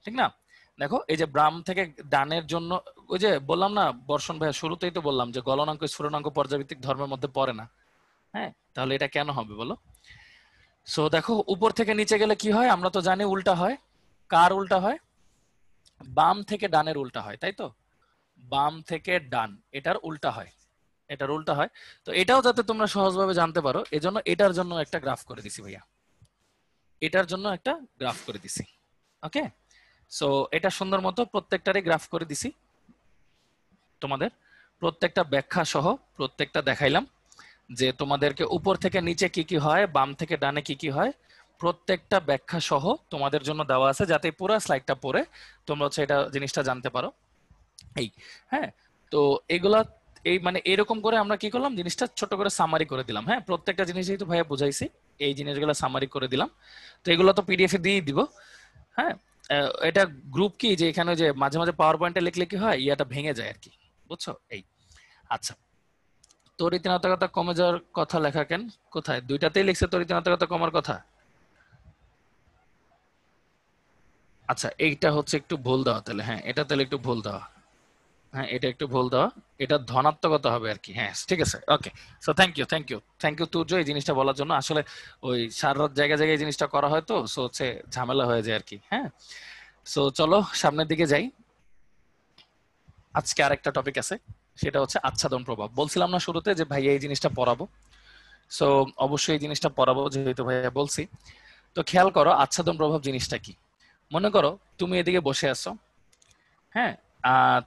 ঠিক না? দেখো এই যে বাম থেকে ডানের জন্য, ওই যে বললাম না বর্ষণ ভাইয়া, শুরুতেই তো বললাম যে গলনাঙ্ক স্ফুটনাঙ্ক পর্যাবৃত্তিক ধর্মের মধ্যে পড়ে না। হ্যাঁ, তাহলে এটা কেন হবে বলো? সো দেখো উপর থেকে নিচে গেলে কি হয়, আমরা তো জানি উল্টা হয়। কার উল্টা হয়? বাম থেকে ডানের উল্টা হয়, তাই তো? বাম থেকে ডান, এটার উল্টা হয়, এটার উল্টা হয়। তো এটাও যাতে তোমরা সহজভাবে জানতে পারো, এজন্য এটার জন্য একটা গ্রাফ করে দিছি ভাইয়া, এটার জন্য একটা গ্রাফ করে দিছি। ওকে, সো এটা সুন্দর মতো প্রত্যেকটারই গ্রাফ করে দিছি তোমাদের, প্রত্যেকটা ব্যাখ্যা সহ প্রত্যেকটা দেখাইলাম যে তোমাদেরকে উপর থেকে নিচে কি কি হয়, বাম থেকে ডানে কি কি হয়, প্রত্যেকটা ব্যাখ্যা সহ তোমাদের জন্য দেওয়া আছে, যাতে পুরো স্লাইডটা পড়ে তোমরা হচ্ছে এটা জিনিসটা জানতে পারো। এই, হ্যাঁ, তো এগুলা এই মানে এরকম করে আমরা কি করলাম, জিনিসটা ছোট করে সামারি করে দিলাম। হ্যাঁ, প্রত্যেকটা জিনিস যেহেতু ভাইয়া বুঝাইছি, এই জিনিসগুলো সামারি করে দিলাম। তো এগুলো তো পিডিএফ এ দিয়ে দিব। হ্যাঁ, এটা গ্রুপ কি যে এখানে যে মাঝে মাঝে পাওয়ার পয়েন্টে লিখলে কি হয়, ইয়াটা ভেঙে যায় আর কি, বুঝছো? এই, আচ্ছা, তড়িৎনাটকতা কমে যাওয়ার কথা লেখা কেন? কোথায়? দুইটাতেই লিখছে তড়িৎনাটকতা কমার কথা। আচ্ছা, এইটা হচ্ছে একটু ভুল দেওয়া তাহলে। হ্যাঁ, এটা তাহলে একটু ভুল দেওয়া। হ্যাঁ, এটা একটু ভুল দেওয়া, এটা ধনাত্মকতা হবে আর কি। হ্যাঁ, ঠিক আছে, okay. So thank you, thank you, thank you Turya এই জিনিসটা বলার জন্য। আসলে ওই সারা রাত জায়গায় জায়গায় এই জিনিসটা করা হয় তো, সো হচ্ছে ঝামেলা হয়ে যায় আর কি। হ্যাঁ, সো চলো সামনের দিকে যাই। আজকে আরেকটা টপিক আছে, সেটা হচ্ছে আচ্ছাদন প্রভাব। বলছিলাম না শুরুতে যে ভাইয়া এই জিনিসটা পড়াবো, সো অবশ্যই এই জিনিসটা পড়াবো যেহেতু ভাইয়া বলছি। তো খেয়াল করো আচ্ছাদন প্রভাব জিনিসটা কি। মনে করো তুমি এদিকে বসে আছো, হ্যাঁ, আর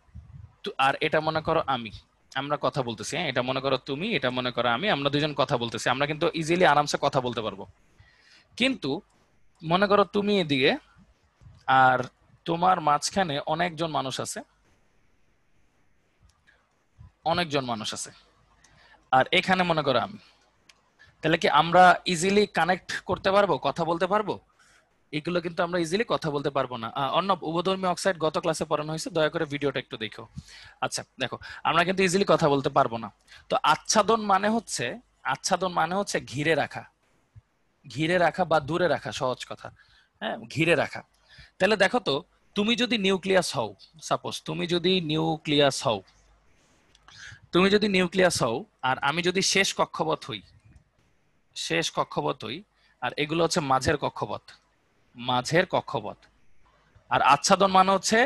আর এটা মনে করো আমি, আমরা কথা বলতেছি। হ্যাঁ, এটা মনে করো তুমি, এটা মনে করো আমি, আমরা দুজন কথা বলতেছি। আমরা কিন্তু ইজিলি আরামসে কথা বলতে পারবো। কিন্তু মনে করো তুমি এদিকে, আর তোমার মাঝখানে অনেকজন মানুষ আছে, অনেকজন মানুষ আছে, আর এখানে মনে করো আমি। তাহলে কি আমরা ইজিলি কানেক্ট করতে পারবো, কথা বলতে পারবো? এগুলো কিন্তু আমরা ইজিলি কথা বলতে পারবো না। অর্ণব, উভধর্মী অক্সাইড গত ক্লাসে পড়ানো হয়েছে, দয়া করে ভিডিওটা একটু দেখো। আচ্ছা দেখো, আমরা কিন্তু ইজিলি কথা বলতে পারবো না। তো আচ্ছাদন মানে হচ্ছে, আচ্ছাদন মানে হচ্ছে ঘিরে রাখা, ঘিরে রাখা বা দূরে রাখা, সহজ কথা। হ্যাঁ, ঘিরে রাখা। তাহলে দেখো তো, তুমি যদি নিউক্লিয়াস হও, সাপোজ তুমি যদি নিউক্লিয়াস হও, তুমি যদি নিউক্লিয়াস হও, আর আমি যদি শেষ কক্ষপথ হই, শেষ কক্ষপথ হই, আর এগুলো হচ্ছে মাঝের কক্ষপথ, মাঝের কক্ষপথ। আর আচ্ছাদন মানে হচ্ছে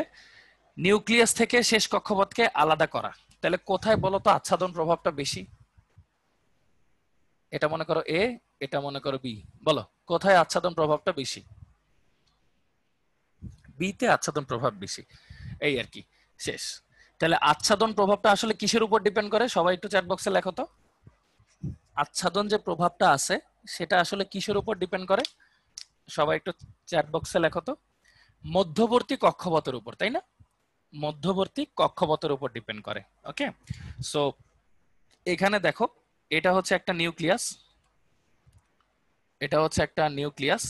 নিউক্লিয়াস থেকে শেষ কক্ষপথকে আলাদা করা। তাহলে কোথায় বলো তো আচ্ছাদন প্রভাবটা বেশি? এটা মনে করো এ, এটা মনে করো বি, বলো কোথায় আচ্ছাদন প্রভাবটা বেশি? বিতে আচ্ছাদন প্রভাব বেশি, এই আর কি, শেষ। তাহলে আচ্ছাদন প্রভাবটা আসলে কিসের উপর ডিপেন্ড করে? সবাই একটু চ্যাট বক্সে লেখো তো, আচ্ছাদন যে প্রভাবটা আছে সেটা আসলে কিসের উপর ডিপেন্ড করে? সবাই একটু চ্যাট বক্সে লেখো তো। মধ্যবর্তী কক্ষপথের উপর, তাই না? মধ্যবর্তী কক্ষপথের উপর ডিপেন্ড করে। ওকে, সো এখানে দেখো, এটা হচ্ছে একটা নিউক্লিয়াস, এটা হচ্ছে একটা নিউক্লিয়াস,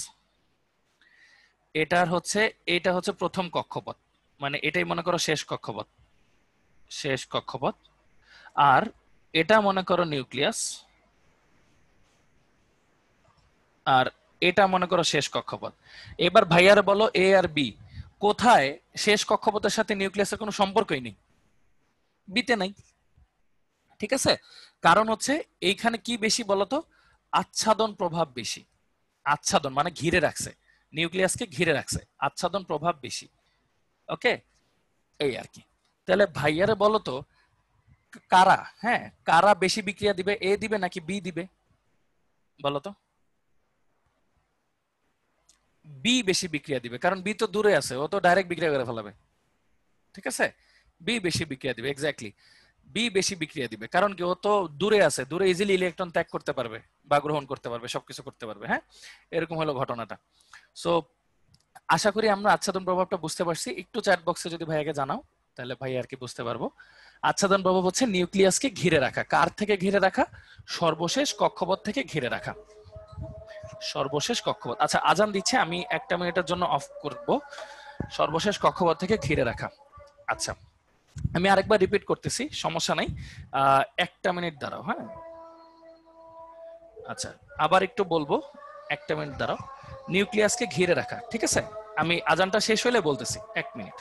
এটার হচ্ছে, এটা হচ্ছে প্রথম কক্ষপথ, মানে এটাই মনে করো শেষ কক্ষপথ, শেষ কক্ষপথ। আর এটা মনে করো নিউক্লিয়াস, আর এটা মনে করো শেষ কক্ষপথ। এবার ভাইয়ারে বলো এ আর বি কোথায়? শেষ কক্ষপথের সাথে নিউক্লিয়াসের কোনো সম্পর্কই নেই, বিতে নাই। ঠিক আছে, কারণ হচ্ছে এইখানে কি বেশি বলতো? আচ্ছাদন প্রভাব বেশি। আচ্ছাদন মানে ঘিরে রাখছে, নিউক্লিয়াসকে ঘিরে রাখছে, আচ্ছাদন প্রভাব বেশি। ওকে, এই আর কি। তাহলে ভাইয়ারে বলো তো, কারা, হ্যাঁ, কারা বেশি বিক্রিয়া দিবে, এ দিবে নাকি বি দিবে? বলো তো। বি বেশি বিক্রিয়া দিবে, কারণ বি তো দূরে আছে, ও তো ডাইরেক্ট বিক্রিয়া করে ফেলাবে। ঠিক আছে, বি বেশি বিক্রিয়া দিবে, এক্স্যাক্টলি। বি বেশি বিক্রিয়া দিবে কারণ কি, ও তো দূরে আছে, দূরে ইজিলি ইলেকট্রন ত্যাগ করতে পারবে বা গ্রহণ করতে পারবে, সবকিছু করতে পারবে। হ্যাঁ, এরকম হলো ঘটনাটা। সো আশা করি আমরা আচ্ছাদন প্রভাবটা বুঝতে পারছি। একটু চ্যাট বক্সে যদি ভাইয়াকে জানাও, তাহলে ভাই আর কি বুঝতে পারবো। আচ্ছাদন প্রভাব হচ্ছে নিউক্লিয়াসকে ঘিরে রাখা। কার থেকে ঘিরে রাখা? সর্বশেষ কক্ষপথ থেকে ঘিরে রাখা, সর্বশেষ কক্ষপথ। আচ্ছা, আজান দিচ্ছে, আমি একটা মিনিটের জন্য অফ করব। সর্বশেষ কক্ষপথ থেকে ঘিরে রাখা। আচ্ছা, আমি আরেকবার রিপিট করতেছি, সমস্যা নাই। একটা মিনিট দাঁড়াও। হ্যাঁ, আচ্ছা, আবার একটু বলবো, একটা মিনিট দাঁড়াও। নিউক্লিয়াসকে ঘিরে রাখা, ঠিক আছে? আমি আজানটা শেষ হইলে বলতেছি, 1 মিনিট।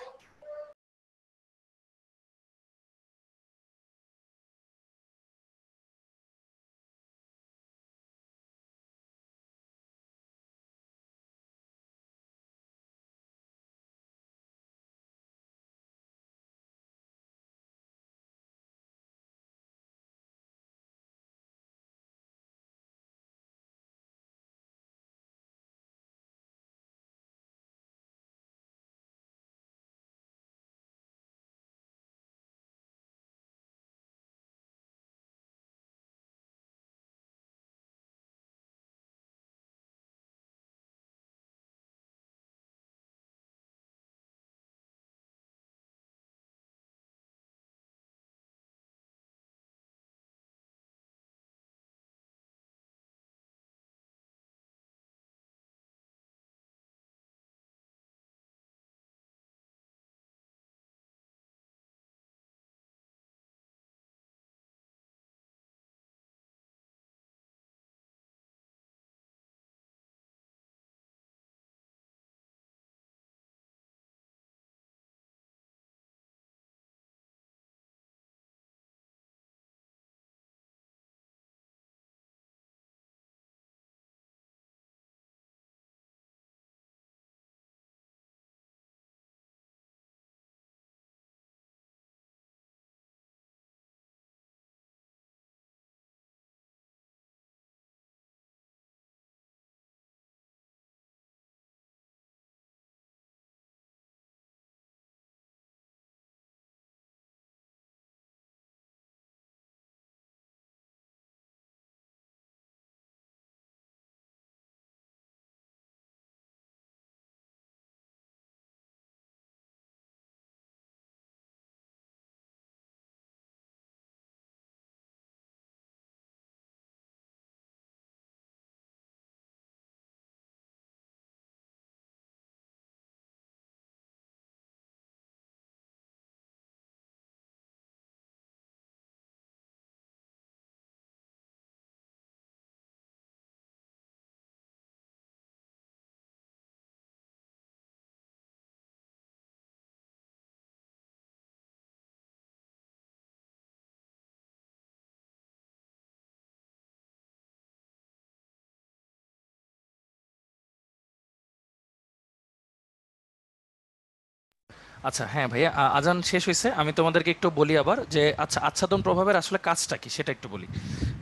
আচ্ছা হ্যাঁ ভাইয়া, আজান শেষ হয়েছে, আমি তোমাদেরকে একটু বলি আবার যে আচ্ছা আচ্ছাদন প্রভাবের আসলে কাজটা কি সেটা একটু বলি।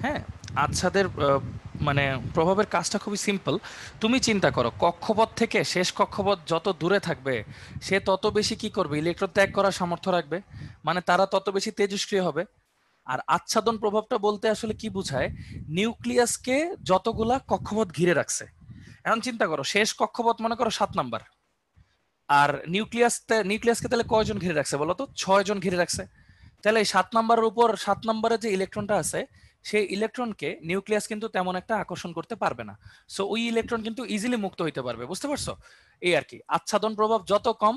হ্যাঁ, আচ্ছাদের মানে প্রভাবের কাজটা খুবই সিম্পল। তুমি চিন্তা করো, কক্ষপথ থেকে শেষ কক্ষপথ যত দূরে থাকবে সে তত বেশি কি করবে, ইলেকট্রন ত্যাগ করার সামর্থ্য রাখবে, মানে তারা তত বেশি তেজস্ক্রিয় হবে। আর আচ্ছাদন প্রভাবটা বলতে আসলে কি বোঝায়, নিউক্লিয়াসকে যতগুলা কক্ষপথ ঘিরে রাখছে। এখন চিন্তা করো, শেষ কক্ষপথ মনে করো 7 নাম্বার, আর নিউক্লিয়াসকে তাহলে কয়জন ঘিরে রাখছে বলো তো? 6 জন ঘিরে রাখছে। তাহলে এই 7 নাম্বারের উপর 7 নাম্বারে যে ইলেকট্রনটা আছে, সেই ইলেকট্রনকে নিউক্লিয়াস কিন্তু তেমন একটা আকর্ষণ করতে পারবে না। সো ওই ইলেকট্রন কিন্তু ইজিলি মুক্ত হইতে পারবে, বুঝতে পারছো? এই আর কি, আচ্ছাদন প্রভাব যত কম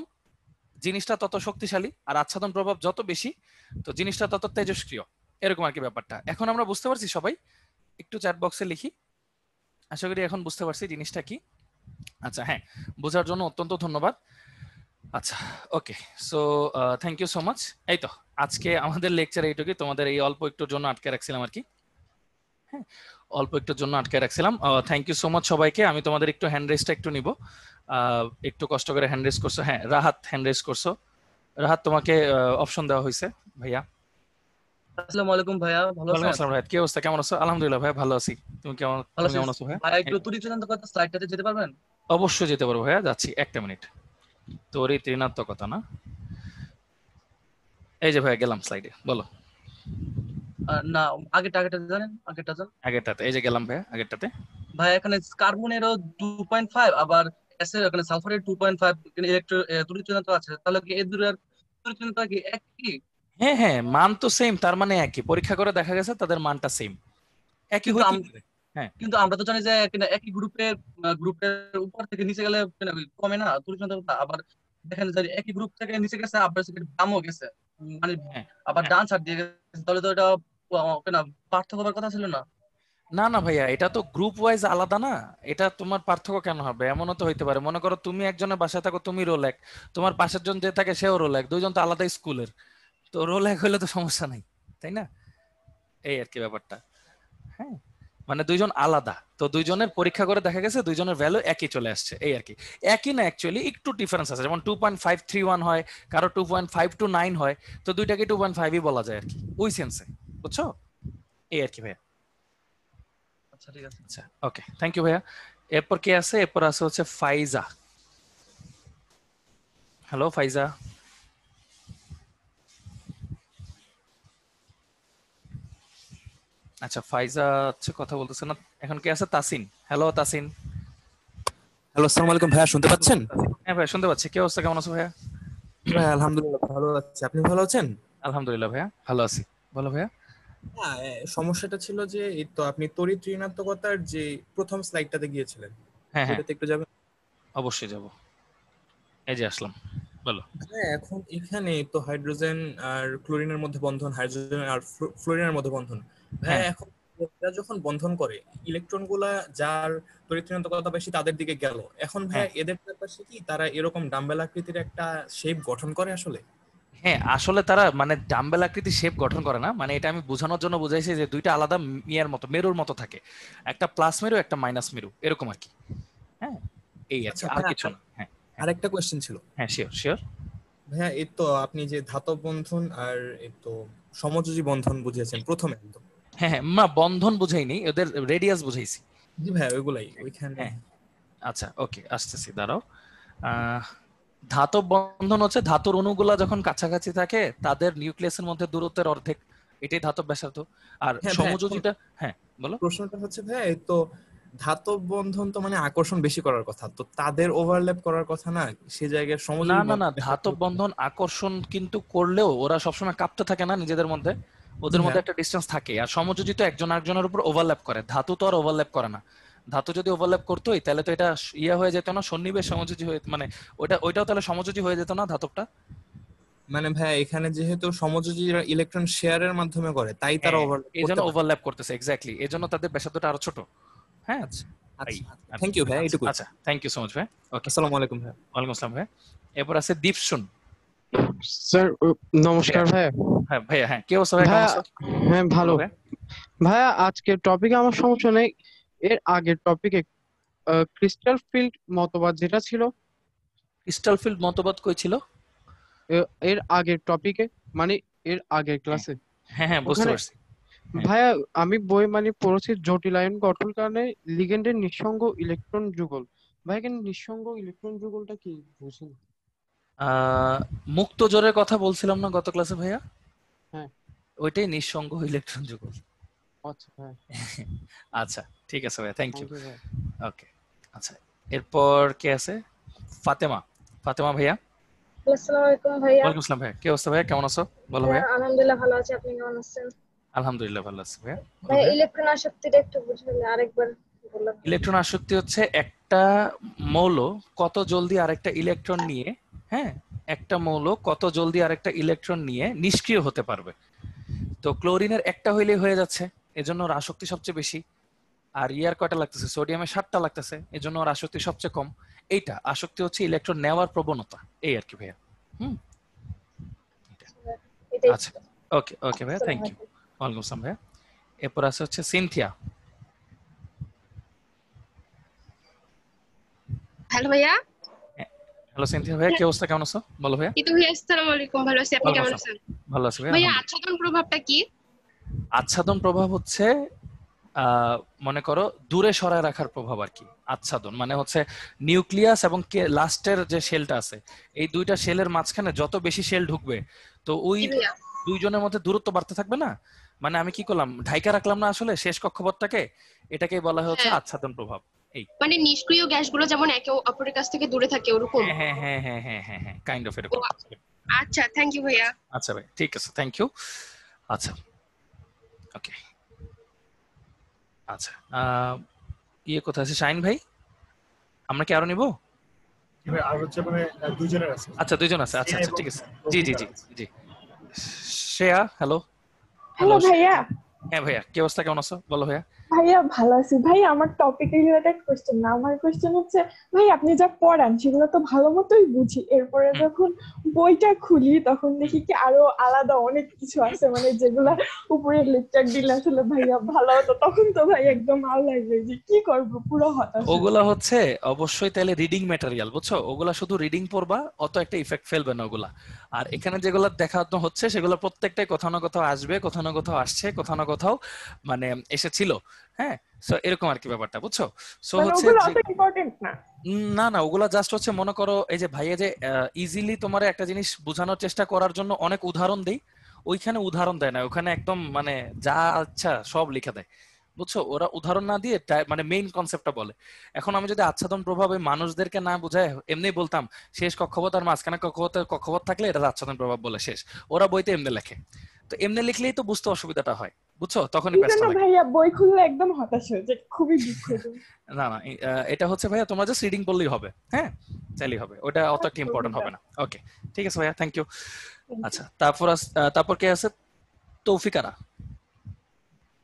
জিনিসটা তত শক্তিশালী, আর আচ্ছাদন প্রভাব যত বেশি তো জিনিসটা তত তেজস্ক্রিয়। এরকম আর কি ব্যাপারটা। এখন আমরা বুঝতে পারছি সবাই? একটু চ্যাট বক্সে লিখি, আশা করি এখন বুঝতে পারছি জিনিসটা কি। আচ্ছা হ্যাঁ, বোঝার জন্য অত্যন্ত ধন্যবাদ। আচ্ছা, okay, so thank you so much. এই তো আজকে আমাদের লেকচার এইটুকুই, তোমাদের এই অল্প একটুর জন্য আটকে রাখছিলাম আর কি। হ্যাঁ, অল্প একটুর জন্য আটকে রাখছিলাম। থ্যাংক ইউ সো মাচ সবাইকে। আমি তোমাদের একটু হ্যান্ড রেজটা একটু নিব, একটু কষ্ট করে হ্যান্ড রেজ করছো। হ্যাঁ, রাহাত হ্যান্ড রেজ করছো। রাহাত, তোমাকে অপশন দেওয়া হয়েছে ভাইয়া। আসসালামু আলাইকুম ভাইয়া, ভালো ওয়ালাইকুম আছেন? আসসালাম রাহাত, কি অবস্থা, কেমন আছো? আলহামদুলিল্লাহ ভাই, ভালো আছি। তুমি কেমন, ভালো তুমি আছি। কেমন আছো ভাইয়া? ভাইয়া একটু হ্যাঁ, তুরিচন্দ্র কথা স্লাইডটাতে যেতে পারবেন? অবশ্যই যেতে পারবো ভাইয়া, যাচ্ছি, একটা মিনিট। তোর এই ঋণাত্মকতা না, এই যে ভাইয়া গেলাম স্লাইডে, বলো। না, আগেরটা জানেন, আগেরটা জান। আগেরটাতে, এই যে গেলাম ভাইয়া আগেরটাতে। ভাইয়া এখানে কার্বনেরও 2.5, আবার এসের এখানে সালফারের 2.5 ইলেকট্রো তুরিচন্দ্র আছে, তাহলে কি এই দুটোর তুরিচন্দ্র কি একই? হ্যাঁ হ্যাঁ, মান তো সেম, তার মানে একই, পরীক্ষা করে দেখা গেছে তাদের মানটা সেম, একই কিন্তু হইতেই পারে। হ্যাঁ কিন্তু আমরা তো জানি যে কিনা একই গ্রুপের উপর থেকে নিচে গেলে কিনা কমে না তুরিচন্দ্রতা, আবার দেখেন যে একই গ্রুপ থেকে নিচে গেছে, আবার সেটা দামও গেছে, মানে হ্যাঁ আবার হ্যাঁ ডান সাইড দিয়ে গেছে, তাহলে তো এটা কিনা পার্থক্য হবার কথা ছিল না? না না ভাইয়া, এটা তো গ্রুপ ওয়াইজ আলাদা না। এটা তোমার পার্থক্য কেন হবে? এমনও তো হইতে পারে, মনে করো তুমি একজনের বাসায় থাকো, তুমি রোল এক, তোমার পাশের জন যে থাকে সেও রোল এক, দুইজন তো আলাদা স্কুলের, তো রোল এক হইলে তো সমস্যা নাই, তাই না? এই আর কি ব্যাপারটা। হ্যাঁ, মানে দুইজন আলাদা, তো দুইজনের পরীক্ষা করে দেখা গেছে দুইজনের ভ্যালু একই চলে আসছে, এই আর কি। একই না, অ্যাকচুয়ালি একটু ডিফারেন্স আছে, যেমন 2.531 হয়, কারো 2.529 হয়, তো দুইটাকে 2.5ই বলা যায় আর কি, ওই সেন্সে, বুঝছো? এই আর কি ভাইয়া। আচ্ছা ঠিক আছে। আচ্ছা, ওকে, থ্যাংক ইউ ভাইয়া। এরপর কে আছে? এরপর আছে হচ্ছে ফাইজা। হ্যালো ফাইজা। আচ্ছা, ফাইজা হচ্ছে কথা বলতেছে না। এখন কে আছে? তাসিন। হ্যালো তাসিন। হ্যালো, আসসালামু আলাইকুম ভাইয়া, শুনতে পাচ্ছেন? হ্যাঁ ভাইয়া শুনতে পাচ্ছি। কি অবস্থা, কেমন আছো ভাইয়া? ভাই আলহামদুলিল্লাহ ভালো আছি, আপনি ভালো আছেন? আলহামদুলিল্লাহ ভাইয়া, ভালো আছি। বলো ভাইয়া। হ্যাঁ, সমস্যাটা ছিল যে এই তো আপনি তড়িৎ ঋণাত্মকতার যে প্রথম স্লাইডটাতে গিয়েছিলেন, হ্যাঁ হ্যাঁ, ওইটাতে একটু যাবেন। অবশ্যই যাব, এই যে আসলাম, বলো। হ্যাঁ, এখন এখানে তো হাইড্রোজেন আর ক্লোরিনের মধ্যে বন্ধন, হাইড্রোজেন আর ফ্লোরিনের মধ্যে বন্ধন। হ্যাঁ ভাইয়া এখন এরা যখন বন্ধন করে, ইলেকট্রন গুলা যার তড়িৎ ঋণাত্মকতা বেশি তাদের দিকে গেল, এখন হ্যাঁ ভাইয়া এদের ব্যাপারে কি তারা এরকম ডাম্বেল আকৃতির একটা শেপ গঠন করে আসলে? হ্যাঁ, আসলে তারা মানে ডাম্বেল আকৃতি শেপ গঠন করে না, মানে এটা আমি বোঝানোর জন্য বুঝাইছি যে দুইটা আলাদা মিয়ার মতো, মেরুর মতো থাকে, একটা প্লাস মেরু একটা মাইনাস মেরু, এরকম আর কি। হ্যাঁ, এই আর কি, আচ্ছা আর ভাইয়া, কিছু না। হ্যাঁ হ্যাঁ আরেকটা কোয়েশ্চেন ছিল। হ্যাঁ, শিওর শিওর। হ্যাঁ, এই তো আপনি যে ধাতব বন্ধন আর এই তো সমযোজী বন্ধন বুঝিয়েছেন প্রথমে একদম। হ্যাঁ হ্যাঁ, না বন্ধন বুঝাইনি, ওদের রেডিয়াস বুঝাইছি। জি ভাইয়া, ওইগুলাই ওইখানে। হ্যাঁ, আচ্ছা ওকে, আসতেছি, দাঁড়াও। আহ ধাতব বন্ধন হচ্ছে ধাতুর অণুগুলা যখন কাছাকাছি থাকে তাদের নিউক্লিয়াসের মধ্যে দূরত্বের অর্ধেক, এটাই ধাতব ব্যাসার্ধ। আর হ্যাঁ ভাইয়া, এখন সমযোজীটা, হ্যাঁ বলো। প্রশ্নটা হচ্ছে ভাইয়া, এই তো ধাতব বন্ধন তো মানে আকর্ষণ বেশি করার কথা, তো তাদের ওভারল্যাপ করার কথা না, সে জায়গায় না সমযোজী না না, বন্ধন ধাতব বন্ধন আকর্ষণ কিন্তু করলেও ওরা সবসময় কাঁপতে থাকে না নিজেদের মধ্যে, জি ওদের মধ্যে হ্যাঁ। একটা ডিস্টেন্স থাকে। আর সমযোজী তো একজন আরেকজনের উপর ওভারল্যাপ করে, ধাতু তো আর ওভারল্যাপ করে না। ধাতু যদি ওভারল্যাপ করতোই তাহলে তো এটা ইয়ে হয়ে যেত না, সন্নিবেশ সমযোজী হয়ে, মানে ওইটাও তাহলে সমযোজী হয়ে যেত না ধাতবটা। মানে ভাইয়া এখানে যেহেতু সমযোজীরা ইলেকট্রন শেয়ারের মাধ্যমে করে, তাই তারা হ্যাঁ, ওভারল্যাপ এই জন্য করতে পারে। ওভারল্যাপ করতেছে, এক্স্যাক্টলি, এই জন্য তাদের ব্যাসার্ধটা আরো ছোট। হ্যাঁ, আচ্ছা এই আচ্ছা, আর কি। থ্যাংক ইউ ভাইয়া, আচ্ছা এইটুকুই। আচ্ছা, থ্যাংক ইউ সো মাচ ভাই। ওকে, আসসালামু আলাইকুম ভাইয়া। ওয়ালাইকুম আসসালাম ভাই। এরপর আছে দীপশুন। স্যার ভাইয়া, নমস্কার ভাইয়া। হ্যাঁ ভাইয়া, হ্যাঁ কি অবস্থা ভাই, কেমন ভাইয়া আছো? হ্যাঁ বলো ভালো। ভাই। ভাইয়া আজকের টপিকে আমার সমস্যা নেই, এর আগের টপিকে ক্রিস্টাল ফিল্ড মতবাদ যেটা ছিল, ক্রিস্টাল ফিল্ড মতবাদ কই ছিল? এর আগের টপিকে, মানে এর আগের হ্যাঁ ক্লাসে হ্যাঁ হ্যাঁ, বুঝতে ওখানে পারছি। হ্যাঁ, ভাইয়া আমি বই মানে পড়েছি জটিলায়ন গঠন কারণে লিগেন্ডের নিঃসঙ্গ ইলেকট্রন যুগল। ভাইয়া কেন নিঃসঙ্গ ইলেকট্রন যুগলটা কি বুঝুন? আহ, মুক্ত জোরের কথা বলছিলাম না গত ক্লাসে ভাইয়া, হ্যাঁ। ওইটাই নিঃসঙ্গ ইলেকট্রন যুগল। আচ্ছা ভাই, আচ্ছা, ঠিক আছে ভাইয়া, থ্যাংক ইউ। থ্যাংক ইউ ভাই। ওকে, আচ্ছা, এরপর কে আছে? ফাতেমা। ফাতেমা ভাইয়া। আসসালামু আলাইকুম ভাইয়া। ওয়ালাইকুম আসসালাম ভাইয়া, কি অবস্থা ভাইয়া, কেমন আছো? বলো ভাইয়া। আলহামদুলিল্লাহ ভালো আছি, আপনি কেমন আছেন? আলহামদুলিল্লাহ ভালো আছি ভাইয়া, বলো ভাইয়া ভাইয়া। ইলেকট্রন আসক্তিটা একটু বুঝালে আরেকবার বললাম। ইলেকট্রন আসক্তি হচ্ছে একটা মৌল কত জলদি আরেকটা ইলেকট্রন নিয়ে, হ্যাঁ, একটা মৌল কত জলদি আরেকটা ইলেকট্রন নিয়ে নিষ্ক্রিয় হতে পারবে। তো ক্লোরিনের একটা হইলেই হয়ে যাচ্ছে, এজন্য ওর আসক্তি সবচেয়ে বেশি। আর ইয়ার কয়টা লাগতেছে? সোডিয়ামের 7টা লাগতেছে, এজন্য ওর আসক্তি সবচেয়ে কম। এইটা আসক্তি হচ্ছে ইলেকট্রন নেওয়ার প্রবণতা, এই আর কি ভাইয়া। হুম, এটা। এটাই আচ্ছা, ওকে ওকে ভাইয়া, থ্যাংক আসসালামু ইউ। আলাইকুম। ওয়ালাইকুম আসসালাম ভাইয়া। এরপর আছে হচ্ছে সিনথিয়া। হ্যালো ভাইয়া। হ্যালো সিনথিয়া ভাইয়া, কি অবস্থা, কেমন আছো? বলো ভাইয়া। কিন্তু ভাইয়া আসসালামু আলাইকুম, ভালো আছি, আপনি ওয়ালাইকুম কেমন আসসালাম, আছেন? ভালো আছি ভাইয়া, ভাইয়া আলহামদুলিল্লাহ। আচ্ছাদন প্রভাবটা কি? আচ্ছাদন প্রভাব হচ্ছে মনে করো দূরে সরায় রাখার প্রভাব আর কি। আচ্ছাদন মানে হচ্ছে নিউক্লিয়াস এবং লাস্টের যে শেলটা আছে, এই দুইটা শেলের মাঝখানে যত বেশি শেল ঢুকবে, তো ওই জি ভাইয়া। দুইজনের মধ্যে দূরত্ব বাড়তে থাকবে না। মানে আমি কি করলাম, ঢাইকা রাখলাম না আসলে শেষ কক্ষপথটাকে, এটাকেই বলা হচ্ছে হ্যাঁ, আচ্ছাদন প্রভাব। এই, মানে নিষ্ক্রিয় গ্যাসগুলো যেমন একে অপরের কাছ থেকে দূরে থাকে ওরকম। হ্যাঁ হ্যাঁ হ্যাঁ হ্যাঁ হ্যাঁ হ্যাঁ হ্যাঁ, কাইন্ড অফ ও এরকম। আচ্ছা, থ্যাংক ইউ ভাইয়া। আচ্ছা ভাই, ঠিক আছে, থ্যাংক ইউ। আচ্ছা, ওকে, আচ্ছা, ইয়ে কোথায় আছে শাহিন ভাই? আমরা কি আরো নিব? এবার আর হচ্ছে মানে দুইজনের আছে। আচ্ছা, দুইজন আছে, আচ্ছা শ্রেয়া আচ্ছা, এবং ঠিক আছে। জি জি রফিকার জি আছে। জি। শ্রেয়া, হ্যালো। হ্যালো ভাইয়া। হ্যাঁ ভাইয়া, কি অবস্থা, কেমন আছো? বলো ভাইয়া। ভাইয়া ভালো আছি ভাই। আমার টপিক রিলেটেড কোশ্চেন না, আমার কোশ্চেন হচ্ছে ভাই আপনি যা পড়ান সেগুলো তো ভালো মতোই বুঝি, এরপরে হুম যখন বইটা খুলি তখন হুম দেখি কি আরো আলাদা অনেক কিছু আছে, মানে যেগুলা হুম। উপরে লেকচার দিলে আসলে ভাইয়া ভালো হতো, তখন তো ভাই একদম আল লাগবে যে কি করবো, পুরো হতাশ হয়ে ওগুলা যাই। হচ্ছে অবশ্যই তাহলে রিডিং ম্যাটেরিয়াল, বুঝছো? ওগুলা শুধু রিডিং পড়বা, অত একটা ইফেক্ট ফেলবে না ওগুলা। আর এখানে যেগুলো দেখানো হচ্ছে সেগুলো প্রত্যেকটাই কোথাও না কোথাও আসবে, কোথাও না কোথাও আসছে, কোথাও না কোথাও মানে এসেছিল। হ্যাঁ, সো এরকম আর কি ব্যাপারটা, বুঝছো? সো মানে হচ্ছে ওগুলো যে অত ইম্পর্টেন্ট না। না না, ওগুলা জাস্ট হচ্ছে মনে করো এই যে ভাইয়া যে ইজিলি তোমার একটা জিনিস বোঝানোর চেষ্টা করার জন্য অনেক উদাহরণ দেই, ওইখানে উদাহরণ দেয় না, ওখানে একদম মানে যা আচ্ছা সব লিখে দেয়, বুঝছো? ওরা উদাহরণ না দিয়ে মানে মেইন কনসেপ্টটা বলে। এখন আমি যদি আচ্ছাদন প্রভাবে মানুষদেরকে না বুঝায় এমনি বলতাম শেষ কক্ষপথ আর মাঝখানে কক্ষপথ থাকলে এটা আচ্ছাদন প্রভাব বলে শেষ, ওরা বইতে এমনি লেখে। তো এমনি লিখলেই তো বুঝতে অসুবিধাটা হয়, বুঝছো? তখনই এই জন্য প্যাচটা লাগে। ভাইয়া বই খুললে একদম হতাশ হয়ে যায়, খুবই দুঃখ যায়। না না, এটা হচ্ছে ভাইয়া তোমরা জাস্ট রিডিং করলেই হবে। হ্যাঁ, চাইলেই হবে, ওটা অত একটা আচ্ছা ইম্পর্টেন্ট ভাইয়া। হবে না। ওকে, ঠিক আছে ভাইয়া, থ্যাংক ইউ। Thank you. আচ্ছা, তারপর কে আছে? তৌফিকারা।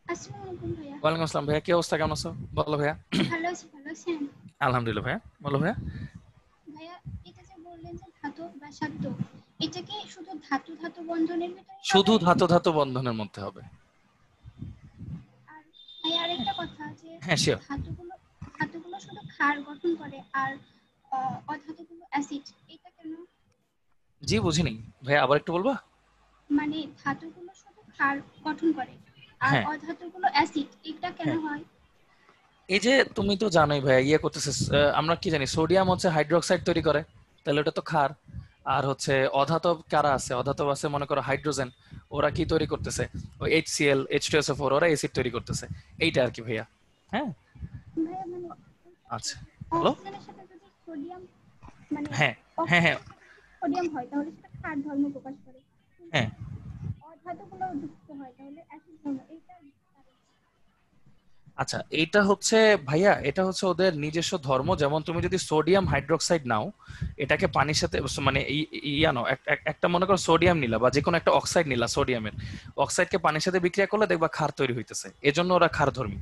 আসসালামু আলাইকুম ভাইয়া। ওয়ালাইকুম আসসালাম ভাইয়া, কি অবস্থা, কেমন আছো? বলো ভাইয়া। ভালো আছি, ভালো আছেন? আলহামদুলিল্লাহ ভাইয়া, বলো ভাইয়া। ভাইয়া, এটা যে বললেন যে ধাতু বা শাক্ত, এটা কি শুধু ধাতু ধাতু বন্ধনের ভিতরে শুধু হবে? ধাতু ধাতু বন্ধনের মধ্যে হবে। আর ভাইয়া আরেকটা কথা যে হ্যাঁ শিওর। ধাতুগুলো ধাতুগুলো শুধু ক্ষার গঠন করে আর অধাতুগুলো অ্যাসিড, এটা কেন? জি বুঝিনি ভাইয়া, আবার একটু বলবা? মানে ধাতুগুলো শুধু ক্ষার গঠন করে আর হ্যাঁ অধাতুগুলো অ্যাসিড, এটা কেন হ্যাঁ, হয়? এই যে তুমি তো জানোই ভাইয়া, ইয়ে করতেছে, আমরা কি জানি সোডিয়াম হচ্ছে হাইড্রোক্সাইড তৈরি করে, তাহলে ওটা তো ক্ষার। আর হচ্ছে অধাতব কারা আছে, অধাতব আছে মনে করো হাইড্রোজেন, ওরা কি তৈরি করতেছে? ওই HCl H2SO4, ওরা অ্যাসিড তৈরি করতেছে। এইটা আর কি ভাইয়া। হ্যাঁ ভাইয়া মানে আচ্ছা, বলো। অক্সিজেনের সাথে যদি সোডিয়াম মানে হ্যাঁ হ্যাঁ হ্যাঁ অক্সিজেনের সাথে যদি সোডিয়াম হয় তাহলে সেটা ক্ষার ধর্ম প্রকাশ করে, কিন্তু হ্যাঁ। অধাতুগুলো যুক্ত হয় তাহলে অ্যাসিড ধর্ম, এইটা কারণ। আচ্ছা, এইটা হচ্ছে ভাইয়া, এটা হচ্ছে ওদের নিজস্ব ধর্ম। যেমন তুমি যদি সোডিয়াম হাইড্রোক্সাইড নাও, এটাকে পানির সাথে মানে ইয়া নাও, একটা মনে করো সোডিয়াম নিলা বা যে কোনো একটা অক্সাইড নিলা, সোডিয়ামের অক্সাইডকে পানির সাথে বিক্রিয়া করলে দেখবা ক্ষার তৈরি হইতেছে, এজন্য ওরা ক্ষার ধর্মী।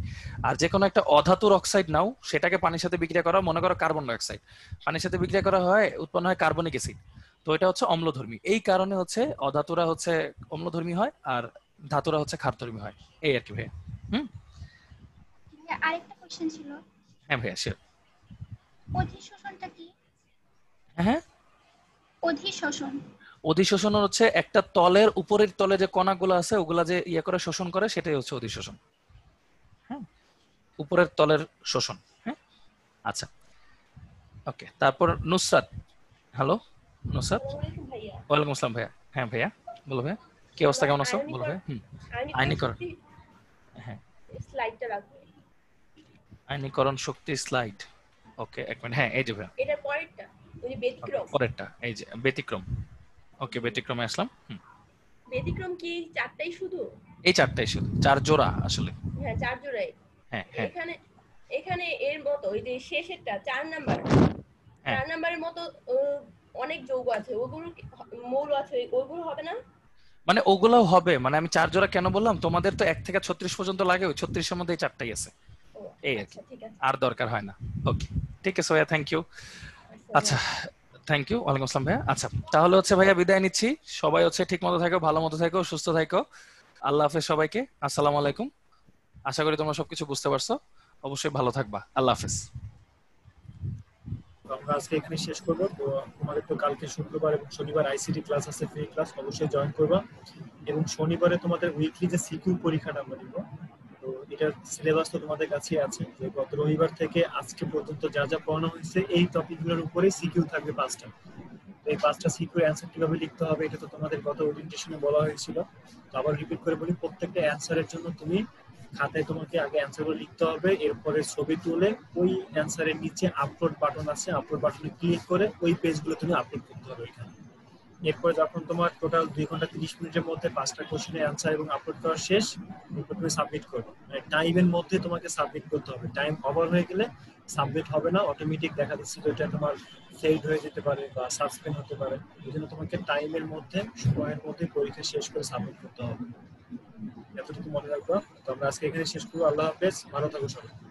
আর যে কোনো একটা অধাতুর অক্সাইড নাও, সেটাকে পানির সাথে বিক্রিয়া করা, মনে করো কার্বন ডাইঅক্সাইড, পানির সাথে বিক্রিয়া করা হয়, উৎপন্ন হয় কার্বনিক অ্যাসিড। তো এটা হচ্ছে অম্লধর্মী, এই কারণে হচ্ছে অধাতুরা হচ্ছে অম্লধর্মী হয় আর ধাতুরা হচ্ছে ক্ষারধর্মী হয়, এই আর কি ভাইয়া। হুম। ভাইয়া আরেকটা কোশ্চেন ছিল, হ্যাঁ ভাইয়া শিওর। অধিশোষণটা কি? হ্যাঁ, অধিশোষণ। অধিশোষণ হচ্ছে একটা তলের উপরের তলে যে কণাগুলো আছে ওগুলা যে ইয়ে করে শোষণ করে, সেটাই হচ্ছে অধিশোষণ। হ্যাঁ, উপরের তলের শোষণ। হ্যাঁ, আচ্ছা ওকে। তারপর নুসরাত। হ্যালো নুসরাত। আসসালামু আলাইকুম ভাইয়া। ওয়ালাইকুম আসসালাম ভাইয়া। হ্যাঁ ভাইয়া, বলো ভাইয়া, কি অবস্থা, কেমন আছো? বলো ভাইয়া। আইনীকরণ, হ্যাঁ স্লাইডটা রাখবে। আইনীকরণ শক্তি স্লাইড। ওকে এক মিনিট, হ্যাঁ এই যে ভাইয়া, এটার পরেরটা ওই যে ব্যতিক্রম। পরেরটা এই যে ব্যতিক্রম। ওকে, ব্যতিক্রমে আসলাম। ব্যতিক্রম কি চারটাই শুধু? এই চারটাই শুধু, চার জোড়া আসলে। হ্যাঁ, চার জোড়াই। হ্যাঁ হ্যাঁ এখানে এখানে এর মতো ওই যে শেষেরটা 4 নাম্বার, হ্যাঁ। 4 নাম্বারের মতো অনেক যৌগ আছে, ওগুলো মৌল আছে, ওগুলো হবে না? মানে ওগুলাও হবে, মানে আমি চার জোড়া কেন বললাম, তোমাদের তো 1 থেকে 36 পর্যন্ত লাগে, ওই 36 এর মধ্যে এই চারটাই আছে, এই আর কি, ঠিক আছে। আর দরকার হয় না। ওকে ঠিক আছে ভাইয়া, থ্যাংক ইউ। আচ্ছা থ্যাংক ইউ, ওয়ালাইকুম আসসালাম ভাইয়া। আচ্ছা তাহলে হচ্ছে ভাইয়া বিদায় নিচ্ছি, সবাই হচ্ছে ঠিক মতো থাকো, ভালো মতো থাকো, সুস্থ থাকো। আল্লাহ হাফেজ সবাইকে, আসসালামু আলাইকুম। আশা করি তোমরা সবকিছু বুঝতে পারছো, অবশ্যই ভালো থাকবা, আল্লাহ হাফেজ। আমরা আজকে এখানে শেষ করবো। তো তোমাদের তো কালকে শুক্রবার এবং শনিবার ICT ক্লাস আছে, ফ্রি ক্লাস, অবশ্যই জয়েন করবা। এবং শনিবারে তোমাদের উইকলি যে সিকিউ পরীক্ষাটা আমরা দিব, তো এটার সিলেবাস তো তোমাদের কাছে আছে, যে গত রবিবার থেকে আজকে পর্যন্ত যা যা পড়ানো হয়েছে এই টপিকগুলোর উপরে সিকিউ থাকবে 5টা। এই 5টা সিকিউর অ্যান্সার কিভাবে লিখতে হবে এটা তো তোমাদের গত ওরিয়েন্টেশনে বলা হয়েছিল। তো আবার রিপিট করে বলি, প্রত্যেকটা অ্যান্সারের জন্য তুমি খাতায় তোমাকে আগে অ্যান্সারগুলো লিখতে হবে, এরপরে ছবি তুলে ওই অ্যান্সারের নিচে আপলোড বাটন আছে, আপলোড বাটনে ক্লিক করে ওই পেজগুলো তুমি আপলোড করতে হবে এখানে। এরপরে যখন তোমার টোটাল 2 ঘন্টা 30 মিনিটের মধ্যে 5টা কোশ্চেনের অ্যান্সার এবং আপলোড করা শেষ, এরপর তুমি সাবমিট করবে। মানে টাইমের মধ্যে তোমাকে সাবমিট করতে হবে, টাইম ওভার হয়ে গেলে সাবমিট হবে না, অটোমেটিক দেখা দিচ্ছে যে এটা তোমার ফেইড হয়ে যেতে পারে বা সাসপেন্ড হতে পারে। এই জন্য তোমাকে টাইমের মধ্যে, সময়ের মধ্যে পরীক্ষা শেষ করে সাবমিট করতে হবে। এতটুকু মনে রাখবা। তো আমরা আজকে এখানে শেষ করবো। আল্লাহ হাফেজ, ভালো থাকো সবাই।